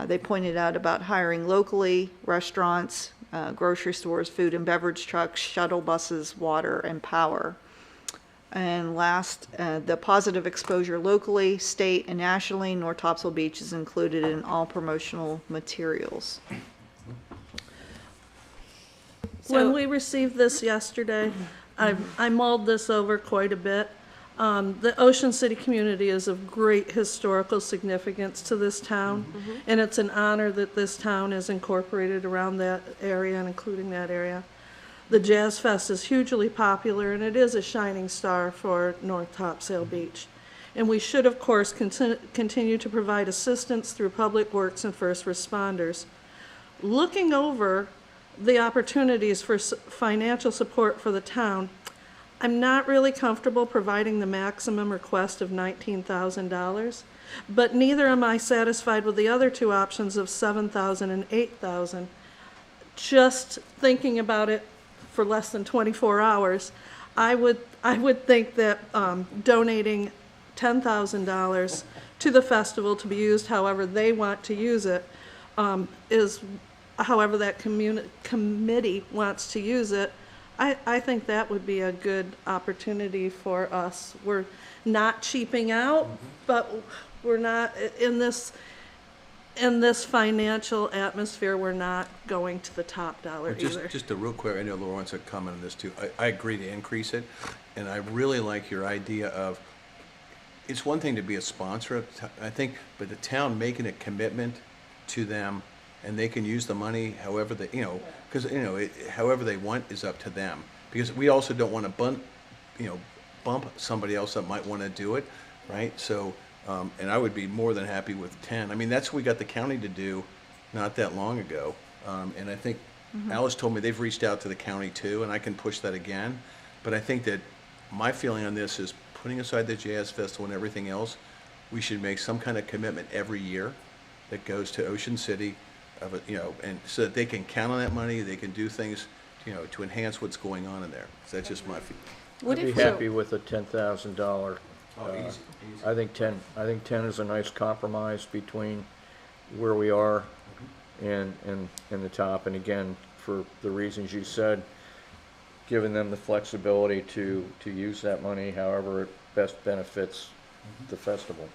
They pointed out about hiring locally, restaurants, grocery stores, food and beverage trucks, shuttle buses, water, and power. And last, the positive exposure locally, state, and nationally. North Topsail Beach is included in all promotional materials. When we received this yesterday, I mulled this over quite a bit. The Ocean City community is of great historical significance to this town, and it's an honor that this town is incorporated around that area and including that area. The Jazz Fest is hugely popular, and it is a shining star for North Topsail Beach. And we should, of course, continue to provide assistance through Public Works and first responders. Looking over the opportunities for financial support for the town, I'm not really comfortable providing the maximum request of $19,000, but neither am I satisfied with the other 2 options of $7,000 and $8,000. Just thinking about it for less than 24 hours, I would think that donating $10,000 to the festival to be used however they want to use it is however that committee wants to use it. I think that would be a good opportunity for us. We're not cheaping out, but we're not in this financial atmosphere. We're not going to the top dollar either. Just a real quick, I know Laura wants to comment on this too. I agree to increase it, and I really like your idea of, it's one thing to be a sponsor, I think, but the town making a commitment to them, and they can use the money however they, because, however they want is up to them. Because we also don't want to bump somebody else that might want to do it, right? So, and I would be more than happy with 10. I mean, that's what we got the county to do not that long ago. And I think Alice told me they've reached out to the county too, and I can push that again. But I think that my feeling on this is, putting aside the Jazz Festival and everything else, we should make some kind of commitment every year that goes to Ocean City, and so that they can count on that money, they can do things, to enhance what's going on in there. So that's just my feeling. I'd be happy with a $10,000. Easy. I think 10 is a nice compromise between where we are and the top. And again, for the reasons you said, giving them the flexibility to use that money however it best benefits the festival.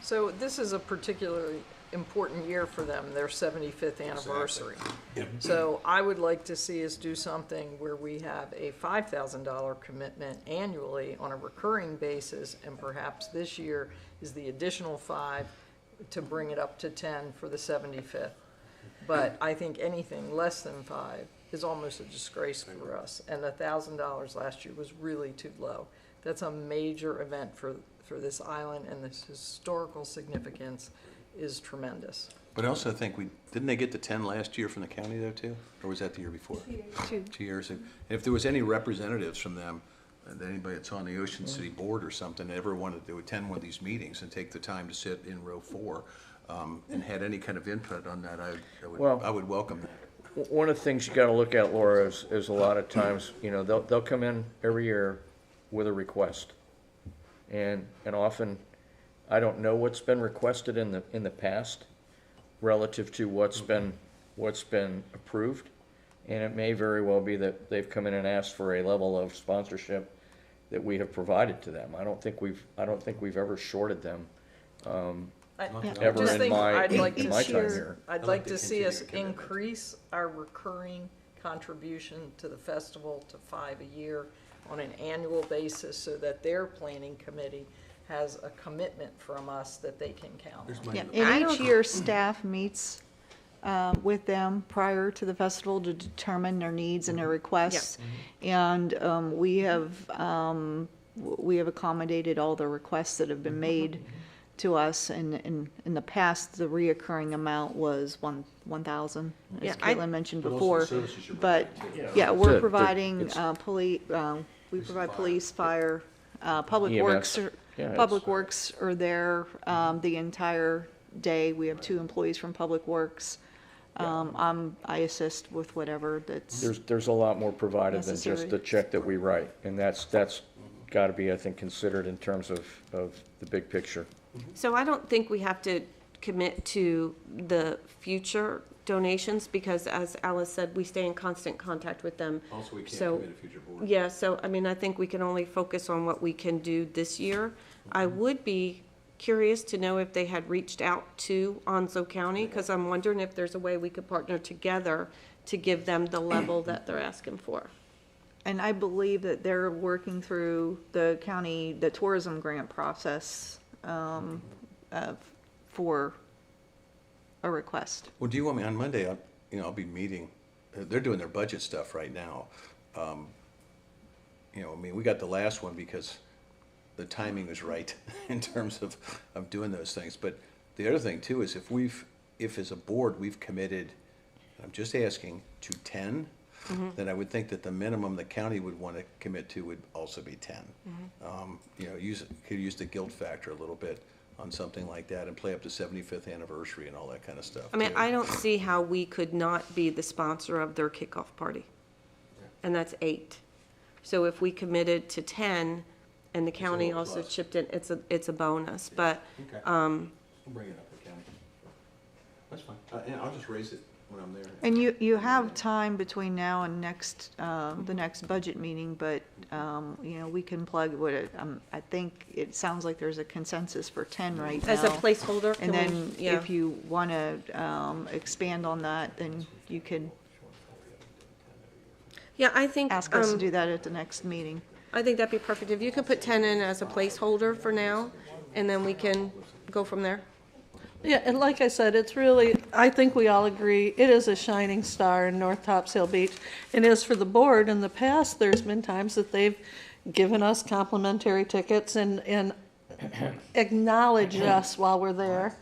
So this is a particularly important year for them, their 75th anniversary. Yep. So I would like to see us do something where we have a $5,000 commitment annually on a recurring basis, and perhaps this year is the additional 5 to bring it up to 10 for the 75th. But I think anything less than 5 is almost a disgrace for us, and $1,000 last year was really too low. That's a major event for this island, and this historical significance is tremendous. But I also think didn't they get the 10 last year from the county though too? Or was that the year before? 2 years. And if there was any representatives from them, anybody that's on the Ocean City board or something, that ever wanted to attend one of these meetings and take the time to sit in row 4, and had any kind of input on that, I would welcome that. one of the things you gotta look at, Laura, is a lot of times, you know, they'll come in every year with a request. And often, I don't know what's been requested in the past relative to what's been approved. And it may very well be that they've come in and asked for a level of sponsorship that we have provided to them. I don't think we've ever shorted them, ever Just in think my I'd like to time see- here. I'd like to see us increase our recurring contribution to the festival to 5 a year on an annual basis so that their planning committee has a commitment from us that they can count on. Yeah, and each year, staff meets with them prior to the festival to determine their needs and their requests. And we have accommodated all the requests that have been made to us. And in the past, the reoccurring amount was 1,000, Yeah, as I- Caitlin mentioned But also before. the services you're But, providing, yeah, we're Good. providing It's- we provide police, fire, public EMS. works. Yeah, Public Works are there the entire day. We have 2 employees from Public Works. I assist with whatever that's, There's a lot more provided than just Necessary. the check that we write, and that's gotta be, I think, considered in terms of the big picture. So I don't think we have to commit to the future donations, because as Alice said, we stay in constant contact with them. Also, we can't So- commit a future board. Yeah, so, I mean, I think we can only focus on what we can do this year. I would be curious to know if they had reached out to Onslow County, because I'm wondering if there's a way we could partner together to give them the level that they're asking for. and I believe that they're working through the tourism grant process for a request. Well, do you want me, on Monday, I'll be meeting, they're doing their budget stuff right now. I mean, we got the last one because the timing was right in terms of doing those things. But the other thing too is if as a board, we've committed, I'm just asking, to 10, then I would think that the minimum the county would want to commit to would also be 10. Could use the guilt factor a little bit on something like that and play up to 75th anniversary and all that kind of stuff. I mean, too. I don't see how we could not be the sponsor of their kickoff party. And that's 8. So if we committed to 10 and the county little also plus. chipped in, it's a bonus. But, Okay. We'll bring it up to county. That's fine. And I'll just raise it when I'm there. And you have time between now and the next budget meeting, but, we can plug I think it sounds like there's a consensus for 10 right now. as a placeholder, And can then we, yeah. if you want to expand on that, then you could Yeah, I think, ask us to do that at the next meeting. I think that'd be perfect. If you could put 10 in as a placeholder for now, and then we can go from there. Yeah, and like I said, it's really, I think we all agree, it is a shining star in North Topsail Beach. And as for the board, in the past, there's been times that they've given us complimentary tickets and acknowledged us while we're there.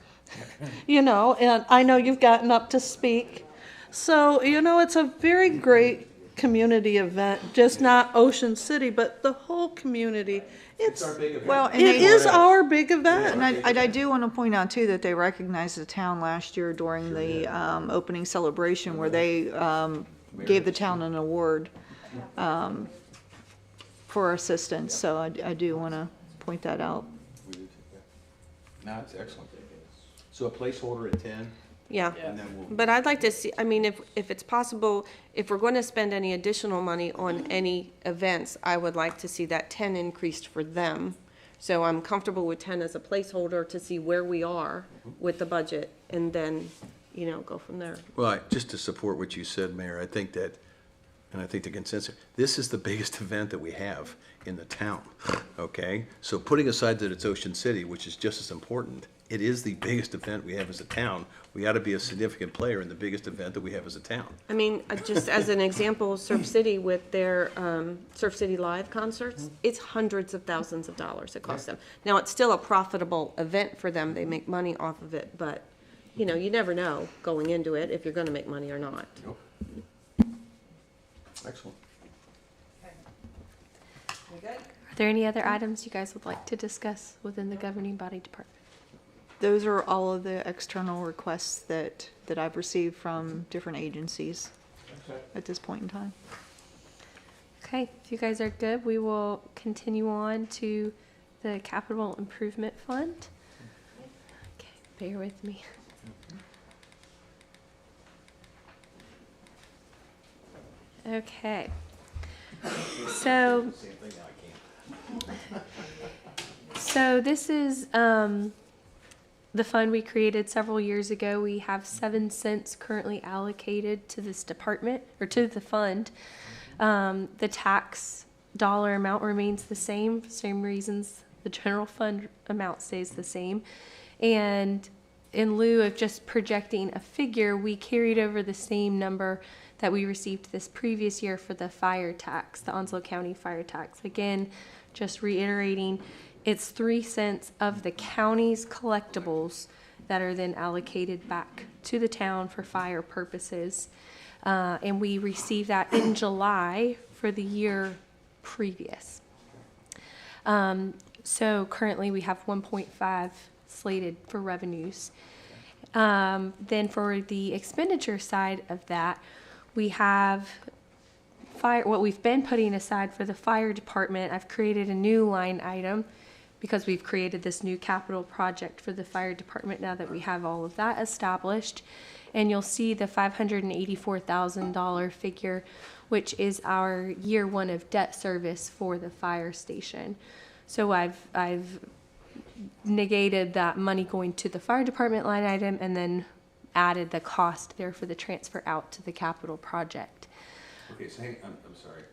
And I know you've gotten up to speak. So, it's a very great community event, just not Ocean City, but the whole community. It's our big event. Well, and It is our big event. And I do want to point out too that they recognized the town last year during the opening celebration where they gave the town an award for assistance. So I do want to point that out. We do too, yeah. No, it's excellent. So a placeholder at 10, Yeah. and then we'll. But I'd like to see, I mean, if it's possible, if we're going to spend any additional money on any events, I would like to see that 10 increased for them. So I'm comfortable with 10 as a placeholder to see where we are with the budget, and then, go from there. Well, just to support what you said, Mayor, I think that, and I think the consensus, this is the biggest event that we have in the town, okay? So putting aside that it's Ocean City, which is just as important, it is the biggest event we have as a town. We ought to be a significant player in the biggest event that we have as a town. I mean, just as an example, Surf City with their Surf City Live concerts, it's hundreds of thousands of dollars it costs them. Now, it's still a profitable event for them. They make money off of it, but, you never know going into it if you're going to make money or not. Excellent. Are there any other items you guys would like to discuss within the governing body department? Those are all of the external requests that I've received from different agencies. at this point in time. Okay, if you guys are good, we will continue on to the capital improvement fund. Okay, bear with me. Okay. So this is the fund we created several years ago. We have 7 cents currently allocated to this department, or to the fund. The tax dollar amount remains the same reasons the general fund amount stays the same. And in lieu of just projecting a figure, we carried over the same number that we received this previous year for the fire tax, the Onslow County fire tax. Again, just reiterating, it's 3 cents of the county's collectibles that are then allocated back to the town for fire purposes. And we received that in July for the year previous. So currently we have 1.5 slated for revenues. Then for the expenditure side of that, we have what we've been putting aside for the fire department. I've created a new line item because we've created this new capital project for the fire department now that we have all of that established. And you'll see the $584,000 figure, which is our year 1 of debt service for the fire station. So I've negated that money going to the fire department line item and then added the cost there for the transfer out to the capital project. Okay, so I'm sorry,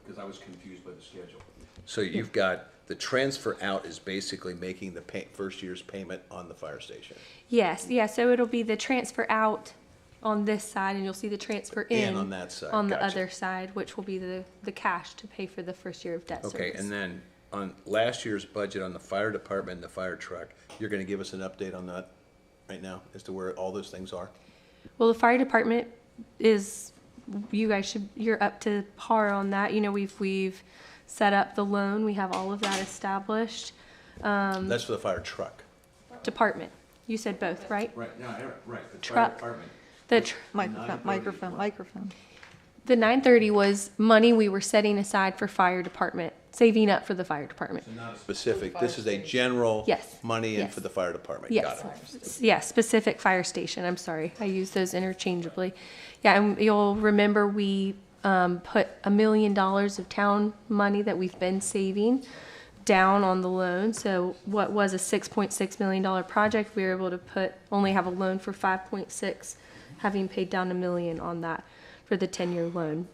because I was confused by the schedule. So you've got, the transfer out is basically making the first year's payment on the fire station. Yes, yeah, so it'll be the transfer out on this side, and you'll see the transfer in. And on that side, on the gotcha. other side, which will be the cash to pay for the first year of debt service. Okay, and then on last year's budget on the fire department and the fire truck, you're gonna give us an update on that right now as to where all those things are? Well, the fire department is, you're up to par on that. You know, we've set up the loan, we have all of that established. That's for the fire truck. Department, you said both, right? Right, no, right, the fire Truck. department. Microphone. The 930 was money we were setting aside for fire department, saving up for the fire department. Not specific, this is a general Yes, money in yes. for the fire department. Yes, Got it. yeah, specific fire station, I'm sorry, I use those interchangeably. Yeah, and you'll remember we put $1 million of town money that we've been saving down on the loan. So what was a $6.6 million project, we were able to only have a loan for 5.6, having paid down $1 million on that for the 10-year loan.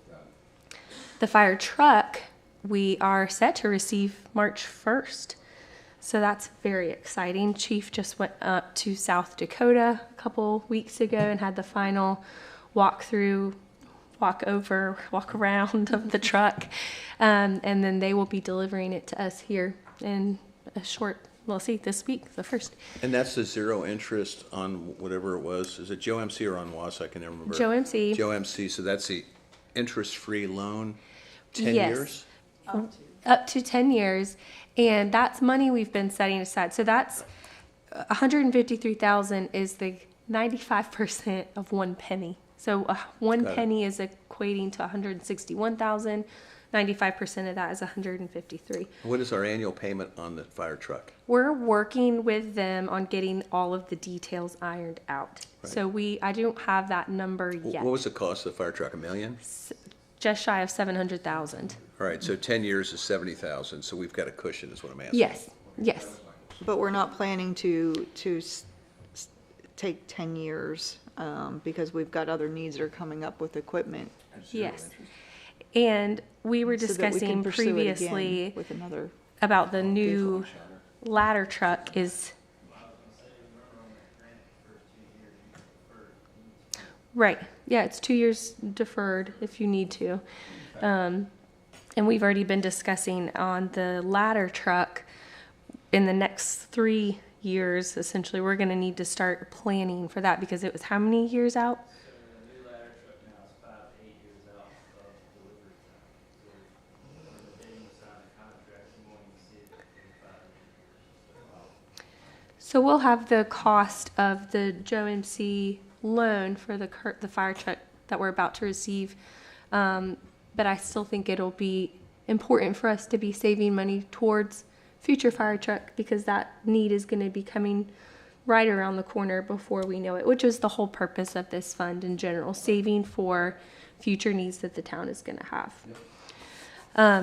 The fire truck, we are set to receive March 1st. So that's very exciting. Chief just went up to South Dakota a couple weeks ago and had the final walk around of the truck. And then they will be delivering it to us here in a short, this week, the 1st. And that's the zero interest on whatever it was, is it Joe MC or on WAS, I can never remember. Joe MC. Joe MC, so that's the interest-free loan, 10 Yes. years? Up to 10 years. And that's money we've been setting aside. So that's $153,000 is the 95% of 1 penny. So one Got it. penny is equating to 161,000. 95% of that is 153. What is our annual payment on the fire truck? We're working with them on getting all of the details ironed out. Right. So I don't have that number yet. What was the cost of the fire truck, $1 million? Just shy of 700,000. All right, so 10 years is 70,000, so we've got a cushion is what I'm asking. Yes, yes. But we're not planning to take 10 years, because we've got other needs that are coming up with equipment. Yes. And we were So that we discussing can pursue it again previously with another. about the new ladder truck is. Right, yeah, it's 2 years deferred if you need to. And we've already been discussing on the ladder truck, in the next 3 years, essentially, we're gonna need to start planning for that, because it was how many years out? So we'll have the cost of the Joe MC loan for the fire truck that we're about to receive. But I still think it'll be important for us to be saving money towards future fire truck, because that need is going to be coming right around the corner before we know it, which is the whole purpose of this fund in general, saving for future needs that the town is going to have.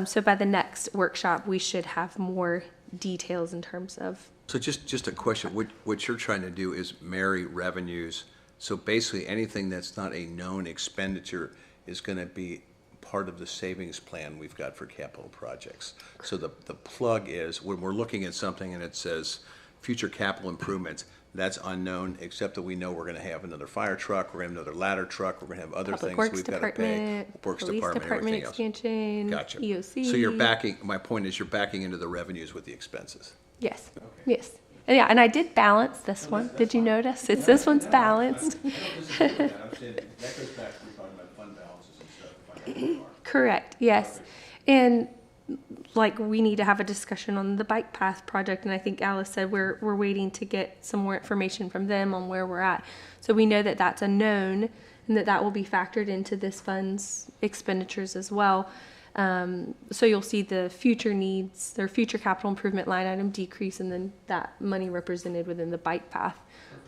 So by the next workshop, we should have more details in terms of. So just a question, what you're trying to do is marry revenues, so basically anything that's not a known expenditure is gonna be part of the savings plan we've got for capital projects. So the plug is, when we're looking at something and it says future capital improvements, that's unknown, except that we know we're gonna have another fire truck, we're gonna have another ladder truck, we're gonna have other Public things Works we've gotta pay. Department, Works Police Department, Department everything else. expansion, Gotcha. EOC. So you're backing, my point is you're backing into the revenues with the expenses. Yes, yes. And yeah, and I did balance this one. Did you notice? This one's balanced. I'm saying, that goes back to we're talking about fund balances and stuff. Correct, yes. And like, we need to have a discussion on the bike path project, and I think Alice said we're waiting to get some more information from them on where we're at. So we know that that's a known, and that will be factored into this fund's expenditures as well. So you'll see the future needs, their future capital improvement line item decrease, and then that money represented within the bike path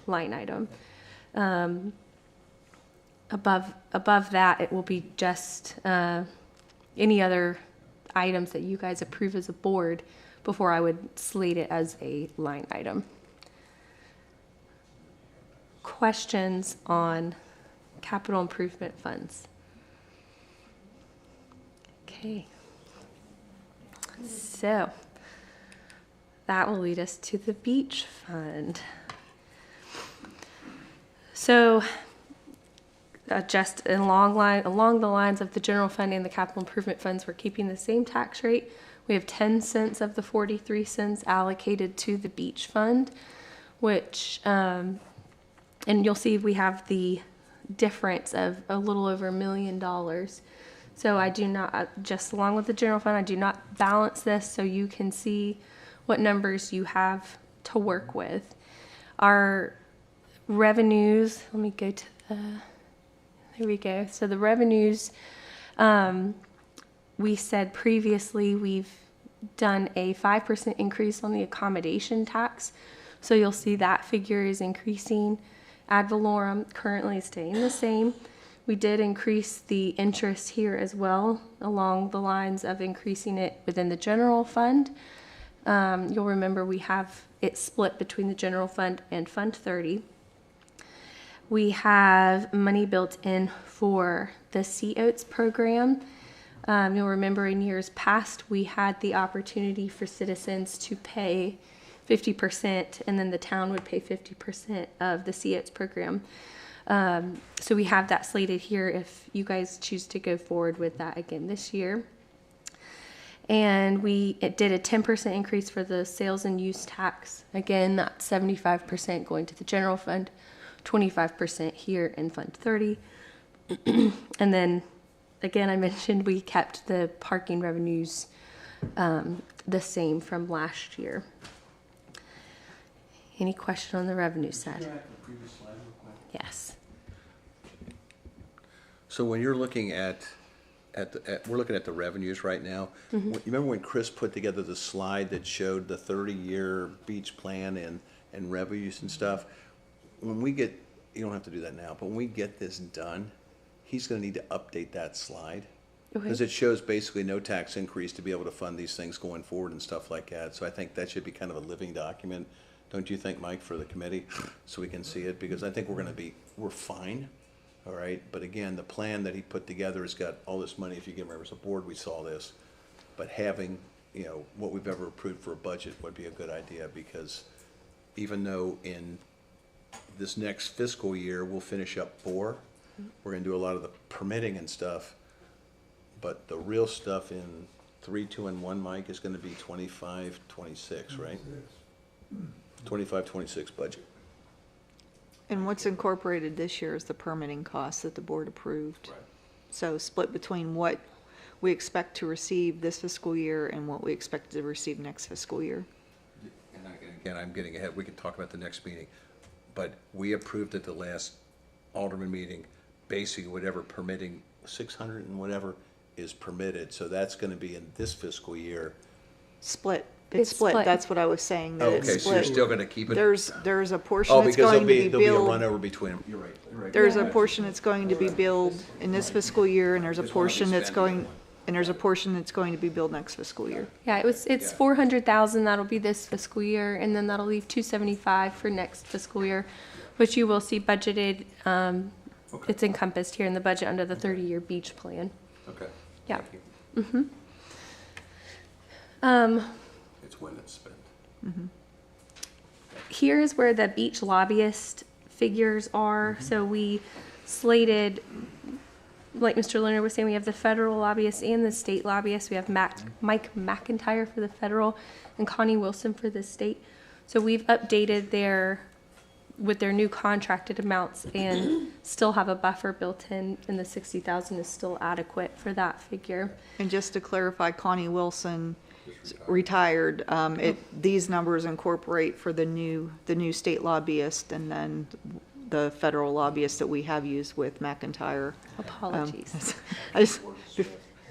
line item. Above that, it will be just any other items that you guys approve as a board before I would slate it as a line item. Questions on capital improvement funds? Okay. So that will lead us to the beach fund. So just along the lines of the general fund and the capital improvement funds, we're keeping the same tax rate. We have 10 cents of the 43 cents allocated to the beach fund, which, and you'll see we have the difference of a little over $1 million. So I do not, just along with the general fund, I do not balance this so you can see what numbers you have to work with. Our revenues, let me go to the, there we go. So the revenues, we said previously we've done a 5% increase on the accommodation tax. So you'll see that figure is increasing. Ad valorem currently staying the same. We did increase the interest here as well, along the lines of increasing it within the general fund. You'll remember we have it split between the general fund and Fund 30. We have money built in for the COATS program. You'll remember in years past, we had the opportunity for citizens to pay 50%, and then the town would pay 50% of the COATS program. So we have that slated here if you guys choose to go forward with that again this year. And it did a 10% increase for the sales and use tax. Again, that's 75% going to the general fund, 25% here in Fund 30. And then, again, I mentioned we kept the parking revenues the same from last year. Any question on the revenue side? Yes. So when you're looking at we're looking at the revenues right now. Mm-hmm. You remember when Chris put together the slide that showed the 30-year beach plan and revenues and stuff? When we get, you don't have to do that now, but when we get this done, he's gonna need to update that slide. Because it shows basically no tax increase to be able to fund these things going forward and stuff like that. So I think that should be kind of a living document, don't you think, Mike, for the committee? So we can see it, because I think we're fine. All right, but again, the plan that he put together has got all this money. If you remember, as a board, we saw this. But having, what we've ever approved for a budget would be a good idea, because even though in this next fiscal year, we'll finish up 4, we're gonna do a lot of the permitting and stuff. But the real stuff in 3, 2, and 1, Mike, is gonna be 25, 26, right? 25, 26 budget. And what's incorporated this year is the permitting costs that the board approved. Right. So split between what we expect to receive this fiscal year and what we expect to receive next fiscal year. And again, I'm getting ahead, we can talk about the next meeting, but we approved at the last Alderman meeting basically whatever permitting, 600 and whatever is permitted, so that's gonna be in this fiscal year. Split. It's It's split. split. That's what I was saying, that it's Okay, so you're split. still gonna keep it? There's a portion Oh, that's because going to be there'll be a billed. run over between them. You're right, you're right. There's a portion that's going to be billed in this fiscal year, and there's a Just wanna be portion that's spending going, and there's a portion that's going to be billed next fiscal year. Yeah, it's 400,000, that'll be this fiscal year, and then that'll leave 275 for next fiscal year, which you will see budgeted, it's encompassed here in the budget under the 30-year beach plan. Okay. Yeah. Thank you. Um, It's when it's spent. Here is where the beach lobbyist figures are. So we slated, like Mr. Leonard was saying, we have the federal lobbyist and the state lobbyist. We have Mike McIntyre for the federal and Connie Wilson for the state. So we've updated with their new contracted amounts and still have a buffer built in, and the 60,000 is still adequate for that figure. And just to clarify, Connie Wilson retired. These numbers incorporate for the new state lobbyist and then the federal lobbyist that we have used with McIntyre. Apologies.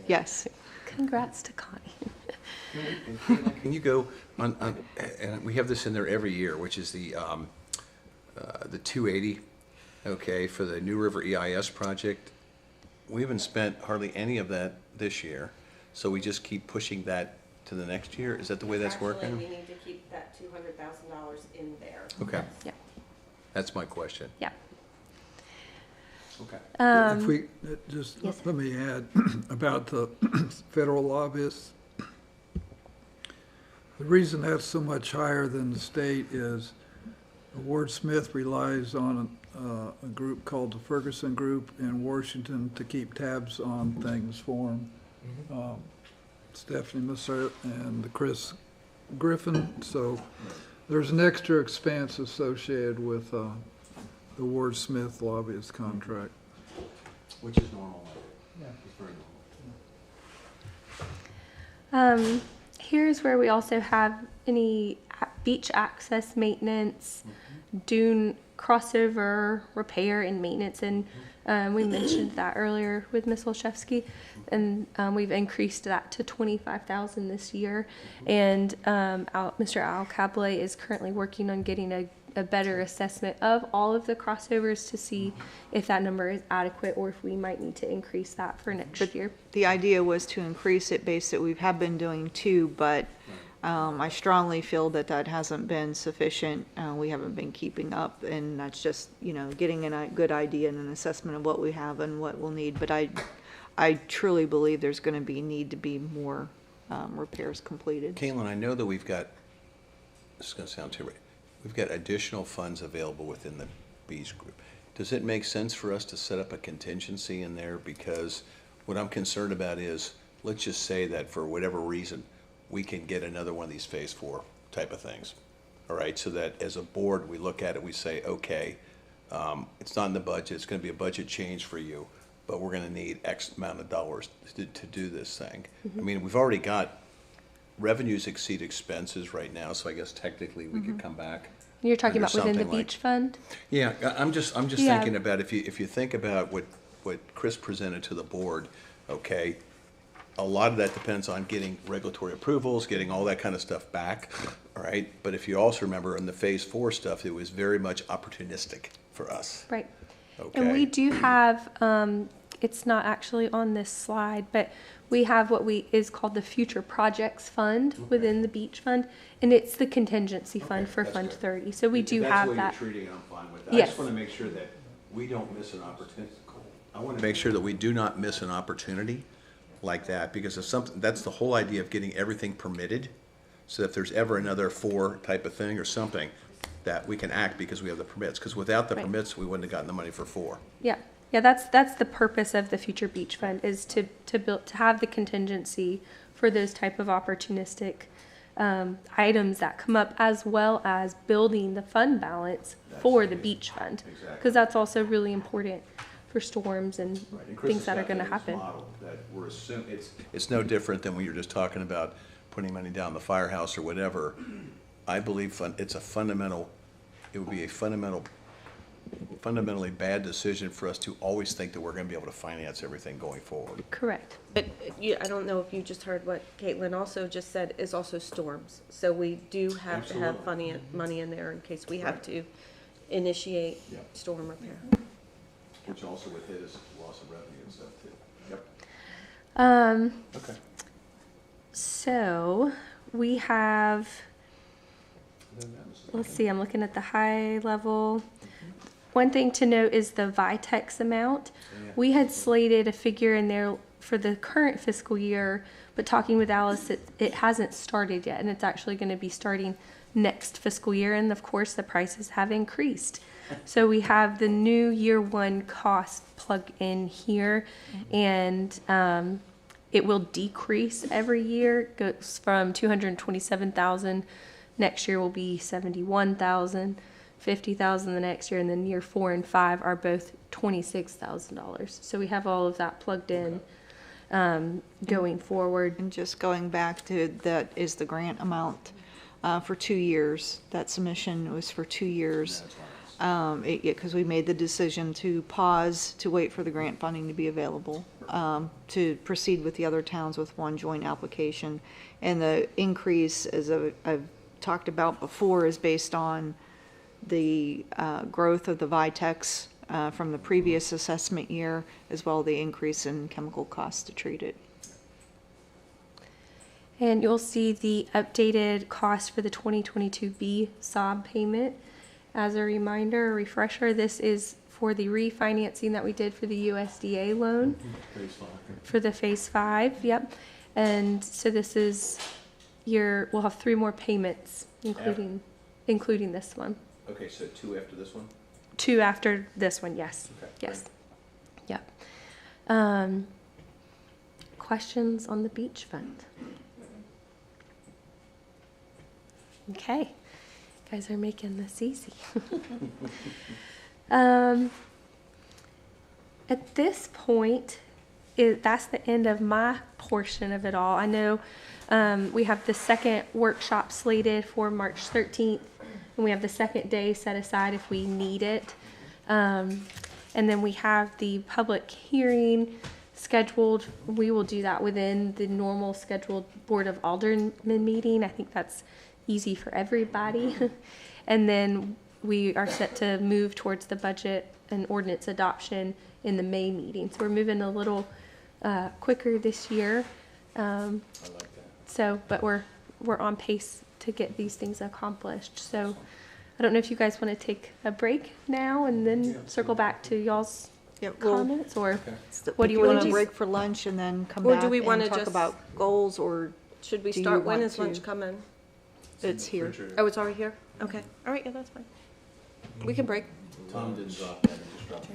Yes. Congrats to Connie. Can you go on, and we have this in there every year, which is the 280, okay, for the New River EIS project. We haven't spent hardly any of that this year, so we just keep pushing that to the next year? Is that the way that's working? Actually, we need to keep that $200,000 in there. Okay. Yeah. That's my question. Yeah. Okay. If we, just yes, let me add about the federal lobbyists. The reason that's so much higher than the state is Ward Smith relies on a group called the Ferguson Group in Washington to keep tabs on things for him. Stephanie Musser and Chris Griffin. So there's an extra expense associated with the Ward Smith lobbyist contract. Which is normal. Yeah. It's very normal. Here's where we also have any beach access maintenance, dune crossover repair and maintenance, and we mentioned that earlier with Ms. Olszewski, and we've increased that to $25,000 this year. And Mr. Al Cable is currently working on getting a better assessment of all of the crossovers to see if that number is adequate or if we might need to increase that for next year. The idea was to increase it based that we have been doing two, but I strongly feel that that hasn't been sufficient. We haven't been keeping up, and that's just, getting a good idea and an assessment of what we have and what we'll need. But I truly believe there's going to need to be more repairs completed. Caitlin, I know that we've got, this is going to sound too right, we've got additional funds available within the Beach Group. Does it make sense for us to set up a contingency in there? Because what I'm concerned about is, let's just say that for whatever reason, we can get another one of these phase 4 type of things. All right, so that as a board, we look at it, we say, okay, it's not in the budget, it's going to be a budget change for you, but we're going to need X amount of dollars to do this thing. I mean, we've already got revenues exceed expenses right now, so I guess technically we could come back. You're talking under about within the something like- beach fund? Yeah, I'm just Yeah. thinking about if you think about what Chris presented to the board, okay, a lot of that depends on getting regulatory approvals, getting all that kind of stuff back, all right? But if you also remember in the phase 4 stuff, it was very much opportunistic for us. Right. Okay. And we do have, it's not actually on this slide, but we have what is called the Future Projects Fund within the Beach Fund, and it's the contingency fund for that's Fund good. 30. So we do have that. If that's the way you're treating it, I'm fine with that. I Yes. just want to make sure that we don't miss an opportunity. I want to make sure that we do not miss an opportunity like that, because if something, that's the whole idea of getting everything permitted, so if there's ever another 4 type of thing or something, that we can act because we have the permits, because without the Right. permits, we wouldn't have gotten the money for 4. Yeah, yeah, that's the purpose of the Future Beach Fund, is to have the contingency for those type of opportunistic items that come up, as well as building the fund balance for the beach fund. Because that's also really important for storms and things that are going to happen. That we're assuming, it's no different than when you're just talking about putting money down the firehouse or whatever. I believe it would be a fundamental fundamentally bad decision for us to always think that we're gonna be able to finance everything going forward. Correct. But I don't know if you just heard what Caitlin also just said, is also storms. So we do have to have money in there in case we have to initiate Yeah. storm repair. Which also would hit us loss of revenue and stuff too. Yep. Okay. So we have, let's see, I'm looking at the high level. One thing to note is the Vitex amount. We had slated a figure in there for the current fiscal year, but talking with Alice, it hasn't started yet, and it's actually going to be starting next fiscal year, and of course, the prices have increased. So we have the new year one cost plugged in here, and it will decrease every year. It goes from 227,000. Next year will be 71,000, 50,000 the next year, and then year 4 and 5 are both $26,000. So we have all of that plugged in going forward. And just going back to that is the grant amount for 2 years. That submission was for 2 years. Because we made the decision to pause, to wait for the grant funding to be available, to proceed with the other towns with one joint application. And the increase, as I've talked about before, is based on the growth of the Vitex from the previous assessment year, as well as the increase in chemical costs to treat it. And you'll see the updated cost for the 2022 B SOB payment. As a reminder, a refresher, this is for the refinancing that we did for the USDA loan. Phase 5. For the phase 5, yep. And so this is we'll have 3 more payments, including this one. Okay, so 2 after this one? 2 after this one, yes. Okay, Yes. Yep. Questions on the beach fund? Okay. You guys are making this easy. At this point, that's the end of my portion of it all. I know we have the second workshop slated for March 13th, and we have the second day set aside if we need it. And then we have the public hearing scheduled. We will do that within the normal scheduled Board of Aldermen meeting. I think that's easy for everybody. And then we are set to move towards the budget and ordinance adoption in the May meeting. So we're moving a little quicker this year. I like that. So, but we're on pace to get these things accomplished. So I don't know if you guys want to take a break now and then circle back to y'all's comments, or what do you want to do? Break for lunch and then come Or back do we and wanna talk just- about goals, or Should we Do you start, when want is lunch to- coming? it's here? Oh, it's already here? Okay, all right, yeah, that's fine. We can break. Tom didn't drop that, he just dropped it.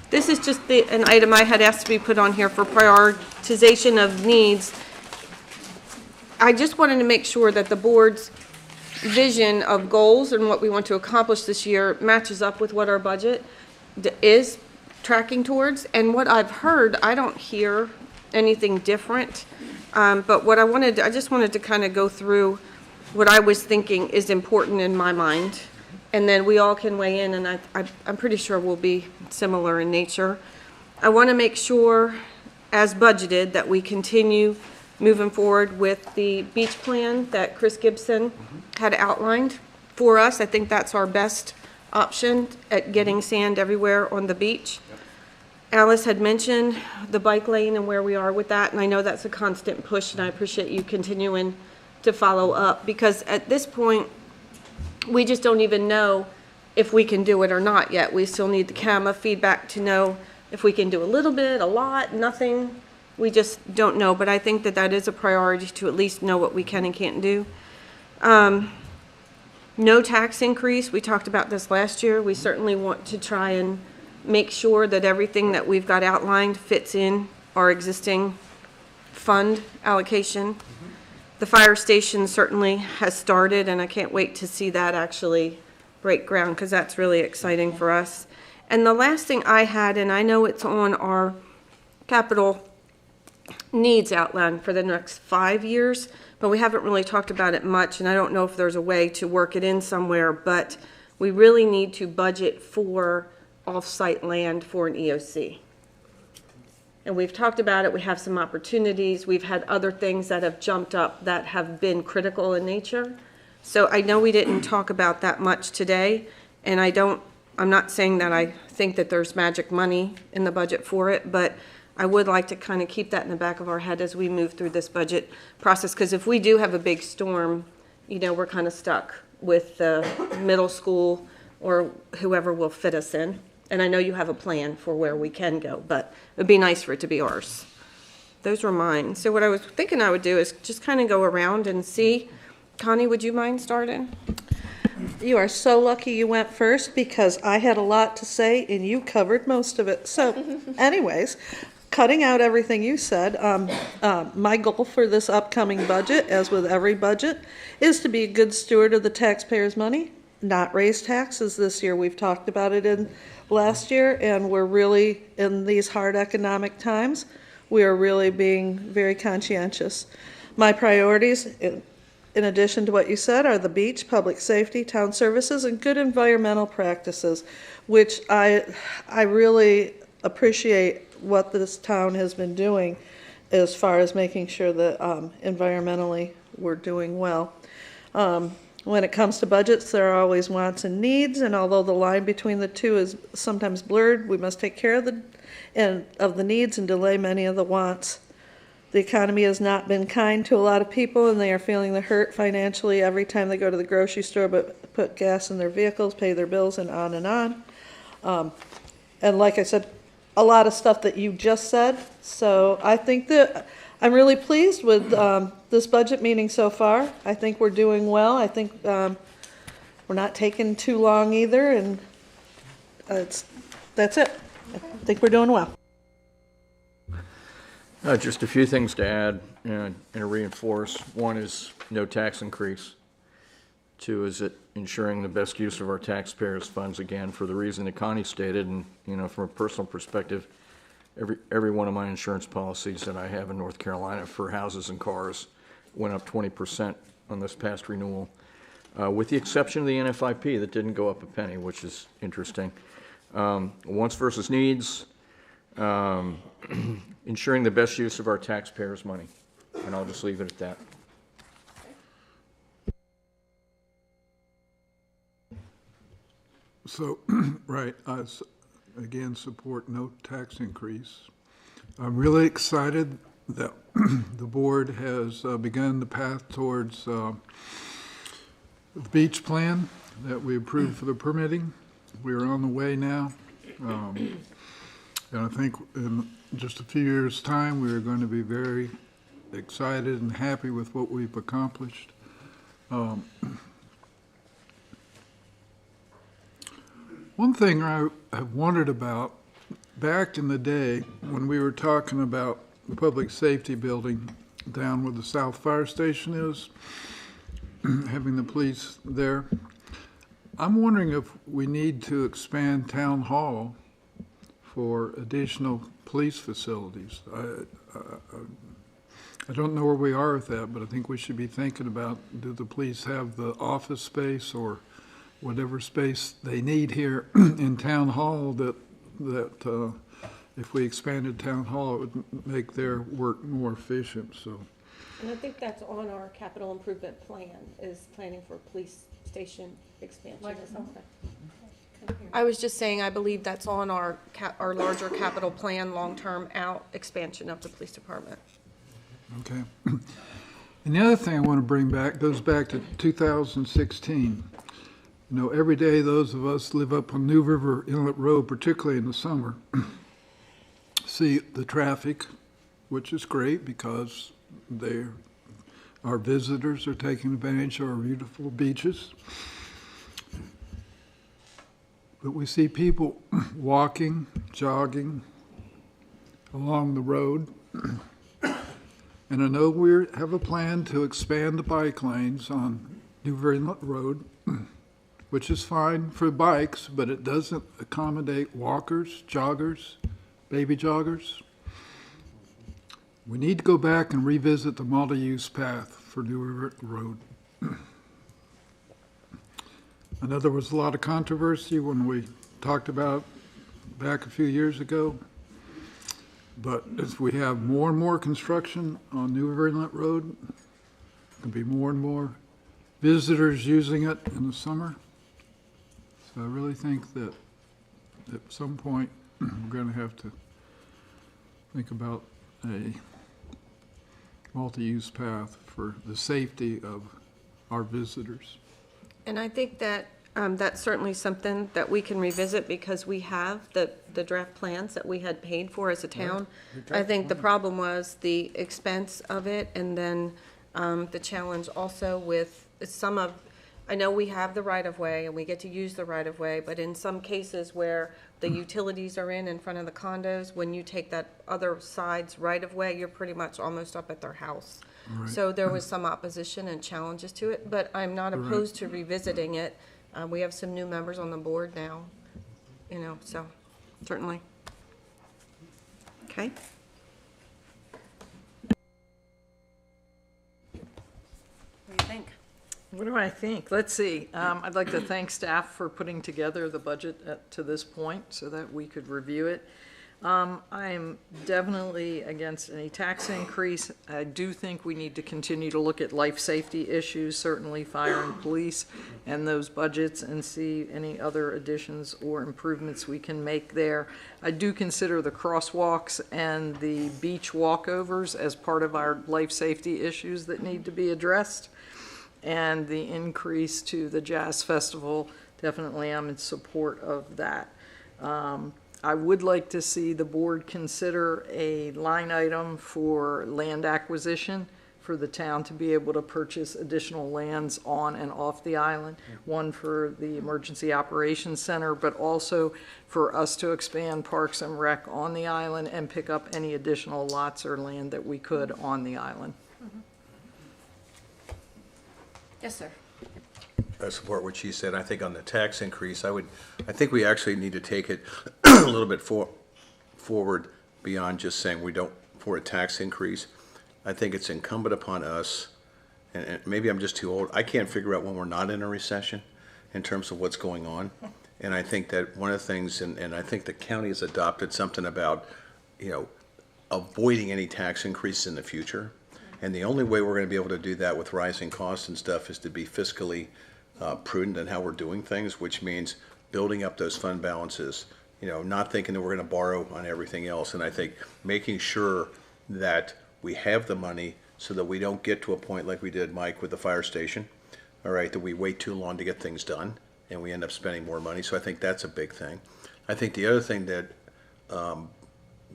this is just an item I had asked to be put on here for prioritization of needs. I just wanted to make sure that the board's vision of goals and what we want to accomplish this year matches up with what our budget is tracking towards. And what I've heard, I don't hear anything different. But what I just wanted to kind of go through what I was thinking is important in my mind. And then we all can weigh in, and I'm pretty sure we'll be similar in nature. I want to make sure, as budgeted, that we continue moving forward with the beach plan that Chris Gibson had outlined for us. I think that's our best option at getting sand everywhere on the beach. Alice had mentioned the bike lane and where we are with that, and I know that's a constant push, and I appreciate you continuing to follow up, because at this point, we just don't even know if we can do it or not yet. We still need the CAMA feedback to know if we can do a little bit, a lot, nothing. We just don't know, but I think that that is a priority to at least know what we can and can't do. No tax increase. We talked about this last year. We certainly want to try and make sure that everything that we've got outlined fits in our existing fund allocation. The fire station certainly has started, and I can't wait to see that actually break ground, because that's really exciting for us. And the last thing I had, and I know it's on our capital needs outline for the next 5 years, but we haven't really talked about it much, and I don't know if there's a way to work it in somewhere, but we really need to budget for off-site land for an EOC. And we've talked about it, we have some opportunities, we've had other things that have jumped up that have been critical in nature. So I know we didn't talk about that much today, and I'm not saying that I think that there's magic money in the budget for it, but I would like to kind of keep that in the back of our head as we move through this budget process, because if we do have a big storm, we're kind of stuck with the middle school or whoever will fit us in. And I know you have a plan for where we can go, but it'd be nice for it to be ours. Those were mine. So what I was thinking I would do is just kind of go around and see. Connie, would you mind starting? You are so lucky you went first, because I had a lot to say and you covered most of it. So anyways, cutting out everything you said, my goal for this upcoming budget, as with every budget, is to be a good steward of the taxpayers' money, not raise taxes this year. We've talked about it in last year, and we're really, in these hard economic times, we are really being very conscientious. My priorities, in addition to what you said, are the beach, public safety, town services, and good environmental practices, which I really appreciate what this town has been doing as far as making sure that environmentally we're doing well. When it comes to budgets, there are always wants and needs, and although the line between the two is sometimes blurred, we must take care of the needs and delay many of the wants. The economy has not been kind to a lot of people, and they are feeling the hurt financially every time they go to the grocery store, but put gas in their vehicles, pay their bills, and on and on. And like I said, a lot of stuff that you just said. So I think that I'm really pleased with this budget meeting so far. I think we're doing well. I think we're not taking too long either, and that's it. I think we're doing well. Just a few things to add and reinforce. One is no tax increase. Two is it ensuring the best use of our taxpayers' funds, again, for the reason that Connie stated, and, from a personal perspective, every one of my insurance policies that I have in North Carolina for houses and cars went up 20% on this past renewal, with the exception of the NFIP that didn't go up a penny, which is interesting. Wants versus needs, ensuring the best use of our taxpayers' money, and I'll just leave it at that. So, right, I again support no tax increase. I'm really excited that the board has begun the path towards the beach plan that we approved for the permitting. We're on the way now. And I think in just a few years' time, we are going to be very excited and happy with what we've accomplished. One thing I have wondered about back in the day, when we were talking about the public safety building down where the South Fire Station is, having the police there, I'm wondering if we need to expand Town Hall for additional police facilities. I don't know where we are with that, but I think we should be thinking about, do the police have the office space or whatever space they need here in Town Hall that if we expanded Town Hall, it would make their work more efficient, so. And I think that's on our capital improvement plan, is planning for police station expansion or something. I was just saying, I believe that's on our larger capital plan, long-term out expansion of the police department. Okay. And the other thing I want to bring back goes back to 2016. You know, every day those of us live up on New River Inlet Road, particularly in the summer, see the traffic, which is great because our visitors are taking advantage of our beautiful beaches. But we see people walking, jogging along the road. And I know we have a plan to expand the bike lanes on New River Inlet Road, which is fine for bikes, but it doesn't accommodate walkers, joggers, baby joggers. We need to go back and revisit the multi-use path for New River Road. I know there was a lot of controversy when we talked about it back a few years ago, but as we have more and more construction on New River Inlet Road, there'll be more and more visitors using it in the summer. So I really think that at some point, we're going to have to think about a multi-use path for the safety of our visitors. And I think that that's certainly something that we can revisit because we have the draft plans that we had paid for as a town. I think the problem was the expense of it, and then the challenge also with some of, I know we have the right-of-way and we get to use the right-of-way, but in some cases where the utilities are in front of the condos, when you take that other side's right-of-way, you're pretty much almost up at their house. Right. So there was some opposition and challenges to it, but I'm not opposed to revisiting it. We have some new members on the board now, you know, so certainly. Okay. What do you think? What do I think? Let's see. I'd like to thank staff for putting together the budget to this point so that we could review it. I'm definitely against any tax increase. I do think we need to continue to look at life safety issues, certainly fire and police, and those budgets, and see any other additions or improvements we can make there. I do consider the crosswalks and the beach walkovers as part of our life safety issues that need to be addressed. And the increase to the Jazz Festival, definitely I'm in support of that. I would like to see the board consider a line item for land acquisition for the town to be able to purchase additional lands on and off the island. One for the Emergency Operations Center, but also for us to expand Parks and Rec on the island and pick up any additional lots or land that we could on the island. Yes, sir. I support what she said. I think on the tax increase, I think we actually need to take it a little bit forward beyond just saying we don't for a tax increase. I think it's incumbent upon us, and maybe I'm just too old, I can't figure out when we're not in a recession in terms of what's going on. And I think that one of the things, and I think the county has adopted something about, you know, avoiding any tax increases in the future. And the only way we're going to be able to do that with rising costs and stuff is to be fiscally prudent in how we're doing things, which means building up those fund balances, you know, not thinking that we're going to borrow on everything else. And I think making sure that we have the money so that we don't get to a point like we did, Mike, with the fire station, all right, that we wait too long to get things done and we end up spending more money. So I think that's a big thing. I think the other thing that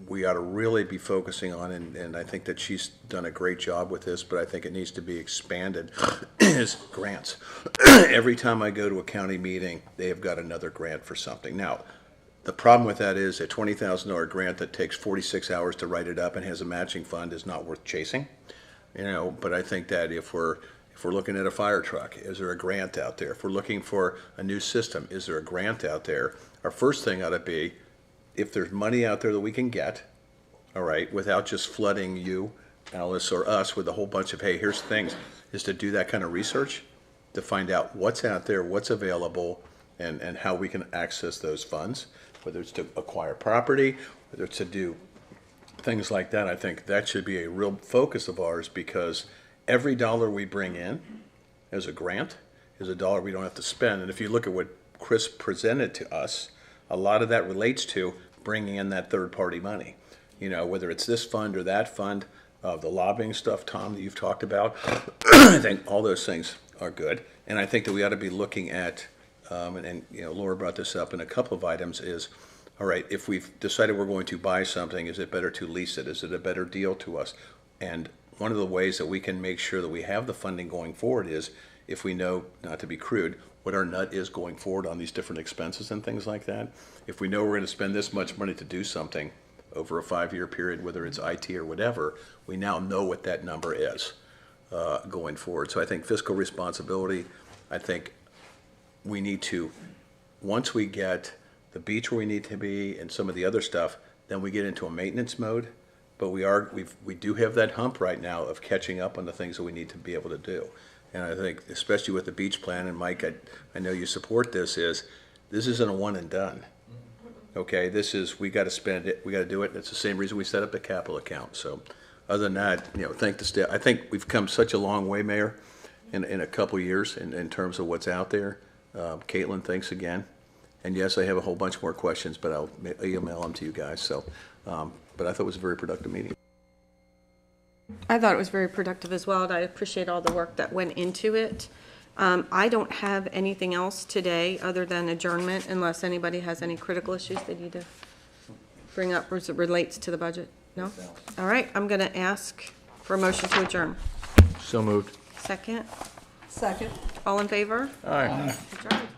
we ought to really be focusing on, and I think that she's done a great job with this, but I think it needs to be expanded, is grants. Every time I go to a county meeting, they have got another grant for something. Now, The problem with that is a $20,000 grant that takes 46 hours to write it up and has a matching fund is not worth chasing. You know, but I think that if we're looking at a fire truck, is there a grant out there? If we're looking for a new system, is there a grant out there? Our first thing ought to be, if there's money out there that we can get, all right, without just flooding you, Alice, or us with a whole bunch of, hey, here's things, is to do that kind of research, to find out what's out there, what's available, and how we can access those funds, whether it's to acquire property, whether it's to do things like that. I think that should be a real focus of ours, because every dollar we bring in as a grant is a dollar we don't have to spend. And if you look at what Chris presented to us, a lot of that relates to bringing in that third-party money. You know, whether it's this fund or that fund, the lobbying stuff, Tom, that you've talked about, I think all those things are good. And I think that we ought to be looking at, and you know, Laura brought this up in a couple of items, is, all right, if we've decided we're going to buy something, is it better to lease it? Is it a better deal to us? And one of the ways that we can make sure that we have the funding going forward is if we know, not to be crude, what our nut is going forward on these different expenses and things like that. If we know we're going to spend this much money to do something over a 5-year period, whether it's IT or whatever, we now know what that number is going forward. So I think fiscal responsibility, I think we need to, once we get the beach where we need to be and some of the other stuff, then we get into a maintenance mode. But we do have that hump right now of catching up on the things that we need to be able to do. And I think, especially with the beach plan, and Mike, I know you support this isn't a one and done. Okay, this is, we got to spend it, we got to do it. It's the same reason we set up the capital account. So other than that, you know, thank the staff. I think we've come such a long way, Mayor, in a couple of years in terms of what's out there. Caitlin, thanks again. And yes, I have a whole bunch more questions, but I'll email them to you guys. So, but I thought it was a very productive meeting. I thought it was very productive as well, and I appreciate all the work that went into it. I don't have anything else today other than adjournment, unless anybody has any critical issues they need to bring up as it relates to the budget. No? All right, I'm going to ask for a motion to adjourn. So moved. Second? Second. All in favor? Aye. Adjourned.